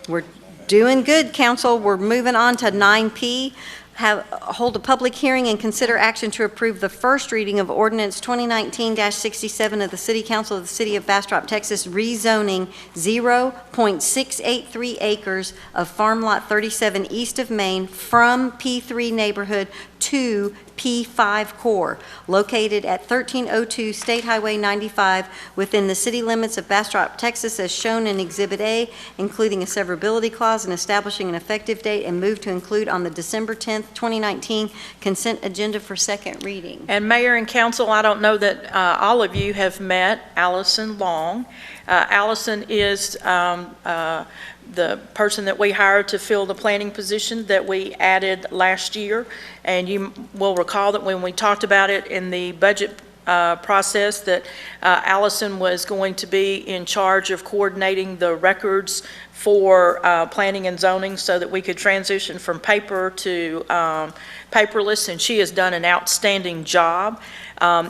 We're doing good, Council. We're moving on to 9P. Hold a public hearing and consider action to approve the first reading of ordinance 2019-67 of the City Council of the City of Bastrop, Texas, rezoning 0.683 acres of Farm Lot 37 east of Main from P3 neighborhood to P5 core, located at 1302 State Highway 95 within the city limits of Bastrop, Texas, as shown in Exhibit A, including a severability clause and establishing an effective date, and move to include on the December 10th, 2019 consent agenda for second reading.
And Mayor and Council, I don't know that all of you have met Allison Long. Allison is the person that we hired to fill the planning position that we added last year. And you will recall that when we talked about it in the budget process, that Allison was going to be in charge of coordinating the records for planning and zoning so that we could transition from paper to paperless, and she has done an outstanding job.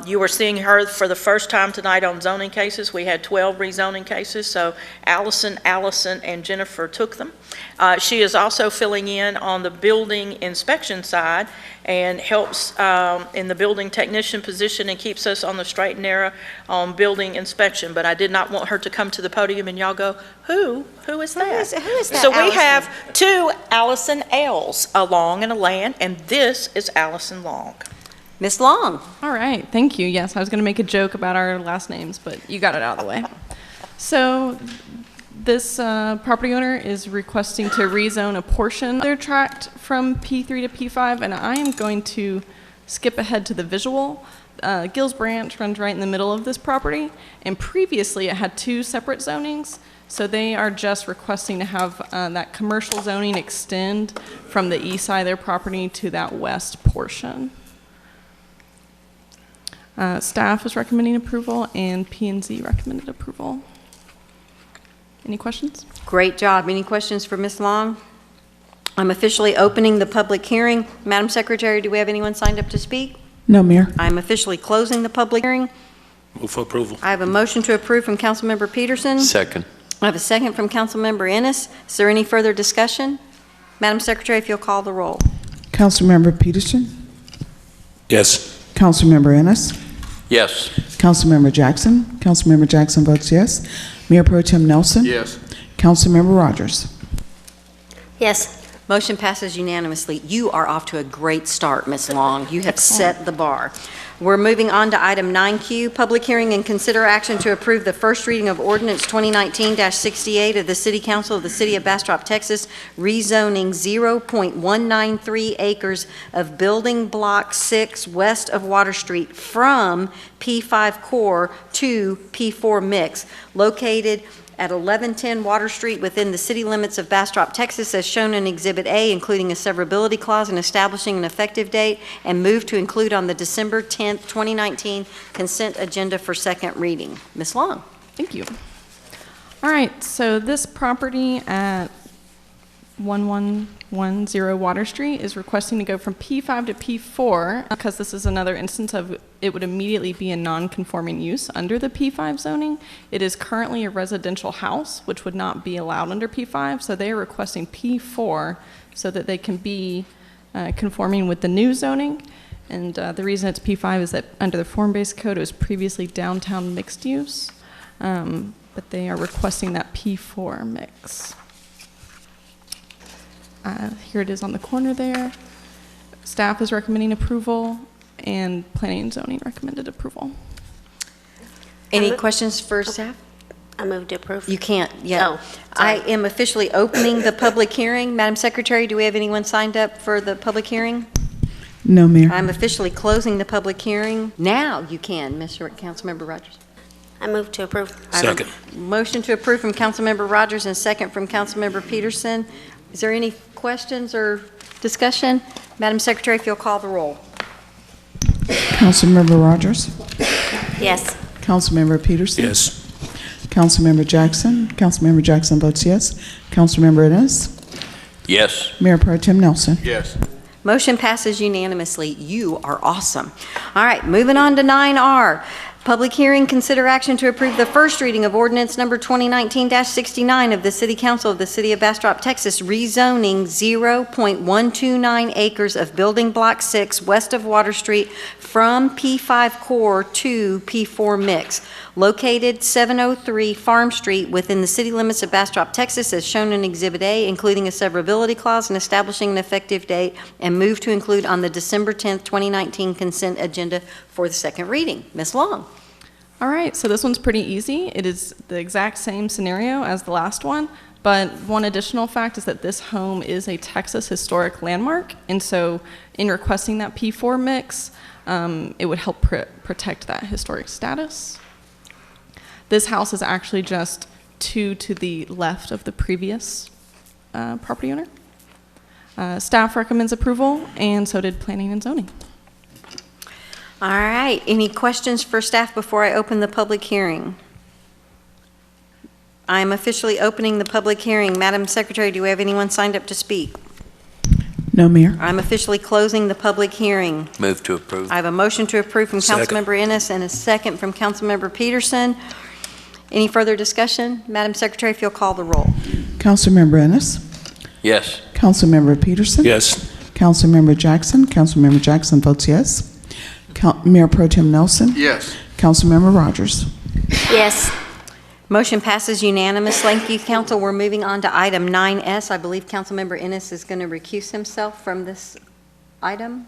You are seeing her for the first time tonight on zoning cases. We had 12 rezoning cases, so Allison, and Jennifer took them. She is also filling in on the building inspection side and helps in the building technician position and keeps us on the straight and narrow on building inspection. But I did not want her to come to the podium and y'all go, who is that?
Who is that,
So we
Allison?
have two Allison L's, a Long and a Land, and this is Allison Long.
Ms. Long.
All right, thank you. Yes, I was going to make a joke about our last names, but you got it out of the way. So this property owner is requesting to rezone a portion of their tract from P3 to P5, and I am going to skip ahead to the visual. Gills Branch runs right in the middle of this property, and previously it had two separate zonings, so they are just requesting to have that commercial zoning extend from the east side of their property to that west portion. Staff is recommending approval, and P&Z recommended approval. Any questions?
Great job. Any questions for Ms. Long? I'm officially opening the public hearing. Madam Secretary, do we have anyone signed up to speak?
No, Mayor.
I'm officially closing the public hearing.
Move for approval.
I have a motion to approve from Councilmember Peterson.
Second.
I have a second from Councilmember Ennis. Is there any further discussion? Madam Secretary, if you'll call the roll.
Councilmember Peterson.
Yes.
Councilmember Ennis.
Yes.
Councilmember Jackson. Councilmember Jackson votes yes. Mayor Pro Tem Nelson.
Yes.
Councilmember Rogers.
Yes.
Motion passes unanimously. You are off to a great start, Ms. Long. You have set the bar. We're moving on to item 9Q, public hearing and consider action to approve the first reading of ordinance 2019-68 of the City Council of the City of Bastrop, Texas, rezoning 0.193 acres of Building Block 6 west of Water Street from P5 core to P4 mix, located at 1110 Water Street within the city limits of Bastrop, Texas, as shown in Exhibit A, including a severability clause and establishing an effective date, and move to include on the December 10th, 2019 consent agenda for second reading. Ms. Long.
Thank you. All right, so this property at 1110 Water Street is requesting to go from P5 to P4 because this is another instance of it would immediately be a non-conforming use under the P5 zoning. It is currently a residential house, which would not be allowed under P5, so they are requesting P4 so that they can be conforming with the new zoning. And the reason it's P5 is that under the form-based code, it was previously downtown mixed use, but they are requesting that P4 mix. Here it is on the corner there. Staff is recommending approval, and planning and zoning recommended approval.
Any questions for staff?
I move to approve.
You can't yet.
Oh,
I am officially opening the public hearing. Madam Secretary, do we have anyone signed up for the public hearing?
No, Mayor.
I'm officially closing the public hearing. Now you can, Councilmember Rogers.
I move to approve.
Second. Motion to approve from Councilmember Rogers and second from Councilmember Peterson. Is there any questions or discussion? Madam Secretary, if you'll call the roll.
Councilmember Rogers?
Yes.
Councilmember Peterson?
Yes.
Councilmember Jackson? Councilmember Jackson votes yes. Councilmember Ennis?
Yes.
Mayor Pro Tem Nelson?
Yes.
Motion passes unanimously. You are awesome. All right, moving on to 9R. Public hearing, consider action to approve the first reading of ordinance number 2019-69 of the City Council of the City of Bastrop, Texas, rezoning 0.129 acres of Building Block 6 west of Water Street from P5 core to P4 mix, located 703 Farm Street within the city limits of Bastrop, Texas, as shown in Exhibit A, including a severability clause and establishing an effective date, and move to include on the December 10th, 2019 consent agenda for the second reading. Ms. Long.
All right, so this one's pretty easy. It is the exact same scenario as the last one, but one additional fact is that this home is a Texas historic landmark, and so in requesting that P4 mix, it would help protect that historic status. This house is actually just 2 to the left of the previous property owner. Staff recommends approval, and so did planning and zoning.
All right, any questions for staff before I open the public hearing? I am officially opening the public hearing. Madam Secretary, do we have anyone signed up to speak?
No, Mayor.
I'm officially closing the public hearing.
Move to approve.
I have a motion to approve from
Second.
Councilmember Ennis and a second from Councilmember Peterson. Any further discussion? Madam Secretary, if you'll call the roll.
Councilmember Ennis?
Yes.
Councilmember Peterson?
Yes.
Councilmember Jackson? Councilmember Jackson votes yes. Mayor Pro Tem Nelson?
Yes.
Councilmember Rogers?
Yes.
Motion passes unanimously. Thank you, Council. We're moving on to item 9S. I believe Councilmember Ennis is going to recuse himself from this item.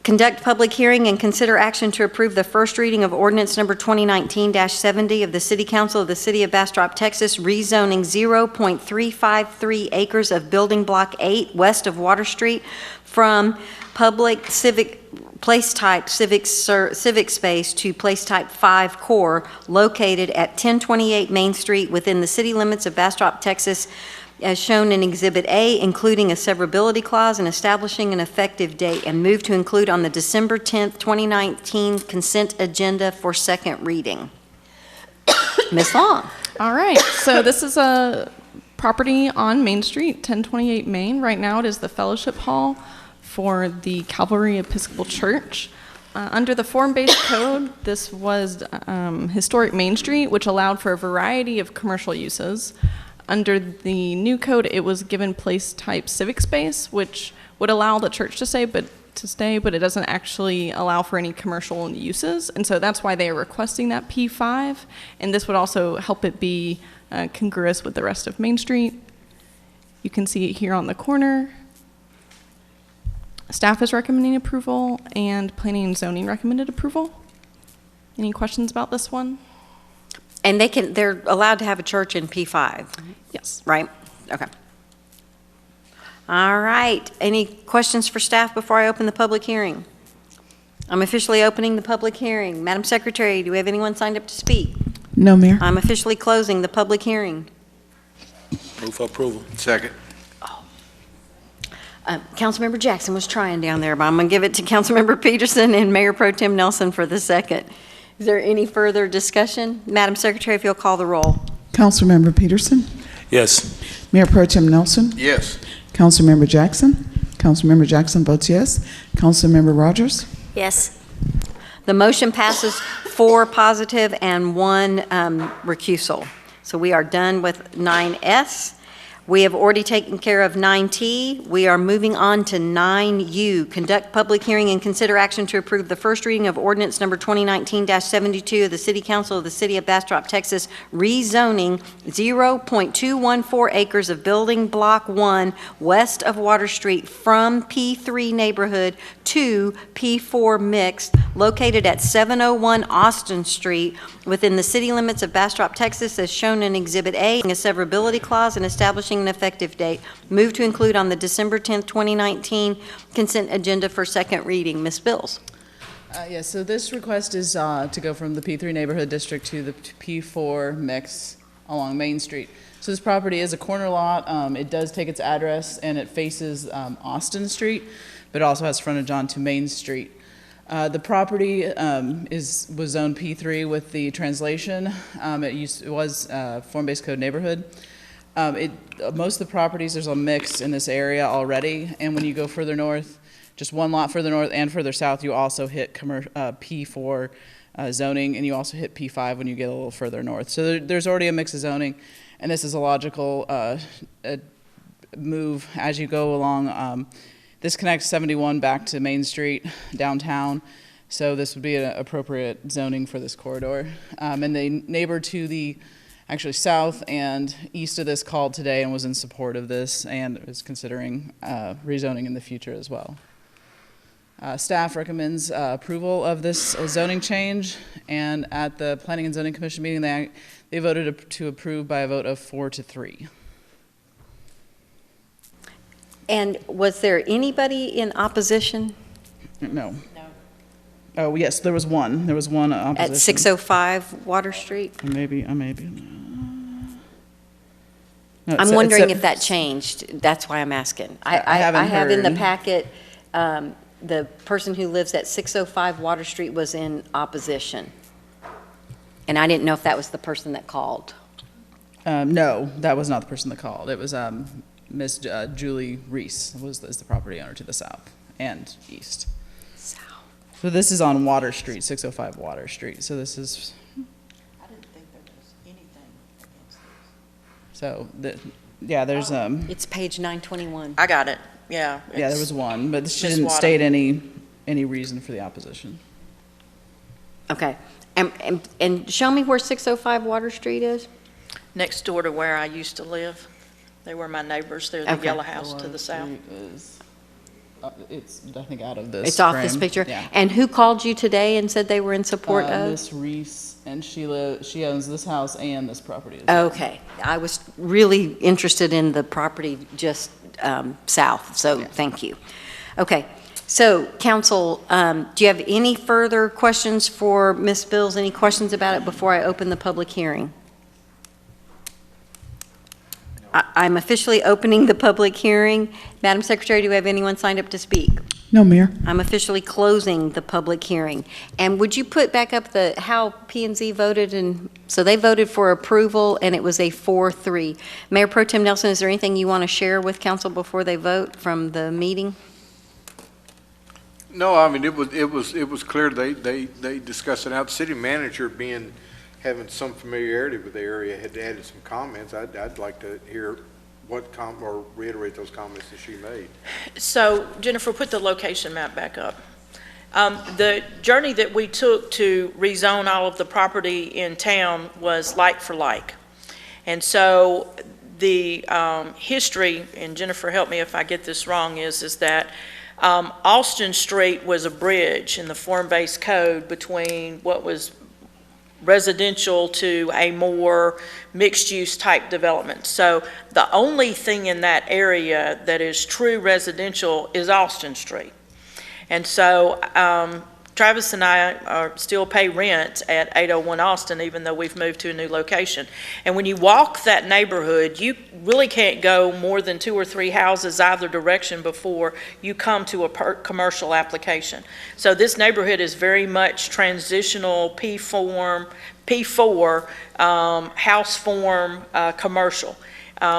Conduct public hearing and consider action to approve the first reading of ordinance number 2019-70 of the City Council of the City of Bastrop, Texas, rezoning 0.353 acres of Building Block 8 west of Water Street from public civic place type civic space to place type 5 core, located at 1028 Main Street within the city limits of Bastrop, Texas, as shown in Exhibit A, including a severability clause and establishing an effective date, and move to include on the December 10th, 2019 consent agenda for second reading. Ms. Long.
All right, so this is a property on Main Street, 1028 Main. Right now it is the Fellowship Hall for the Calvary Episcopal Church. Under the form-based code, this was historic Main Street, which allowed for a variety of commercial uses. Under the new code, it was given place type civic space, which would allow the church to stay, but it doesn't actually allow for any commercial uses. And so that's why they are requesting that P5. And this would also help it be congruous with the rest of Main Street. You can see it here on the corner. Staff is recommending approval, and planning and zoning recommended approval. Any questions about this one?
And they're allowed to have a church in P5?
Yes.
Right? Okay. All right. Any questions for staff before I open the public hearing? I'm officially opening the public hearing. Madam Secretary, do we have anyone signed up to speak?
No, Mayor.
I'm officially closing the public hearing.
Move for approval.
Second.
Councilmember Jackson was trying down there, but I'm going to give it to Councilmember Peterson and Mayor Pro Tem Nelson for the second. Is there any further discussion? Madam Secretary, if you'll call the roll.
Councilmember Peterson?
Yes.
Mayor Pro Tem Nelson.
Yes.
Councilmember Jackson. Councilmember Jackson votes yes. Councilmember Rogers.
Yes.
The motion passes 4 positive and 1 recusal. So we are done with 9S. We have already taken care of 9T. We are moving on to 9U. Conduct public hearing and consider action to approve the first reading of ordinance number 2019-72 of the City Council of the City of Bastrop, Texas, rezoning 0.214 acres of Building Block 1 west of Water Street from P3 neighborhood to P4 mixed, located at 701 Austin Street within the city limits of Bastrop, Texas, as shown in Exhibit A, a severability clause and establishing an effective date. Move to include on the December 10th, 2019 consent agenda for second reading. Ms. Bills.
Yes, so this request is to go from the P3 neighborhood district to the P4 mix along Main Street. So this property is a corner lot. It does take its address and it faces Austin Street, but it also has frontage onto Main Street. The property was zoned P3 with the translation. It was form-based code neighborhood. Most of the properties, there's a mix in this area already, and when you go further north, just one lot further north and further south, you also hit P4 zoning, and you also hit P5 when you get a little further north. So there's already a mix of zoning, and this is a logical move as you go along. This connects 71 back to Main Street downtown, so this would be an appropriate zoning for this corridor. And the neighbor to the actually south and east of this called today and was in support of this and is considering rezoning in the future as well. Staff recommends approval of this zoning change, and at the Planning and Zoning Commission meeting, they voted to approve by a vote of 4-3.
And was there anybody in opposition?
No. Oh, yes, there was one. There was one opposition.
At 605 Water Street?
Maybe. No,
I'm wondering if that changed. That's why I'm asking. I have in the packet, the person who lives at 605 Water Street was in opposition. And I didn't know if that was the person that called.
No, that was not the person that called. It was Miss Julie Reese is the property owner to the south and east. So this is on Water Street, 605 Water Street. So this is.
I didn't think there was anything against this.
So there's
It's page 921.
I got it. Yeah.
Yeah, there was one, but she
Miss
didn't
Waddle.
state any reason for the opposition.
Okay. And show me where 605 Water Street is.
Next door to where I used to live. They were my neighbors. They're the
Okay.
yellow house to the south.
It's, I think, out of this.
It's off this
frame.
picture.
Yeah.
And who called you today and said they were in support of?
Miss Reese, and she owns this house and this property as well.
Okay. I was really interested in the property just south, so thank you. Okay. So, council, do you have any further questions for Ms. Bills? Any questions about it before I open the public hearing? I'm officially opening the public hearing. Madam Secretary, do we have anyone signed up to speak?
No, Mayor.
I'm officially closing the public hearing. And would you put back up how P&Z voted? And so they voted for approval, and it was a 4-3. Mayor Pro Tem Nelson, is there anything you want to share with council before they vote from the meeting?
No, I mean, it was clear they discussed it out. The city manager having some familiarity with the area had added some comments. I'd like to hear or reiterate those comments that she made.
So, Jennifer, put the location map back up. The journey that we took to rezone all of the property in town was like for like. And so the history, and Jennifer, help me if I get this wrong, is that Austin Street was a bridge in the form-based code between what was residential to a more mixed-use type development. So the only thing in that area that is true residential is Austin Street. And so Travis and I still pay rent at 801 Austin, even though we've moved to a new location. And when you walk that neighborhood, you really can't go more than 2 or 3 houses either direction before you come to a commercial application. So this neighborhood is very much transitional, P-form, P4 house form commercial.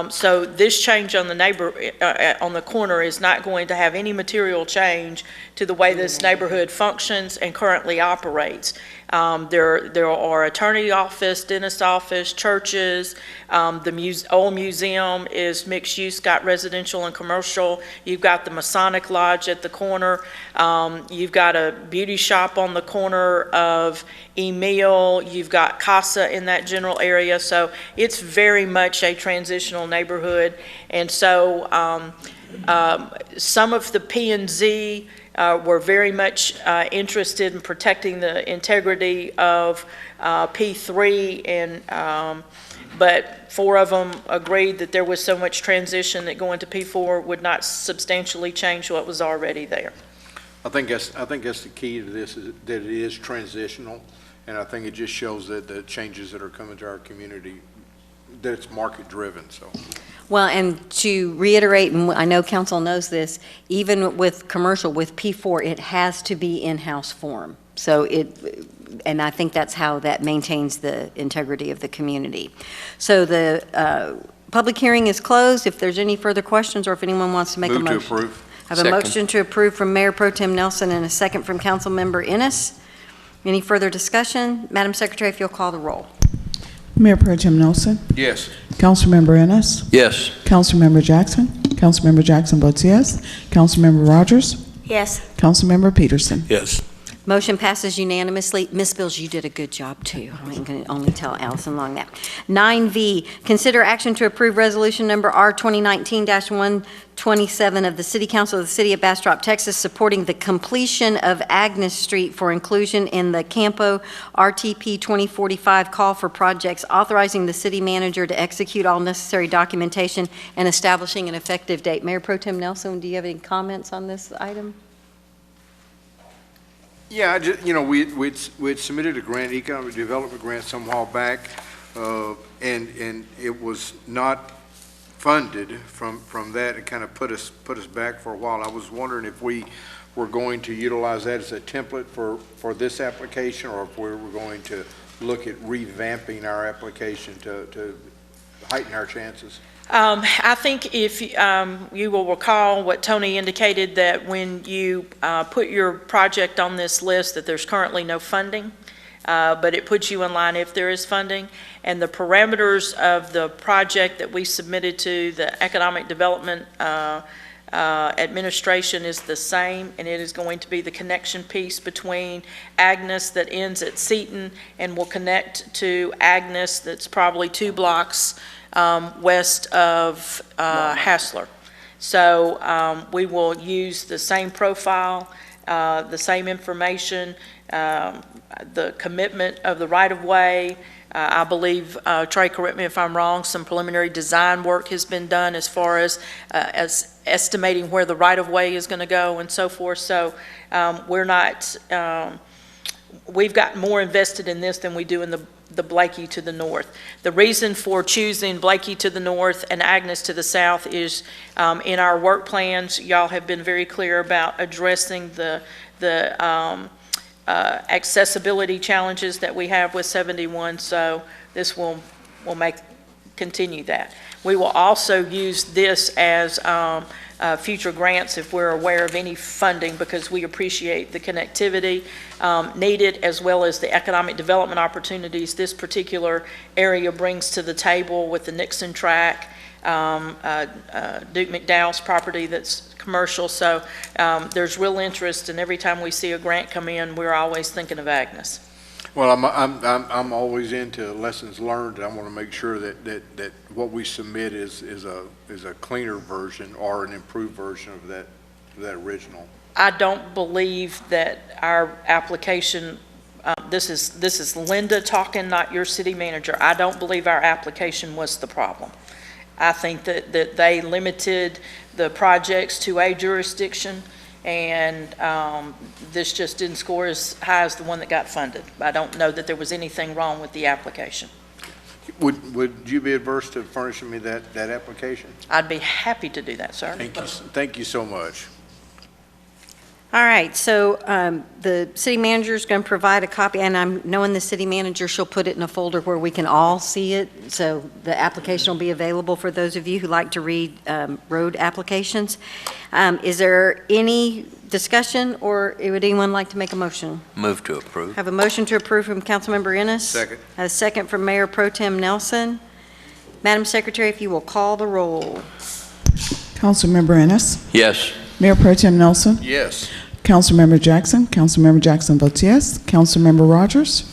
So this change on the on the corner is not going to have any material change to the way this neighborhood functions and currently operates. There are attorney office, dentist office, churches. The old museum is mixed use, got residential and commercial. You've got the Masonic Lodge at the corner. You've got a beauty shop on the corner of Emil. You've got Casa in that general area. So it's very much a transitional neighborhood. And so some of the P&Z were very much interested in protecting the integrity of P3, and but 4 of them agreed that there was so much transition that going to P4 would not substantially change what was already there.
I think that's the key to this, is that it is transitional, and I think it just shows that the changes that are coming to our community, that it's market driven. So.
Well, and to reiterate, and I know council knows this, even with commercial, with P4, it has to be in-house form. So and I think that's how that maintains the integrity of the community. So the public hearing is closed. If there's any further questions, or if anyone wants to make a motion.
Move to approve.
I have a motion to approve from Mayor Pro Tem Nelson and a second from Council Member Ennis. Any further discussion? Madam Secretary, if you'll call the roll.
Mayor Pro Tem Nelson.
Yes.
Councilmember Ennis.
Yes.
Councilmember Jackson. Councilmember Jackson votes yes. Councilmember Rogers.
Yes.
Councilmember Peterson.
Yes.
Motion passes unanimously. Ms. Bills, you did a good job, too. I'm going to only tell Allison Long that. 9V, consider action to approve resolution number R 2019-127 of the City Council of the City of Bastrop, Texas, supporting the completion of Agnes Street for inclusion in the Campo RTP 2045 call for projects, authorizing the city manager to execute all necessary documentation and establishing an effective date. Mayor Pro Tem Nelson, do you have any comments on this item?
Yeah, we'd submitted a grant, economic development grant, some while back, and it was not funded from that. It kind of put us back for a while. I was wondering if we were going to utilize that as a template for this application, or if we were going to look at revamping our application to heighten our chances.
I think if you will recall what Tony indicated, that when you put your project on this list, that there's currently no funding, but it puts you in line if there is funding. And the parameters of the project that we submitted to the Economic Development Administration is the same, and it is going to be the connection piece between Agnes that ends at Seton and will connect to Agnes that's probably 2 blocks west of Hassler. So we will use the same profile, the same information, the commitment of the right-of-way. I believe, Trey, correct me if I'm wrong, some preliminary design work has been done as far as estimating where the right-of-way is going to go and so forth. So we're not, we've got more invested in this than we do in the Blakey to the north. The reason for choosing Blakey to the north and Agnes to the south is in our work plans, y'all have been very clear about addressing the accessibility challenges that we have with 71, so this will continue that. We will also use this as future grants if we're aware of any funding, because we appreciate the connectivity needed, as well as the economic development opportunities this particular area brings to the table with the Nixon track, Duke McDowell's property that's commercial. So there's real interest, and every time we see a grant come in, we're always thinking of Agnes.
Well, I'm always into lessons learned. I want to make sure that what we submit is a cleaner version or an improved version of that original.
I don't believe that our application, this is Linda talking, not your city manager. I don't believe our application was the problem. I think that they limited the projects to a jurisdiction, and this just didn't score as high as the one that got funded. I don't know that there was anything wrong with the application.
Would you be adverse to furnishing me that application?
I'd be happy to do that, sir.
Thank you so much.
All right, so the city manager is going to provide a copy, and I'm knowing the city manager, she'll put it in a folder where we can all see it, so the application will be available for those of you who like to read road applications. Is there any discussion, or would anyone like to make a motion?
Move to approve.
Have a motion to approve from Councilmember Ennis.
Second.
A second from Mayor Pro Tem Nelson. Madam Secretary, if you will call the roll.
Councilmember Ennis.
Yes.
Mayor Pro Tem Nelson.
Yes.
Councilmember Jackson. Councilmember Jackson votes yes. Councilmember Rogers.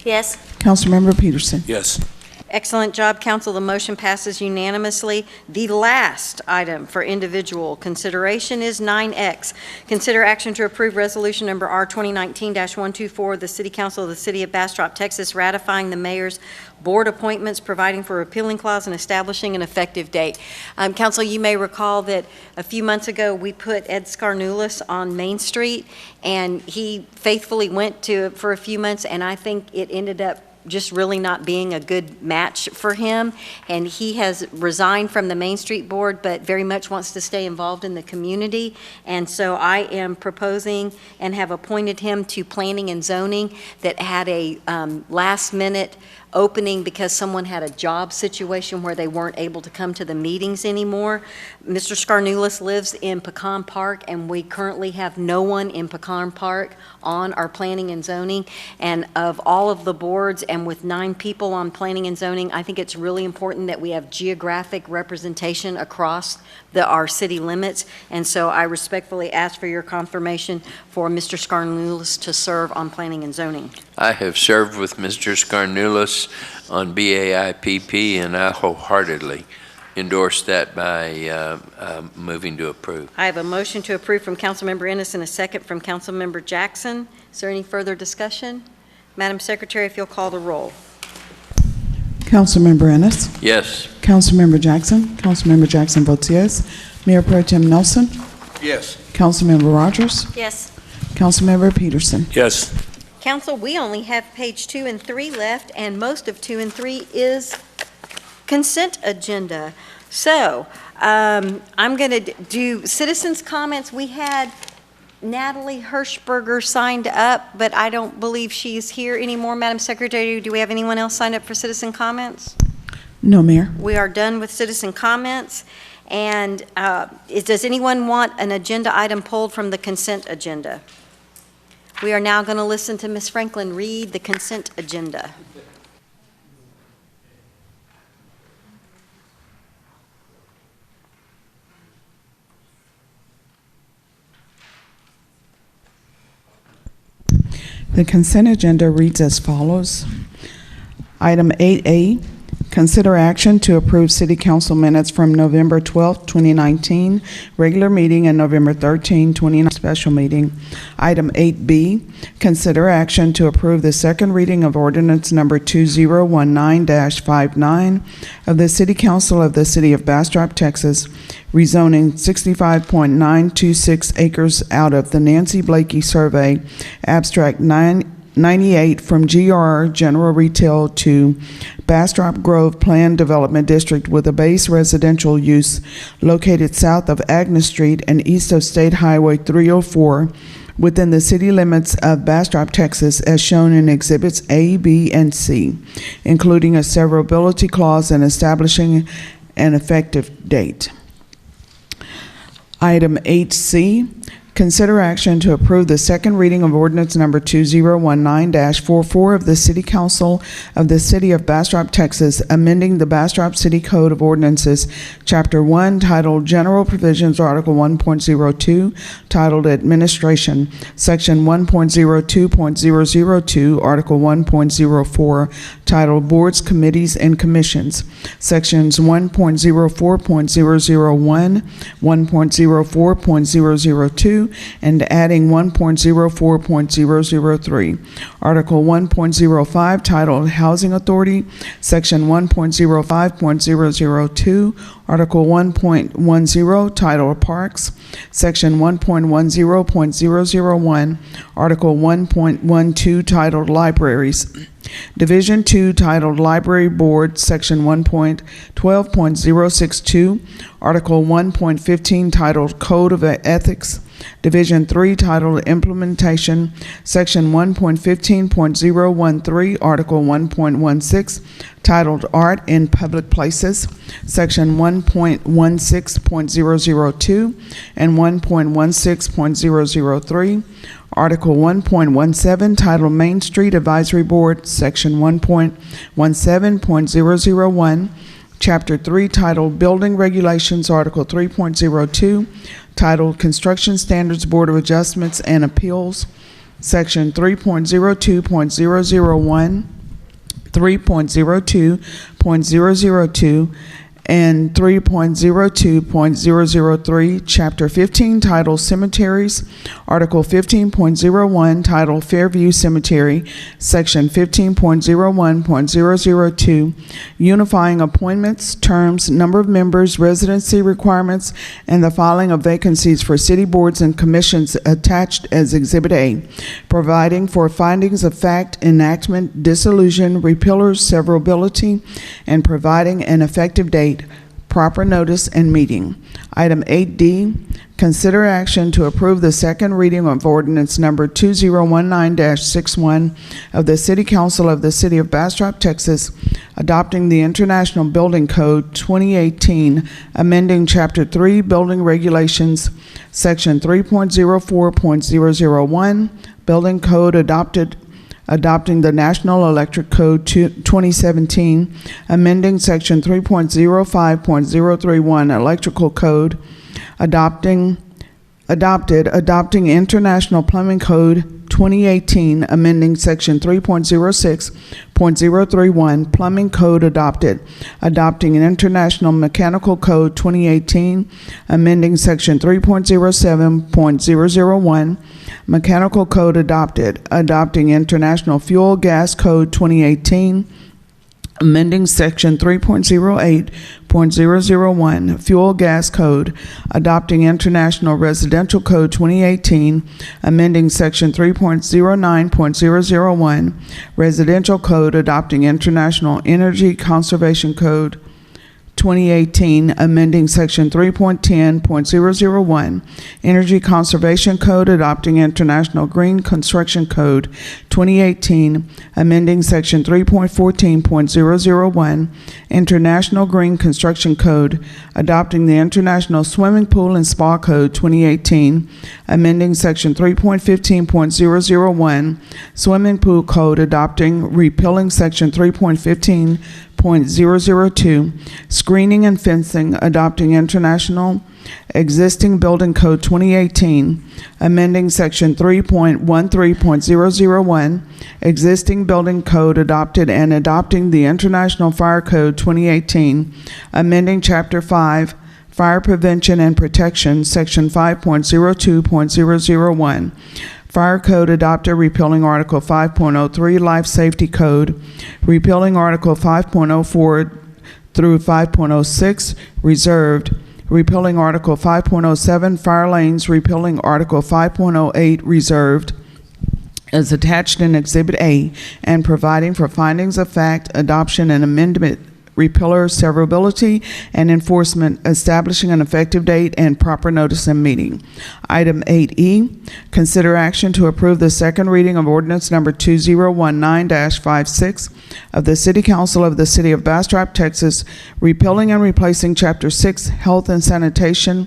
Yes.
Councilmember Peterson.
Yes.
Excellent job, council. The motion passes unanimously. The last item for individual consideration is 9X. Consider action to approve resolution number R 2019-124, the City Council of the City of Bastrop, Texas, ratifying the mayor's board appointments, providing for a repealing clause, and establishing an effective date. Council, you may recall that a few months ago we put Ed Scarnulis on Main Street, and he faithfully went to it for a few months, and I think it ended up just really not being a good match for him, and he has resigned from the Main Street Board, but very much wants to stay involved in the community, and so I am proposing and have appointed him to Planning and Zoning that had a last-minute opening because someone had a job situation where they weren't able to come to the meetings anymore. Mr. Scarnulis lives in Pecan Park, and we currently have no one in Pecan Park on our Planning and Zoning. And of all of the boards, and with 9 people on Planning and Zoning, I think it's really important that we have geographic representation across our city limits. And so I respectfully ask for your confirmation for Mr. Scarnulis to serve on Planning and Zoning.
I have served with Mr. Scarnulis on BAIPP, and I wholeheartedly endorse that by moving to approve.
I have a motion to approve from Councilmember Ennis and a second from Councilmember Jackson. Is there any further discussion? Madam Secretary, if you'll call the roll.
Councilmember Ennis.
Yes.
Councilmember Jackson. Councilmember Jackson votes yes. Mayor Pro Tem Nelson.
Yes.
Councilmember Rogers.
Yes.
Councilmember Peterson.
Yes.
Council, we only have page 2 and 3 left, and most of 2 and 3 is consent agenda. So I'm going to do citizens' comments. We had Natalie Hirschberger signed up, but I don't believe she's here anymore. Madam Secretary, do we have anyone else signed up for citizen comments?
No, Mayor.
We are done with citizen comments. And does anyone want an agenda item pulled from the consent agenda? We are now going to listen to Ms. Franklin read the consent agenda.
The consent agenda reads as follows. Item 8A, consider action to approve City Council minutes from November 12, 2019, regular meeting, and November 13, 2019, special meeting. Item 8B, consider action to approve the second reading of ordinance number 2019-59 of the City Council of the City of Bastrop, Texas, rezoning 65.926 acres out of the Nancy Blakey Survey, Abstract 98 from GR General Retail to Bastrop Grove Planned Development District with a base residential use located south of Agnes Street and east of State Highway 304 within the city limits of Bastrop, Texas, as shown in Exhibits A, B, and C, including a severability clause and establishing an effective date. Item 8C, consider action to approve the second reading of ordinance number 2019-44 of the City Council of the City of Bastrop, Texas, amending the Bastrop City Code of Ordinances, Chapter 1, titled General Provisions, Article 1.02, titled Administration, Section 1.02.002, Article 1.04, titled Boards, Committees, and Commissions, Sections 1.04.001, 1.04.002, and adding 1.04.003. Article 1.05, titled Housing Authority, Section 1.05.002, Article 1.10, titled Parks, Section 1.10.001, Article 1.12, titled Libraries, Division 2, titled Library Board, Section 1.12.062, Article 1.15, titled Code of Ethics. Division 3, titled Implementation, Section 1.15.013, Article 1.16, titled Art in Public Places, Section 1.16.002 and 1.16.003, Article 1.17, titled Main Street Advisory Board, Section 1.17.001, Chapter 3, titled Building Regulations, Article 3.02, titled Construction Standards Board of Adjustments and Appeals, Section 3.02.001, 3.02.002, and 3.02.003, Chapter 15, titled Cemeteries, Article 15.01, titled Fairview Cemetery, Section 15.01.002, Unifying Appointments, Terms, Number of Members, Residency Requirements, and the Filing of Vacancies for City Boards and Commissions attached as Exhibit A, Providing for Findings of Fact, Enactment, Dissolution, Repealers, Severability, and Providing an Effective Date, proper notice, and meeting. Item 8D, consider action to approve the second reading of ordinance number 2019-61 of the City Council of the City of Bastrop, Texas, adopting the International Building Code 2018, amending Chapter 3 Building Regulations, Section 3.04.001, Building Code adopting the National Electric Code 2017, amending Section 3.05.031 Electrical Code, adopting International Plumbing Code 2018, amending Section 3.06.031 Plumbing Code adopting an International Mechanical Code 2018, amending Section 3.07.001 Mechanical Code adopting International Fuel Gas Code 2018, amending Section 3.08.001 Fuel Gas Code, adopting International Residential Code 2018, amending Section 3.09.001 Residential Code, adopting International Energy Conservation Code 2018, amending Section 3.10.001 Energy Conservation Code, adopting International Green Construction Code 2018, amending Section 3.14.001 International Green Construction Code, adopting the International Swimming Pool and Spa Code 2018, amending Section 3.15.001 Swimming Pool Code, adopting repealing Section 3.15.002 Screening and Fencing, adopting International Existing Building Code 2018, amending Section 3.13.001 Existing Building Code adopted and adopting the International Fire Code 2018, amending Chapter 5 Fire Prevention and Protection, Section 5.02.001 Fire Code adopted, repealing Article 5.03 Life Safety Code, repealing Article 5.04 through 5.06 Reserved, repealing Article 5.07 Fire Lanes, repealing Article 5.08 Reserved as attached in Exhibit A, and providing for findings of fact, adoption, and amendment, repealer, severability, and enforcement, establishing an effective date and proper notice and meeting. Item 8E, consider action to approve the second reading of ordinance number 2019-56 of the City Council of the City of Bastrop, Texas, repealing and replacing Chapter 6 Health and Sanitation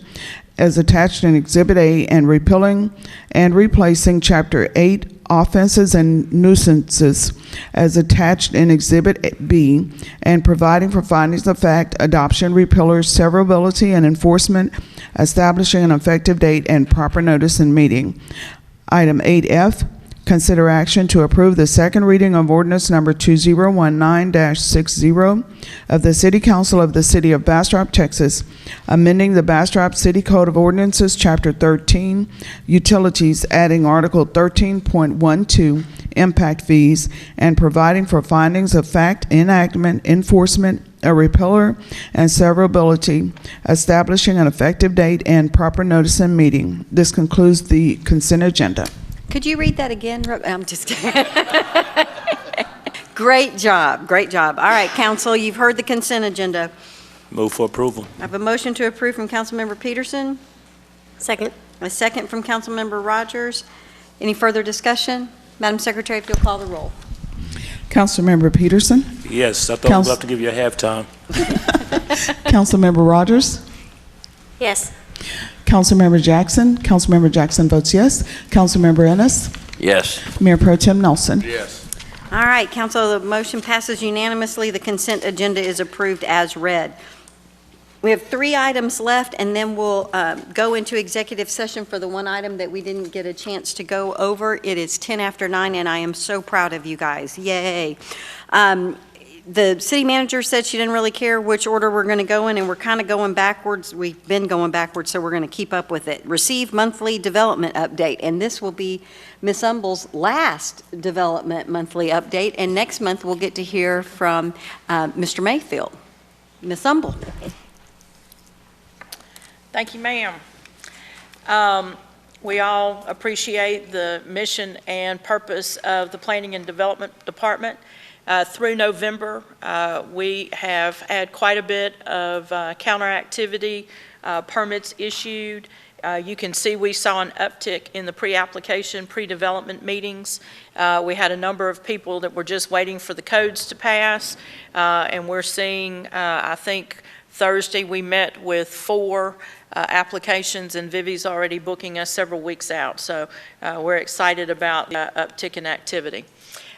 as attached in Exhibit A, and repealing and replacing Chapter 8 Offenses and Nuisances as attached in Exhibit B, and providing for findings of fact, adoption, repealers, severability, and enforcement, establishing an effective date and proper notice and meeting. Item 8F, consider action to approve the second reading of ordinance number 2019-60 of the City Council of the City of Bastrop, Texas, amending the Bastrop City Code of Ordinances, Chapter 13, Utilities, adding Article 13.12, Impact Fees, and providing for findings of fact, enactment, enforcement, a repealer, and severability, establishing an effective date and proper notice and meeting. This concludes the consent agenda.
Could you read that again? I'm just kidding. Great job, great job. All right, council, you've heard the consent agenda.
Move for approval.
I have a motion to approve from Councilmember Peterson,
Second.
a second from Councilmember Rogers. Any further discussion? Madam Secretary, if you'll call the roll.
Councilmember Peterson,
Yes, I thought we'd have to give you a halftime.
Councilmember Rogers,
Yes.
Councilmember Jackson votes yes. Councilmember Ennis,
Yes.
Mayor Pro Tem Nelson.
Yes.
All right, council, the motion passes unanimously. The consent agenda is approved as read. We have 3 items left, and then we'll go into executive session for the one item that we didn't get a chance to go over. It is 10 after 9, and I am so proud of you guys. Yay. The city manager said she didn't really care which order we're going to go in, and we're kind of going backwards. We've been going backwards, so we're going to keep up with it. Receive monthly development update, and this will be Ms. Umble's last development monthly update, and next month we'll get to hear from Mr. Mayfield. Ms. Umble.
Thank you, ma'am. We all appreciate the mission and purpose of the Planning and Development Department. Through November, we have had quite a bit of counter activity, permits issued. You can see we saw an uptick in the pre-application, pre-development meetings. We had a number of people that were just waiting for the codes to pass, and we're seeing, I think Thursday we met with 4 applications, and Vivi's already booking us several weeks out. So we're excited about the uptick in activity.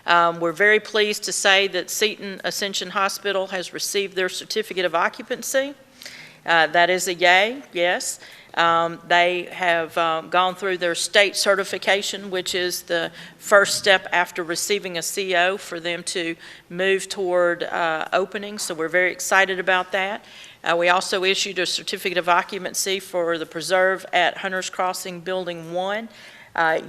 We're very pleased to say that Seton Ascension Hospital has received their certificate of occupancy. That is a yay, yes. They have gone through their state certification, which is the first step after receiving a CO for them to move toward opening. So we're very excited about that. We also issued a certificate of occupancy for the preserve at Hunters Crossing Building 1.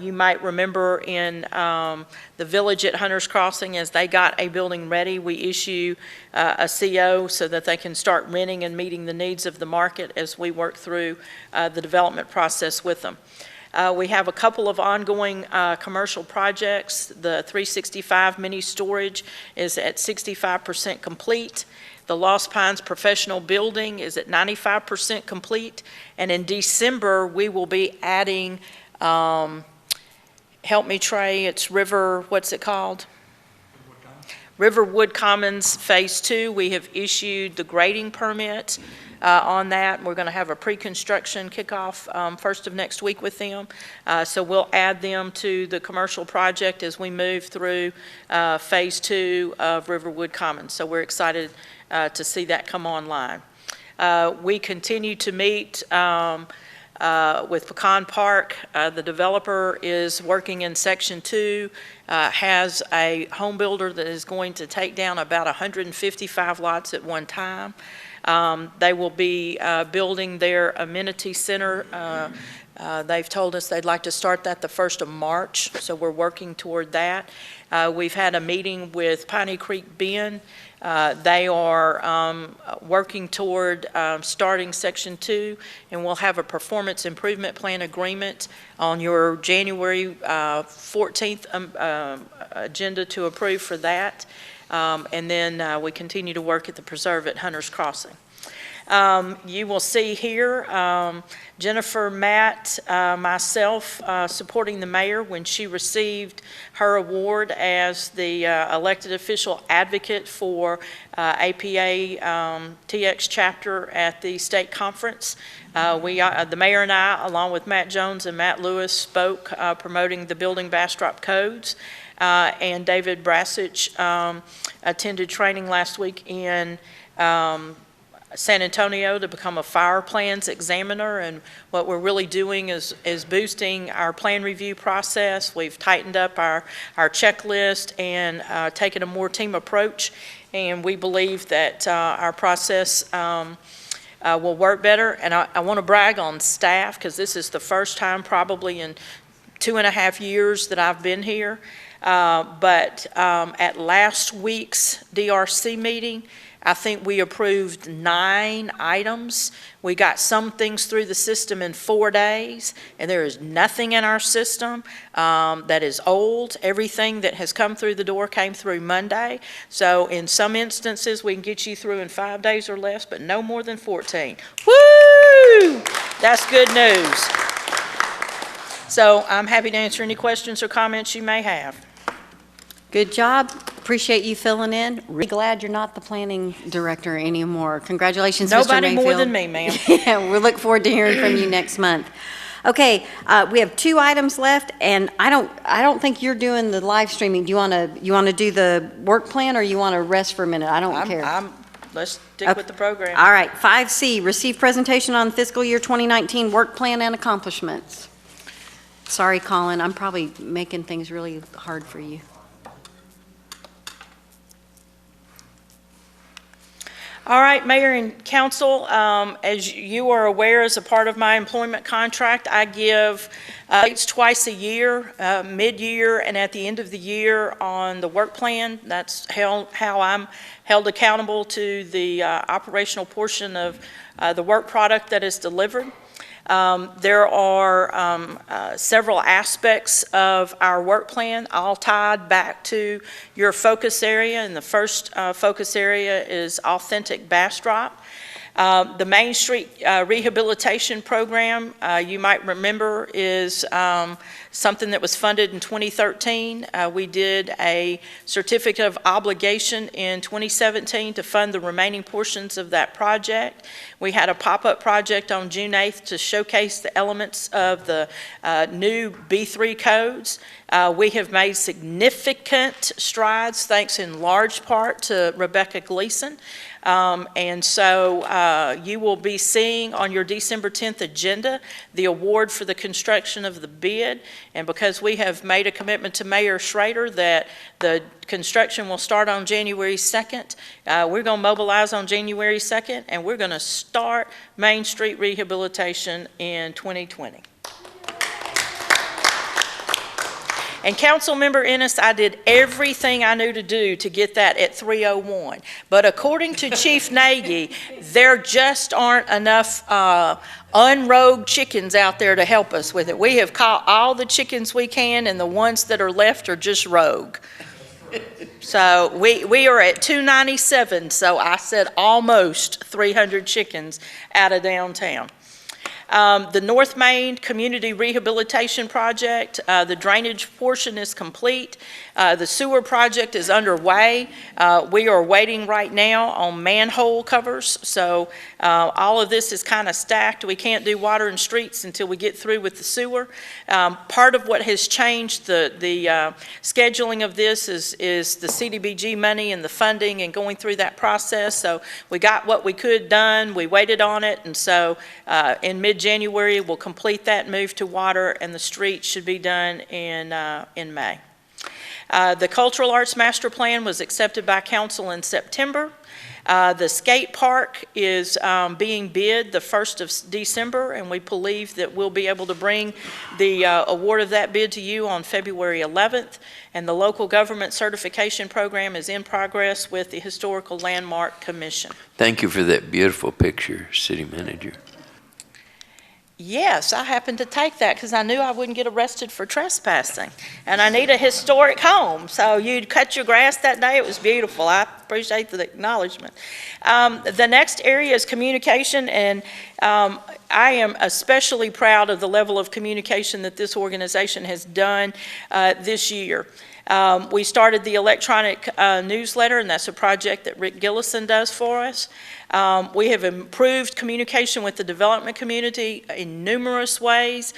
You might remember in the village at Hunters Crossing, as they got a building ready, we issue a CO so that they can start renting and meeting the needs of the market as we work through the development process with them. We have a couple of ongoing commercial projects. The 365 mini storage is at 65% complete. The Lost Pines Professional Building is at 95% complete. And in December, we will be adding help me, Trey, it's what's it called? Riverwood Commons Phase 2. We have issued the grading permit on that. We're going to have a pre-construction kickoff first of next week with them. So we'll add them to the commercial project as we move through Phase 2 of Riverwood Commons. So we're excited to see that come online. We continue to meet with Pecan Park. The developer is working in Section 2, has a home builder that is going to take down about 155 lots at one time. They will be building their amenity center. They've told us they'd like to start that the 1st of March, so we're working toward that. We've had a meeting with Piney Creek Bend. They are working toward starting Section 2, and we'll have a performance improvement plan agreement on your January 14th agenda to approve for that. And then we continue to work at the preserve at Hunters Crossing. You will see here Jennifer, Matt, myself supporting the mayor when she received her award as the elected official advocate for APA TX chapter at the state conference. The mayor and I, along with Matt Jones and Matt Lewis, spoke promoting the Building Bastrop codes. And David Brassich attended training last week in San Antonio to become a fire plans examiner, and what we're really doing is boosting our plan review process. We've tightened up our checklist and taken a more team approach, and we believe that our process will work better. And I want to brag on staff, because this is the first time probably in 2.5 years that I've been here. But at last week's DRC meeting, I think we approved 9 items. We got some things through the system in 4 days, and there is nothing in our system that is old. Everything that has come through the door came through Monday. So in some instances, we can get you through in 5 days or less, but no more than 14. Woo! That's good news. So I'm happy to answer any questions or comments you may have.
Good job. Appreciate you filling in. Really glad you're not the planning director anymore. Congratulations, Mr.
Nobody
Mayfield.
more than me, ma'am.
Yeah, we look forward to hearing from you next month. Okay, we have 2 items left, and I don't think you're doing the live streaming. Do you want to do the work plan, or you want to rest for a minute? I don't care.
Let's stick with the program.
All right, 5C, receive presentation on fiscal year 2019 work plan and accomplishments. Sorry, Colin, I'm probably making things really hard for you.
All right, Mayor and Council, as you are aware, as a part of my employment contract, I give updates twice a year, mid-year and at the end of the year on the work plan. That's how I'm held accountable to the operational portion of the work product that is delivered. There are several aspects of our work plan, all tied back to your focus area, and the first focus area is authentic Bastrop. The Main Street Rehabilitation Program, you might remember, is something that was funded in 2013. We did a certificate of obligation in 2017 to fund the remaining portions of that project. We had a pop-up project on June 8th to showcase the elements of the new B3 codes. We have made significant strides, thanks in large part to Rebecca Gleason. And so you will be seeing on your December 10th agenda the award for the construction of the bid. And because we have made a commitment to Mayor Schrader that the construction will start on January 2nd, we're going to mobilize on January 2nd, and we're going to start Main Street rehabilitation in 2020. And Councilmember Ennis, I did everything I knew to do to get that at 3:01. But according to Chief Nagy, there just aren't enough unrogued chickens out there to help us with it. We have caught all the chickens we can, and the ones that are left are just rogue. So we are at 297, so I said almost 300 chickens out of downtown. The North Main Community Rehabilitation Project, the drainage portion is complete. The sewer project is underway. We are waiting right now on manhole covers, so all of this is kind of stacked. We can't do water and streets until we get through with the sewer. Part of what has changed the scheduling of this is the CDBG money and the funding and going through that process. So we got what we could done, we waited on it, and so in mid-January we'll complete that move to water, and the streets should be done in May. The Cultural Arts Master Plan was accepted by Council in September. The skate park is being bid the 1st of December, and we believe that we'll be able to bring the award of that bid to you on February 11th. And the local government certification program is in progress with the Historical Landmark Commission.
Thank you for that beautiful picture, City Manager.
Yes, I happened to take that because I knew I wouldn't get arrested for trespassing. And I need a historic home. So you cut your grass that day. It was beautiful. I appreciate the acknowledgement. The next area is communication, and I am especially proud of the level of communication that this organization has done this year. We started the electronic newsletter, and that's a project that Rick Gillison does for us. We have improved communication with the development community in numerous ways.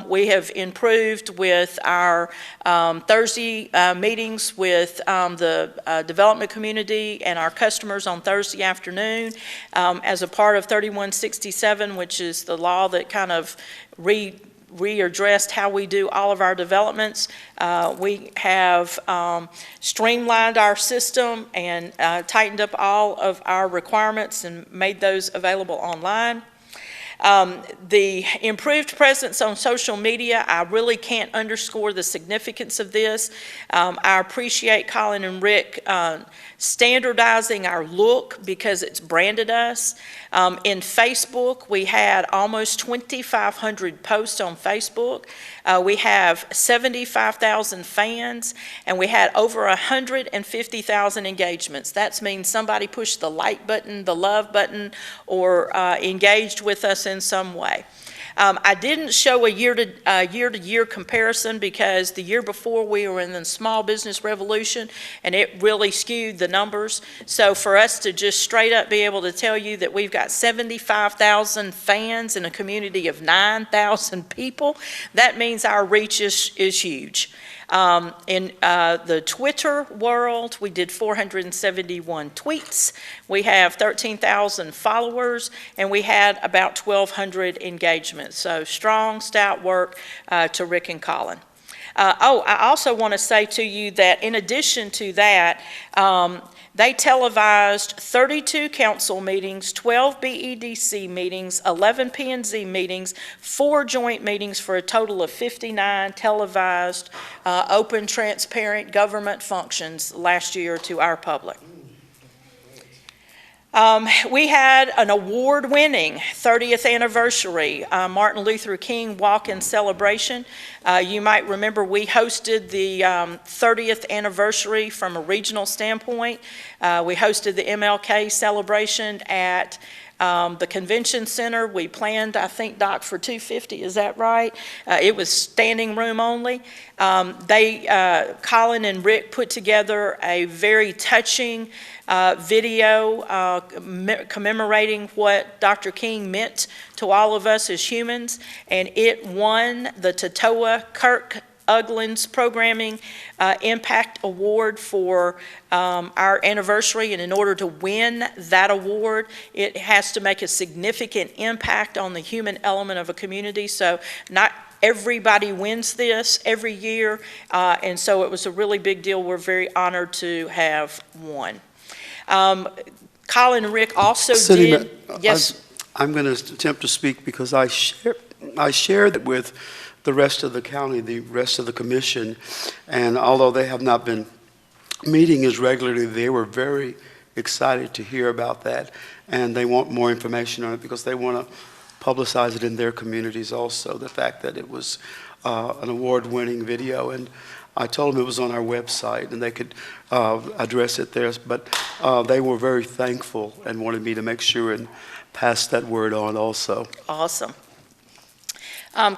We have improved with our Thursday meetings with the development community and our customers on Thursday afternoon as a part of 3167, which is the law that kind of readdressed how we do all of our developments. We have streamlined our system and tightened up all of our requirements and made those available online. The improved presence on social media, I really can't underscore the significance of this. I appreciate Colin and Rick standardizing our look because it's branded us. In Facebook, we had almost 2,500 posts on Facebook. We have 75,000 fans, and we had over 150,000 engagements. That means somebody pushed the like button, the love button, or engaged with us in some way. I didn't show a year-to-year comparison because the year before we were in the small business revolution and it really skewed the numbers. So for us to just straight up be able to tell you that we've got 75,000 fans in a community of 9,000 people, that means our reach is huge. In the Twitter world, we did 471 tweets. We have 13,000 followers, and we had about 1,200 engagements. So strong, stout work to Rick and Colin. I also want to say to you that in addition to that, they televised 32 council meetings, 12 BEDC meetings, 11 P&Z meetings, 4 joint meetings for a total of 59 televised, open, transparent government functions last year to our public. We had an award-winning 30th anniversary Martin Luther King walk-in celebration. You might remember we hosted the 30th anniversary from a regional standpoint. We hosted the MLK celebration at the convention center. We planned, I think, Doc, for 250, is that right? It was standing room only. Colin and Rick put together a very touching video commemorating what Dr. King meant to all of us as humans, and it won the Tatoa Kirk Uglin's Programming Impact Award for our anniversary, and in order to win that award, it has to make a significant impact on the human element of a community. So not everybody wins this every year, and so it was a really big deal. We're very honored to have won. Colin and Rick also did. Yes.
I'm going to attempt to speak because I share that with the rest of the county, the rest of the commission, and although they have not been meeting as regularly, they were very excited to hear about that, and they want more information on it because they want to publicize it in their communities also, the fact that it was an award-winning video. And I told them it was on our website and they could address it there, but they were very thankful and wanted me to make sure and pass that word on also.
Awesome.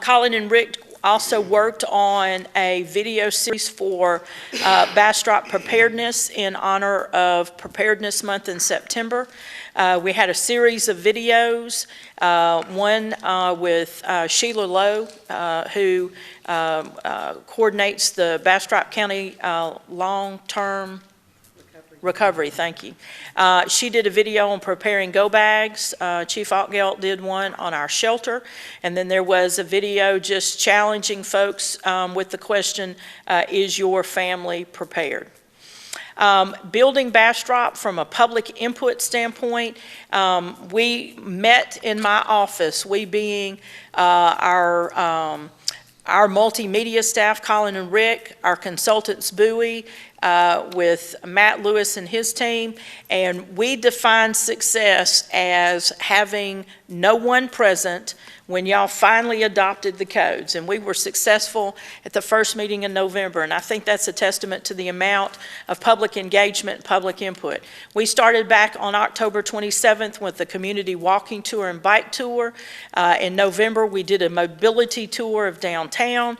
Colin and Rick also worked on a video series for Bastrop Preparedness in honor of Preparedness Month in September. We had a series of videos, one with Sheila Lowe, who coordinates the Bastrop County long-term recovery, thank you. She did a video on preparing go bags. Chief Altgeld did one on our shelter. And then there was a video just challenging folks with the question, is your family prepared? Building Bastrop from a public input standpoint, we met in my office, we being our multimedia staff, Colin and Rick, our consultants, Bowie, with Matt Lewis and his team, and we defined success as having no one present when y'all finally adopted the codes. And we were successful at the first meeting in November, and I think that's a testament to the amount of public engagement and public input. We started back on October 27th with the community walking tour and bike tour. In November, we did a mobility tour of downtown.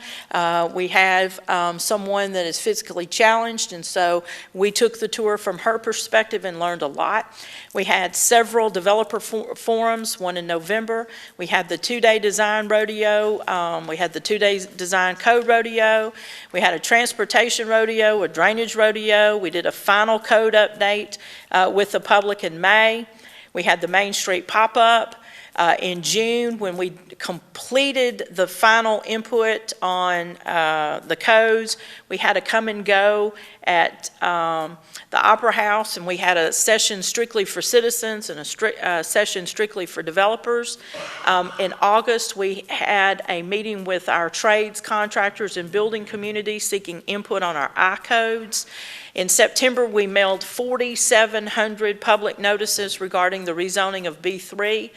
We have someone that is physically challenged, and so we took the tour from her perspective and learned a lot. We had several developer forums, one in November. We had the two-day design rodeo. We had the two-day design code rodeo. We had a transportation rodeo, a drainage rodeo. We did a final code update with the public in May. We had the Main Street pop-up. In June, when we completed the final input on the codes, we had a come and go at the Opera House, and we had a session strictly for citizens and a session strictly for developers. In August, we had a meeting with our trades, contractors, and building community seeking input on our I-codes. In September, we mailed 4,700 public notices regarding the rezoning of B3.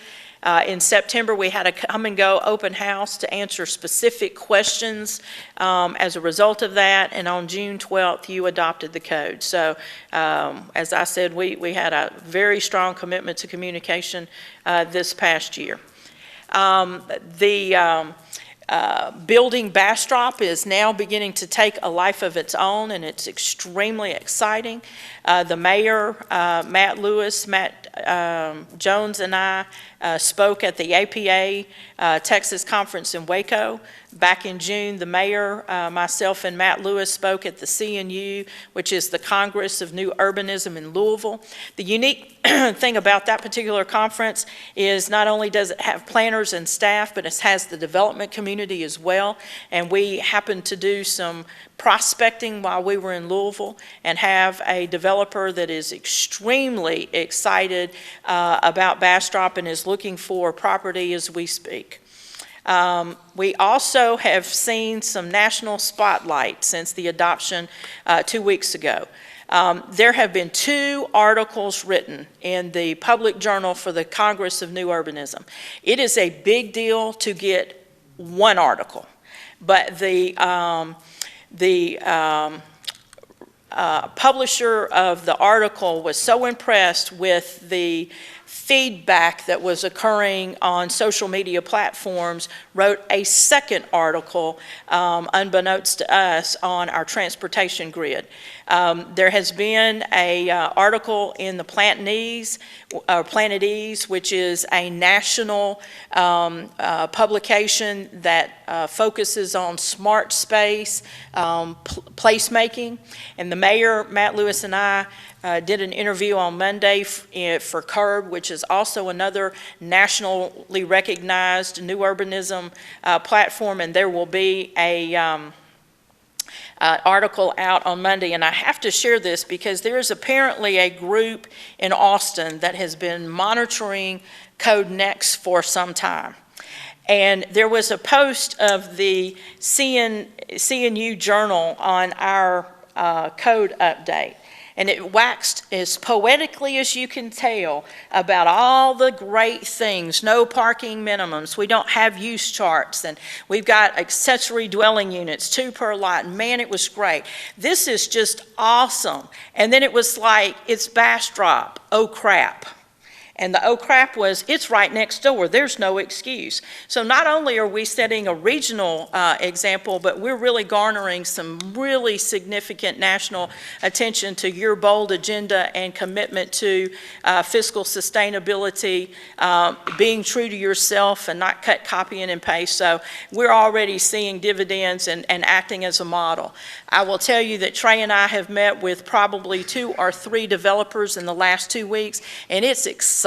In September, we had a come and go open house to answer specific questions as a result of that, and on June 12th, you adopted the code. So, as I said, we had a very strong commitment to communication this past year. Building Bastrop is now beginning to take a life of its own, and it's extremely exciting. The mayor, Matt Lewis, Matt Jones, and I spoke at the APA Texas Conference in Waco. Back in June, the mayor, myself, and Matt Lewis spoke at the CNU, which is the Congress of New Urbanism in Louisville. The unique thing about that particular conference is not only does it have planners and staff, but it has the development community as well. And we happened to do some prospecting while we were in Louisville and have a developer that is extremely excited about Bastrop and is looking for property as we speak. We also have seen some national spotlight since the adoption 2 weeks ago. There have been 2 articles written in the public journal for the Congress of New Urbanism. It is a big deal to get 1 article, but the publisher of the article was so impressed with the feedback that was occurring on social media platforms, wrote a second article, unbeknownst to us, on our transportation grid. There has been a article in the Planet Ease, which is a national publication that focuses on smart space placemaking. And the mayor, Matt Lewis, and I did an interview on Monday for CURB, which is also another nationally recognized new urbanism platform, and there will be a article out on Monday. And I have to share this because there is apparently a group in Austin that has been monitoring Code Next for some time. And there was a post of the CNU Journal on our code update. And it waxed as poetically as you can tell about all the great things, no parking minimums, we don't have use charts, and we've got accessory dwelling units, 2 per lot. Man, it was great. This is just awesome. And then it was like, it's Bastrop, oh crap. And the oh crap was, it's right next door, there's no excuse. So not only are we setting a regional example, but we're really garnering some really significant national attention to your bold agenda and commitment to fiscal sustainability, being true to yourself and not cut, copying, and paste. So we're already seeing dividends and acting as a model. I will tell you that Trey and I have met with probably 2 or 3 developers in the last 2 weeks, and it's exciting.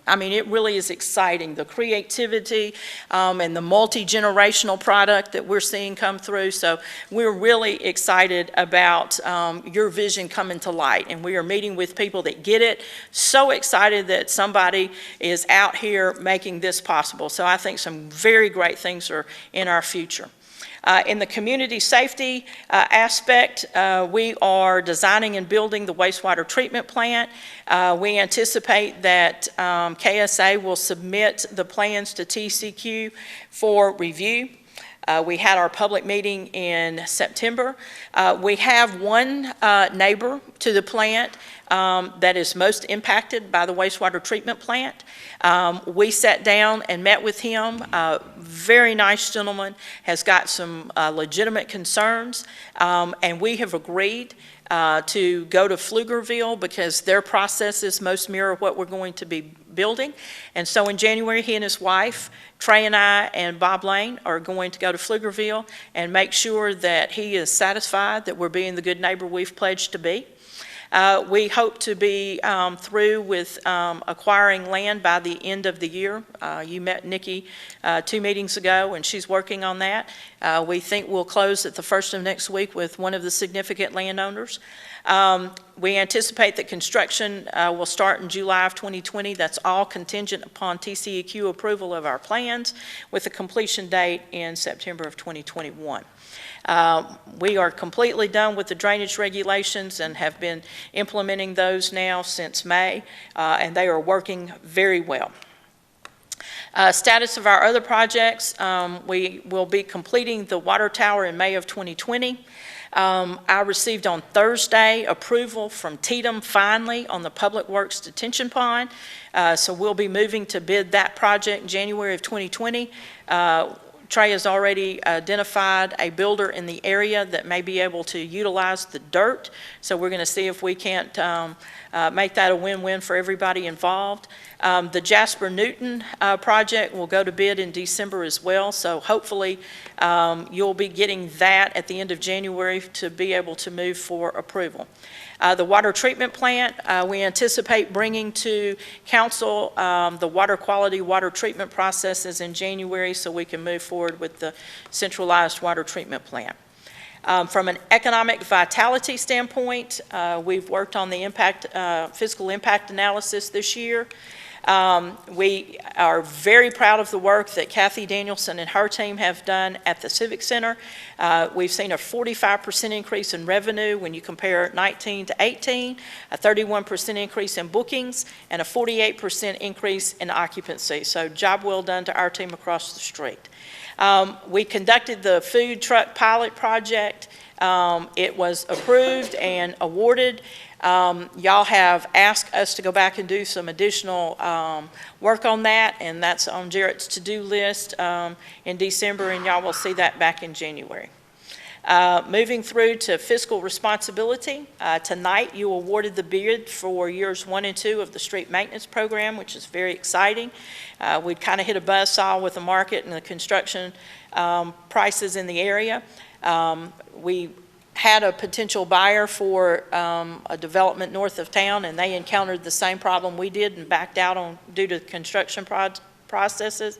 I mean, it really is exciting, the creativity and the multi-generational product that we're seeing come through. So we're really excited about your vision coming to light, and we are meeting with people that get it. So excited that somebody is out here making this possible. So I think some very great things are in our future. In the community safety aspect, we are designing and building the wastewater treatment plant. We anticipate that KSA will submit the plans to TCQ for review. We had our public meeting in September. We have one neighbor to the plant that is most impacted by the wastewater treatment plant. We sat down and met with him. Very nice gentleman, has got some legitimate concerns, and we have agreed to go to Pflugerville because their processes most mirror what we're going to be building. And so in January, he and his wife, Trey and I and Bob Lane, are going to go to Pflugerville and make sure that he is satisfied that we're being the good neighbor we've pledged to be. We hope to be through with acquiring land by the end of the year. You met Nikki 2 meetings ago, and she's working on that. We think we'll close at the first of next week with one of the significant landowners. We anticipate that construction will start in July of 2020. That's all contingent upon TCEQ approval of our plans, with a completion date in September of 2021. We are completely done with the drainage regulations and have been implementing those now since May, and they are working very well. Status of our other projects, we will be completing the water tower in May of 2020. I received on Thursday approval from Tatum finally on the Public Works detention pond. So we'll be moving to bid that project in January of 2020. Trey has already identified a builder in the area that may be able to utilize the dirt. So we're going to see if we can't make that a win-win for everybody involved. The Jasper Newton project will go to bid in December as well. So hopefully you'll be getting that at the end of January to be able to move for approval. The water treatment plant, we anticipate bringing to council the water quality water treatment processes in January so we can move forward with the centralized water treatment plant. From an economic vitality standpoint, we've worked on the fiscal impact analysis this year. We are very proud of the work that Kathy Danielson and her team have done at the Civic Center. We've seen a 45% increase in revenue when you compare 19 to 18, a 31% increase in bookings, and a 48% increase in occupancy. So job well done to our team across the street. We conducted the food truck pilot project. It was approved and awarded. Y'all have asked us to go back and do some additional work on that, and that's on Jarrett's to-do list in December, and y'all will see that back in January. Moving through to fiscal responsibility, tonight you awarded the bid for years 1 and 2 of the street maintenance program, which is very exciting. We'd kind of hit a buzzsaw with the market and the construction prices in the area. We had a potential buyer for a development north of town, and they encountered the same problem we did and backed out due to construction prices.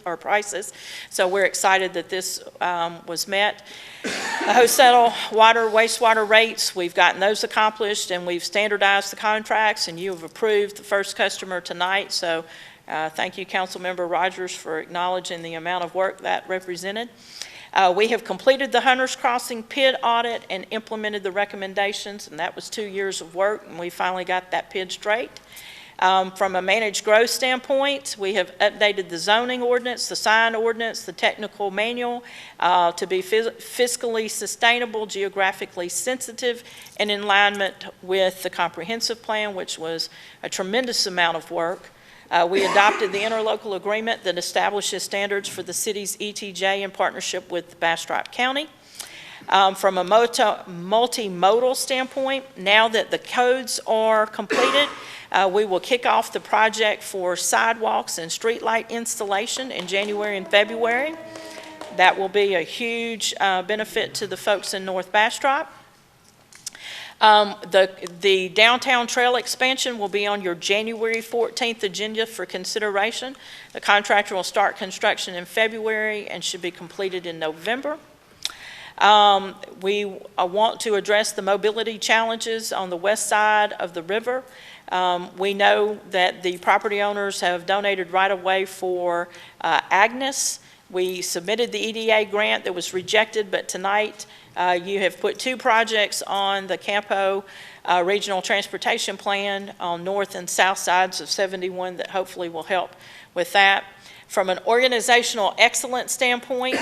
So we're excited that this was met. The wholesale water, wastewater rates, we've gotten those accomplished, and we've standardized the contracts, and you have approved the first customer tonight. So thank you, Councilmember Rogers, for acknowledging the amount of work that represented. We have completed the Hunters Crossing PID audit and implemented the recommendations, and that was 2 years of work, and we finally got that PID straight. From a managed growth standpoint, we have updated the zoning ordinance, the sign ordinance, the technical manual to be fiscally sustainable, geographically sensitive, and in alignment with the comprehensive plan, which was a tremendous amount of work. We adopted the interlocal agreement that establishes standards for the city's ETJ in partnership with Bastrop County. From a multimodal standpoint, now that the codes are completed, we will kick off the project for sidewalks and streetlight installation in January and February. That will be a huge benefit to the folks in North Bastrop. The downtown trail expansion will be on your January 14th agenda for consideration. The contractor will start construction in February and should be completed in November. We want to address the mobility challenges on the west side of the river. We know that the property owners have donated right-of-way for Agnes. We submitted the EDA grant that was rejected, but tonight you have put 2 projects on the Campo Regional Transportation Plan on north and south sides of 71 that hopefully will help with that. From an organizational excellence standpoint,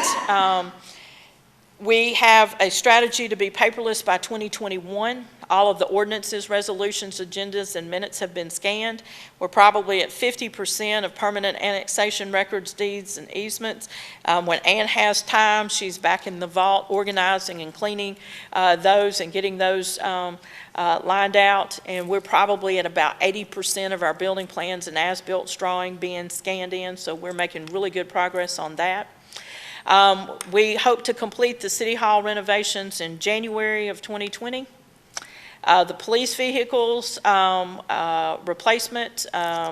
we have a strategy to be paperless by 2021. All of the ordinances, resolutions, agendas, and minutes have been scanned. We're probably at 50% of permanent annexation records, deeds, and easements. When Ann has time, she's back in the vault organizing and cleaning those and getting those lined out. And we're probably at about 80% of our building plans and as-built drawing being scanned in, so we're making really good progress on that. We hope to complete the City Hall renovations in January of 2020. The police vehicles replacement,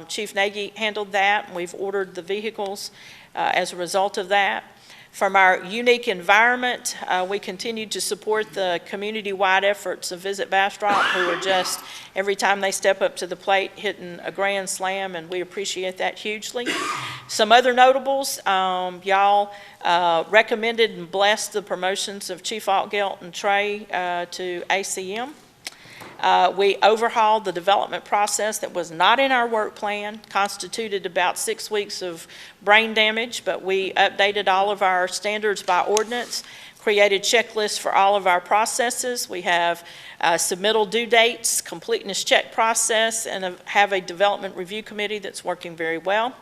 Chief Nagy handled that, and we've ordered the vehicles as a result of that. From our unique environment, we continue to support the community-wide efforts of Visit Bastrop, who are just, every time they step up to the plate, hitting a grand slam, and we appreciate that hugely. Some other notables, y'all recommended and blessed the promotions of Chief Altgeld and Trey to ACM. We overhauled the development process that was not in our work plan, constituted about 6 weeks of brain damage, but we updated all of our standards by ordinance, created checklists for all of our processes. We have submittal due dates, completeness check process, and have a development review committee that's working very well.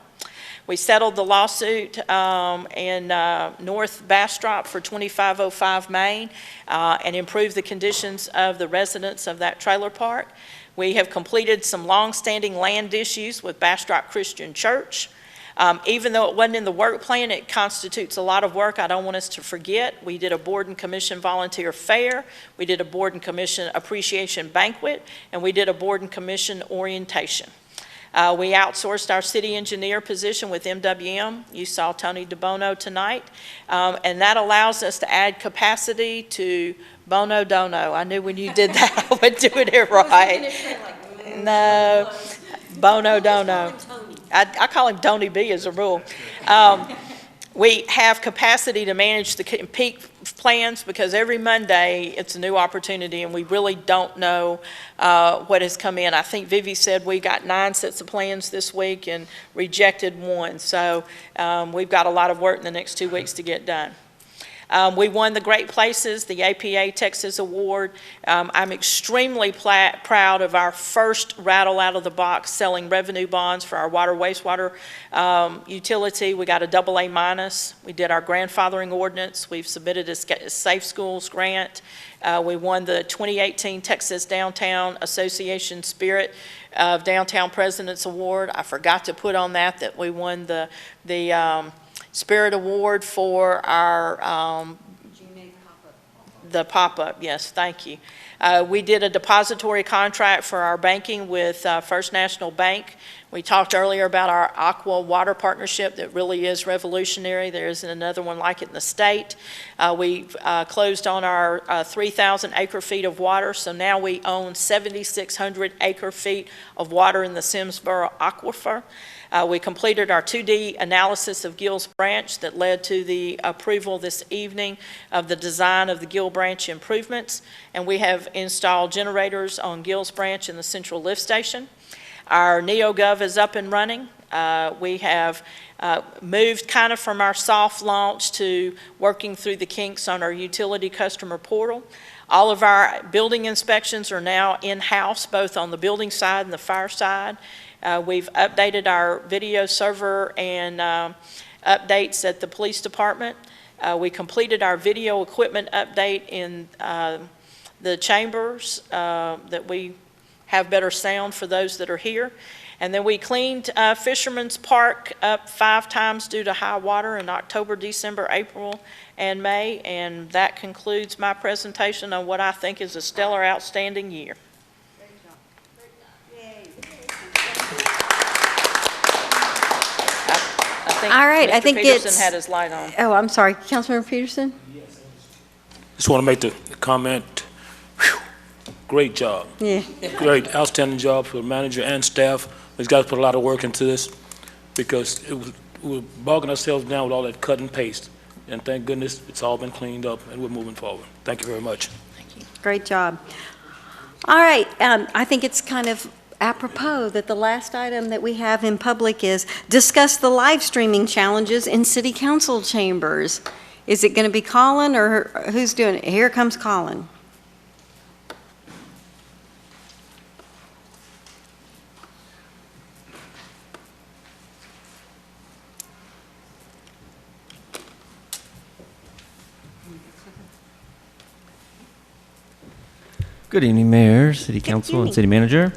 We settled the lawsuit in North Bastrop for 2505 Main and improved the conditions of the residents of that trailer park. We have completed some long-standing land issues with Bastrop Christian Church. Even though it wasn't in the work plan, it constitutes a lot of work. I don't want us to forget. We did a board and commission volunteer fair. We did a board and commission appreciation banquet, and we did a board and commission orientation. We outsourced our city engineer position with MWM. You saw Tony DeBono tonight. And that allows us to add capacity to Bono Dono. I knew when you did that, I would do it right. No, Bono Dono. I call him Donny B as a rule. We have capacity to manage the peak plans because every Monday it's a new opportunity and we really don't know what has come in. I think Vivi said we got 9 sets of plans this week and rejected 1. So we've got a lot of work in the next 2 weeks to get done. We won the Great Places, the APA Texas Award. I'm extremely proud of our first rattle out of the box selling revenue bonds for our water wastewater utility. We got a AA-. We did our grandfathering ordinance. We've submitted a Safe Schools grant. We won the 2018 Texas Downtown Association Spirit of Downtown Presidents Award. I forgot to put on that we won the Spirit Award for our the pop-up. Yes, thank you. We did a depository contract for our banking with First National Bank. We talked earlier about our Aqua Water partnership that really is revolutionary. There isn't another one like it in the state. We've closed on our 3,000 acre-feet of water, so now we own 7,600 acre-feet of water in the Simsboro Aquifer. We completed our 2D analysis of Gills Branch that led to the approval this evening of the design of the Gill Branch improvements, and we have installed generators on Gills Branch in the central lift station. Our NeoGov is up and running. We have moved kind of from our soft launch to working through the kinks on our utility customer portal. All of our building inspections are now in-house, both on the building side and the fire side. We've updated our video server and updates at the police department. We completed our video equipment update in the chambers that we have better sound for those that are here. And then we cleaned Fisherman's Park up 5 times due to high water in October, December, April, and May. And that concludes my presentation on what I think is a stellar, outstanding year.
All right, I think
Peterson had his light on.
Oh, I'm sorry, Councilmember Peterson?
Just want to make the comment, whew, great job.
Yeah.
Great, outstanding job for the manager and staff. These guys put a lot of work into this because we were bogging ourselves down with all that cut and paste. And thank goodness it's all been cleaned up and we're moving forward. Thank you very much.
Thank you. Great job. All right, I think it's kind of apropos that the last item that we have in public is discuss the live streaming challenges in city council chambers. Is it going to be Colin or who's doing it? Here comes Colin.
Good evening, Mayor, City Council, and City Manager.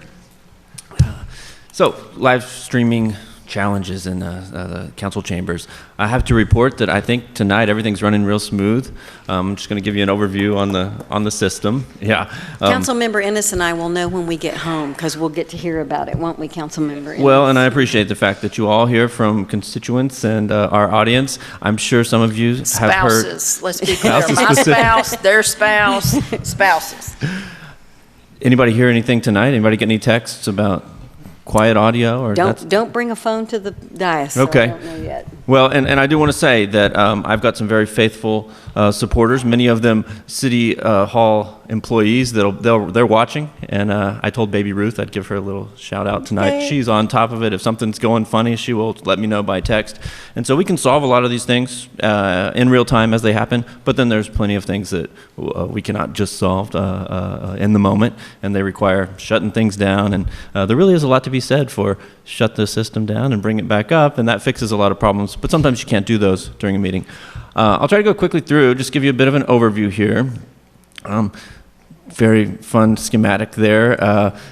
So, live streaming challenges in the council chambers. I have to report that I think tonight everything's running real smooth. I'm just going to give you an overview on the system. Yeah.
Councilmember Ennis and I will know when we get home because we'll get to hear about it, won't we, Councilmember Ennis?
Well, and I appreciate the fact that you all hear from constituents and our audience. I'm sure some of you have heard.
Spouses, let's be clear. My spouse, their spouse, spouses.
Anybody hear anything tonight? Anybody get any texts about quiet audio? Or
don't bring a phone to the dais.
Okay.
So I don't know yet.
Well, and I do want to say that I've got some very faithful supporters, many of them City Hall employees they're watching, and I told Baby Ruth I'd give her a little shout out tonight.
Okay.
She's on top of it. If something's going funny, she will let me know by text. And so we can solve a lot of these things in real time as they happen, but then there's plenty of things that we cannot just solve in the moment, and they require shutting things down, and there really is a lot to be said for shut the system down and bring it back up, and that fixes a lot of problems, but sometimes you can't do those during a meeting. I'll try to go quickly through, just give you a bit of an overview here. Very fun schematic there.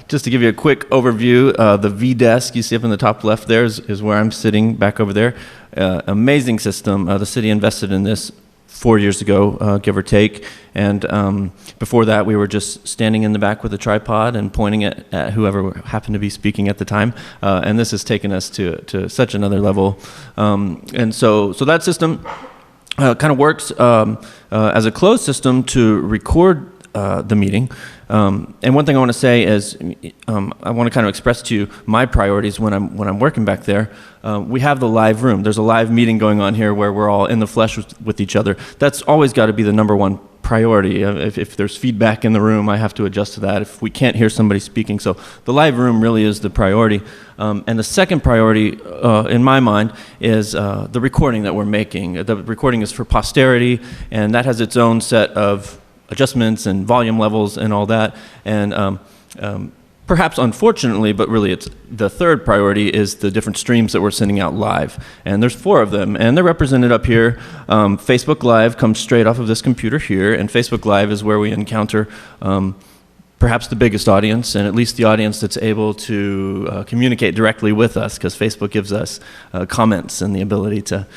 Just to give you a quick overview, the V-desk you see up in the top left there is where I'm sitting back over there. Amazing system. The city invested in this 4 years ago, give or take. And before that, we were just standing in the back with a tripod and pointing at whoever happened to be speaking at the time. And this has taken us to such another level. And so that system kind of works as a closed system to record the meeting. And one thing I want to say is I want to kind of express to you my priorities when I'm working back there. We have the live room. There's a live meeting going on here where we're all in the flesh with each other. That's always got to be the number one priority. If there's feedback in the room, I have to adjust to that if we can't hear somebody speaking. So the live room really is the priority. And the second priority, in my mind, is the recording that we're making. The recording is for posterity, and that has its own set of adjustments and volume levels and all that. And perhaps unfortunately, but really it's the third priority is the different streams that we're sending out live. And there's 4 of them, and they're represented up here. Facebook Live comes straight off of this computer here, and Facebook Live is where we encounter perhaps the biggest audience, and at least the audience that's able to communicate directly with us, because Facebook gives us comments and the ability to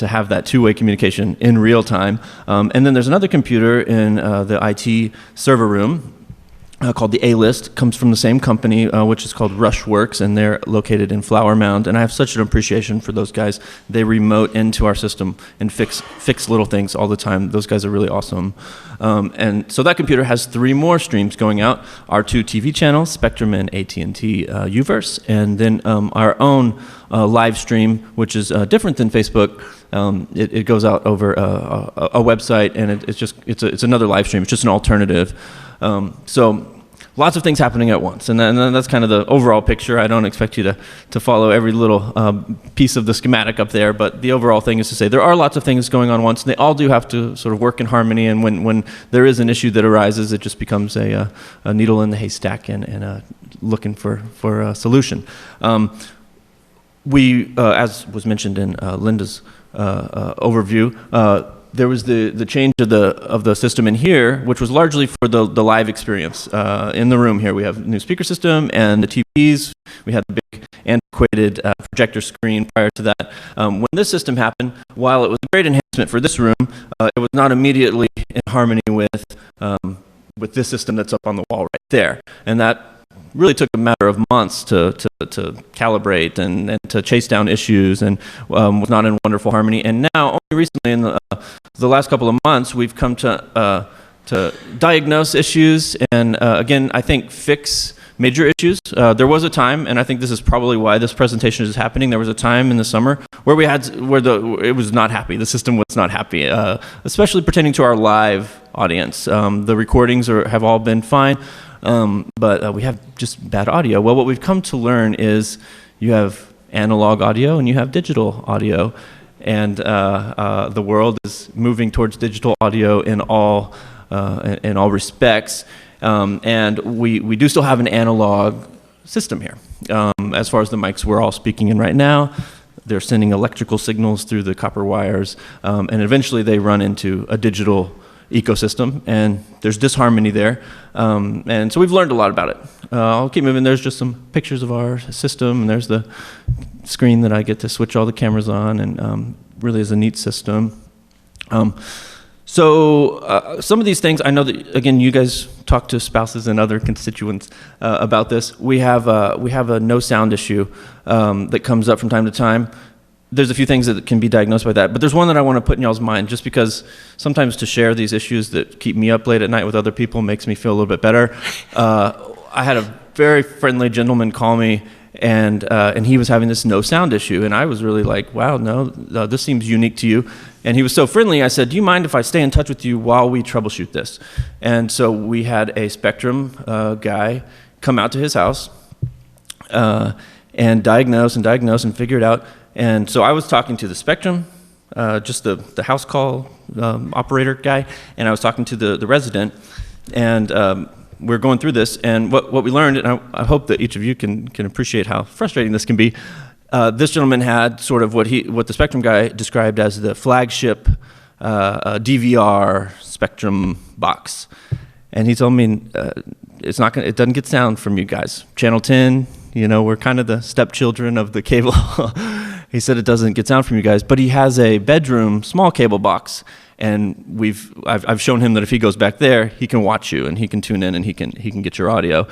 have that two-way communication in real time. And then there's another computer in the IT server room called the A-List, comes from the same company, which is called Rushworks, and they're located in Flower Mound. And I have such an appreciation for those guys. They remote into our system and fix little things all the time. Those guys are really awesome. And so that computer has 3 more streams going out, our 2 TV channels, Spectrum and AT&T UVerse, and then our own live stream, which is different than Facebook. It goes out over a website, and it's another live stream. It's just an alternative. So lots of things happening at once, and that's kind of the overall picture. I don't expect you to follow every little piece of the schematic up there, but the overall thing is to say there are lots of things going on once, and they all do have to sort of work in harmony, and when there is an issue that arises, it just becomes a needle in the haystack and looking for a solution. We, as was mentioned in Linda's overview, there was the change of the system in here, which was largely for the live experience. In the room here, we have a new speaker system and the TVs. We had the big antiquated projector screen prior to that. When this system happened, while it was a great enhancement for this room, it was not immediately in harmony with this system that's up on the wall right there. And that really took a matter of months to calibrate and to chase down issues, and was not in wonderful harmony. And now, only recently, in the last couple of months, we've come to diagnose issues and, again, I think fix major issues. There was a time, and I think this is probably why this presentation is happening, there was a time in the summer where it was not happy. The system was not happy, especially pertaining to our live audience. The recordings have all been fine. But we have just bad audio. Well, what we've come to learn is you have analog audio and you have digital audio, and the world is moving towards digital audio in all respects. And we do still have an analog system here. As far as the mics we're all speaking in right now, they're sending electrical signals through the copper wires, and eventually they run into a digital ecosystem, and there's disharmony there. And so we've learned a lot about it. I'll keep moving. There's just some pictures of our system, and there's the screen that I get to switch all the cameras on, and really is a neat system. So some of these things, I know that, again, you guys talk to spouses and other constituents about this. We have a no sound issue that comes up from time to time. There's a few things that can be diagnosed by that, but there's one that I want to put in y'all's mind, just because sometimes to share these issues that keep me up late at night with other people makes me feel a little bit better. I had a very friendly gentleman call me, and he was having this no sound issue, and I was really like, wow, no, this seems unique to you. And he was so friendly, I said, do you mind if I stay in touch with you while we troubleshoot this? And so we had a Spectrum guy come out to his house and diagnose and figure it out. And so I was talking to the Spectrum, just the house call operator guy, and I was talking to the resident, and we're going through this, and what we learned, and I hope that each of you can appreciate how frustrating this can be. This gentleman had sort of what the Spectrum guy described as the flagship DVR Spectrum box, and he told me it doesn't get sound from you guys. Channel 10, we're kind of the stepchildren of the cable. He said it doesn't get sound from you guys, but he has a bedroom small cable box, and I've shown him that if he goes back there, he can watch you and he can tune in and he can get your audio.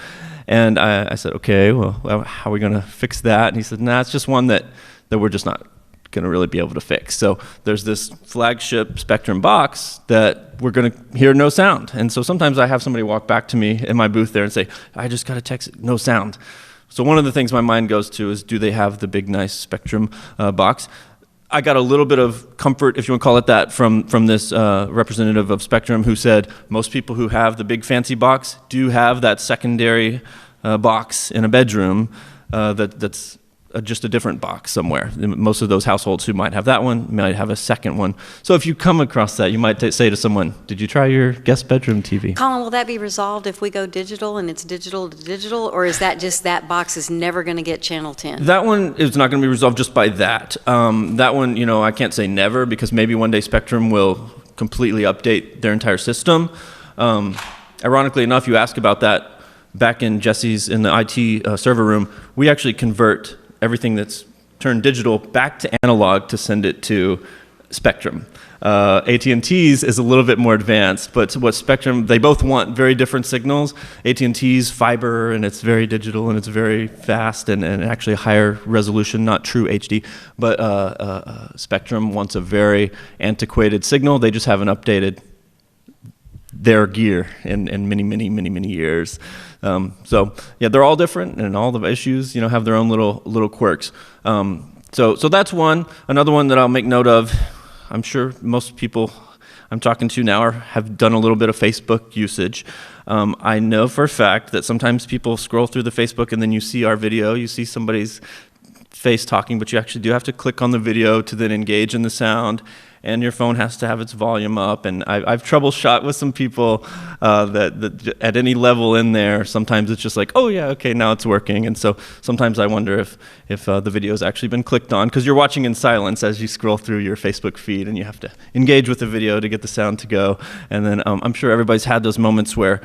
And I said, okay, well, how are we going to fix that? And he said, nah, it's just one that we're just not going to really be able to fix. So there's this flagship Spectrum box that we're going to hear no sound. And so sometimes I have somebody walk back to me in my booth there and say, I just got a text, no sound. So one of the things my mind goes to is, do they have the big, nice Spectrum box? I got a little bit of comfort, if you want to call it that, from this representative of Spectrum who said most people who have the big fancy box do have that secondary box in a bedroom that's just a different box somewhere. Most of those households who might have that one might have a second one. So if you come across that, you might say to someone, did you try your guest bedroom TV?
Colin, will that be resolved if we go digital and it's digital to digital, or is that just that box is never going to get Channel 10?
That one is not going to be resolved just by that. That one, I can't say never, because maybe one day Spectrum will completely update their entire system. Ironically enough, you ask about that back in Jesse's, in the IT server room, we actually convert everything that's turned digital back to analog to send it to Spectrum. AT&T's is a little bit more advanced, but what Spectrum, they both want very different signals. AT&T's fiber, and it's very digital, and it's very fast, and actually a higher resolution, not true HD, but Spectrum wants a very antiquated signal. They just haven't updated their gear in many years. So yeah, they're all different, and all the issues, have their own little quirks. So that's one. Another one that I'll make note of, I'm sure most people I'm talking to now have done a little bit of Facebook usage. I know for a fact that sometimes people scroll through the Facebook and then you see our video, you see somebody's face talking, but you actually do have to click on the video to then engage in the sound, and your phone has to have its volume up. And I've troubleshot with some people that at any level in there, sometimes it's just like, oh yeah, okay, now it's working. And so sometimes I wonder if the video has actually been clicked on, because you're watching in silence as you scroll through your Facebook feed, and you have to engage with the video to get the sound to go. And then I'm sure everybody's had those moments where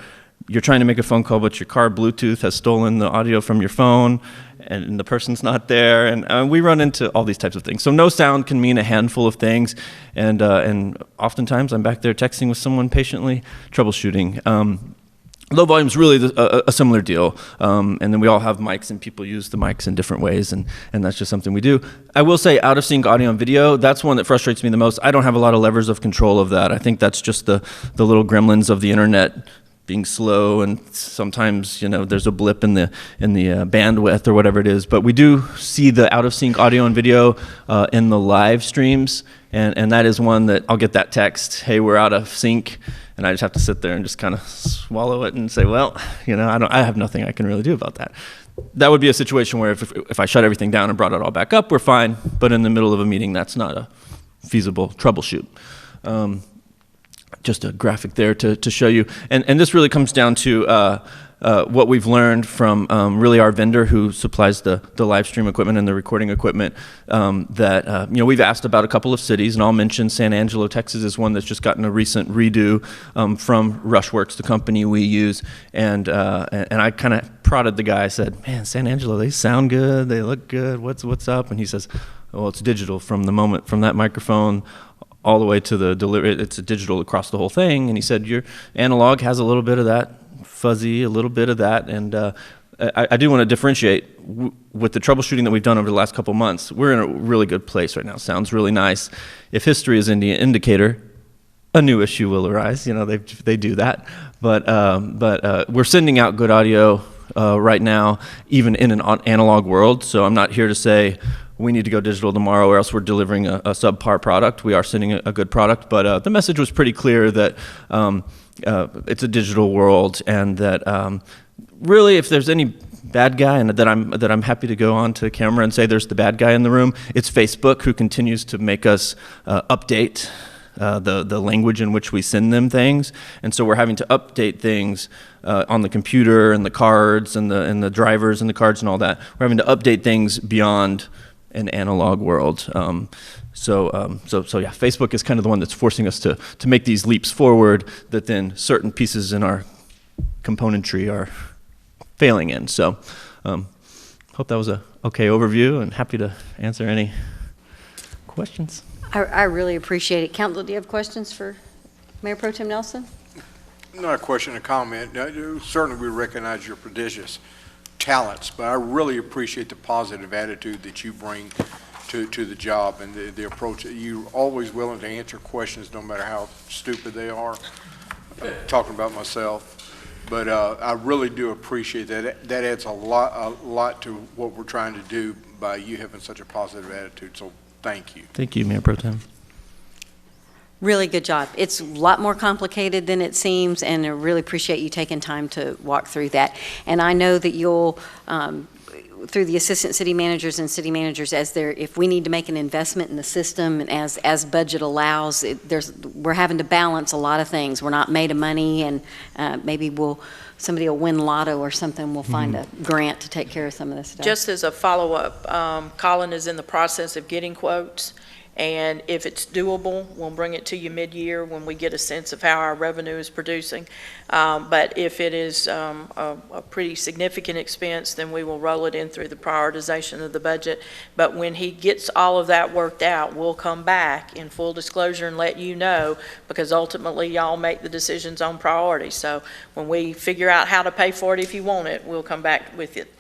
you're trying to make a phone call, but your car Bluetooth has stolen the audio from your phone, and the person's not there, and we run into all these types of things. So no sound can mean a handful of things, and oftentimes I'm back there texting with someone patiently troubleshooting. Low volume is really a similar deal, and then we all have mics, and people use the mics in different ways, and that's just something we do. I will say out of sync audio and video, that's one that frustrates me the most. I don't have a lot of levers of control of that. I think that's just the little gremlins of the internet being slow, and sometimes there's a blip in the bandwidth or whatever it is. But we do see the out of sync audio and video in the live streams, and that is one that I'll get that text, hey, we're out of sync, and I just have to sit there and just kind of swallow it and say, well, I have nothing I can really do about that. That would be a situation where if I shut everything down and brought it all back up, we're fine. But in the middle of a meeting, that's not a feasible troubleshoot. just a graphic there to show you. And this really comes down to what we've learned from really our vendor who supplies the live stream equipment and the recording equipment, that we've asked about a couple of cities, and I'll mention San Angelo, Texas is one that's just gotten a recent redo from Rushworks, the company we use, and I kind of prodded the guy. I said, man, San Angelo, they sound good, they look good, what's up? And he says, well, it's digital from that microphone all the way to the delivery. It's digital across the whole thing. And he said, your analog has a little bit of that fuzzy, a little bit of that, and I do want to differentiate with the troubleshooting that we've done over the last couple months. We're in a really good place right now. Sounds really nice. If history is any indicator, a new issue will arise. They do that, but we're sending out good audio right now, even in an analog world. So I'm not here to say we need to go digital tomorrow or else we're delivering a subpar product. We are sending a good product, but the message was pretty clear that it's a digital world, and that really, if there's any bad guy, and that I'm happy to go on to camera and say there's the bad guy in the room, it's Facebook, who continues to make us update the language in which we send them things, and so we're having to update things on the computer and the cards and the drivers and the cards and all that. We're having to update things beyond an analog world. So yeah, Facebook is kind of the one that's forcing us to make these leaps forward that then certain pieces in our componentry are failing in. So hope that was a okay overview, and happy to answer any questions.
I really appreciate it. Council, do you have questions for Mayor Pro Tem Nelson?
Not a question, a comment. Certainly we recognize your prodigious talents, but I really appreciate the positive attitude that you bring to the job, and the approach. You're always willing to answer questions no matter how stupid they are. I'm talking about myself. But I really do appreciate that. That adds a lot to what we're trying to do by you having such a positive attitude. So thank you.
Thank you, Mayor Pro Tem.
Really good job. It's a lot more complicated than it seems, and I really appreciate you taking time to walk through that. And I know that you'll, through the assistant city managers and city managers, if we need to make an investment in the system, and as budget allows, we're having to balance a lot of things. We're not made of money, and maybe somebody will win lotto or something. We'll find a grant to take care of some of this stuff.
Just as a follow-up, Colin is in the process of getting quotes, and if it's doable, we'll bring it to you mid-year when we get a sense of how our revenue is producing. But if it is a pretty significant expense, then we will roll it in through the prioritization of the budget. But when he gets all of that worked out, we'll come back in full disclosure and let you know, because ultimately y'all make the decisions on priority. So when we figure out how to pay for it, if you want it, we'll come back with it.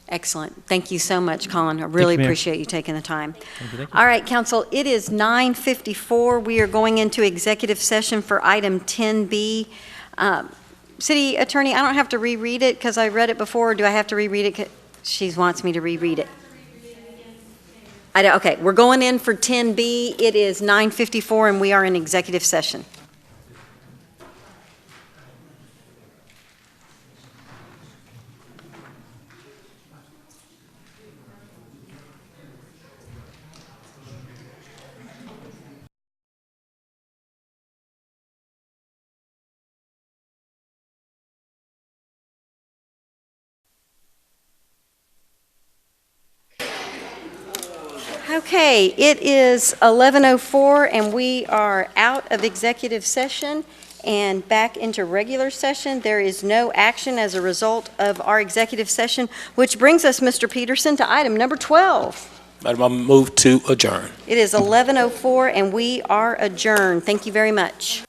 Excellent. Thank you so much, Colin. I really appreciate you taking the time.
Thank you.
All right, Council, it is 9:54. We are going into executive session for item 10B. City Attorney, I don't have to reread it because I read it before. Or do I have to reread it? She wants me to reread it. Okay, we're going in for 10B. It is 9:54 and we are in executive session. Okay, it is 11:04 and we are out of executive session and back into regular session. There is no action as a result of our executive session, which brings us, Mr. Peterson, to item number 12.
Madam, I move to adjourn.
It is 11:04 and we are adjourned. Thank you very much.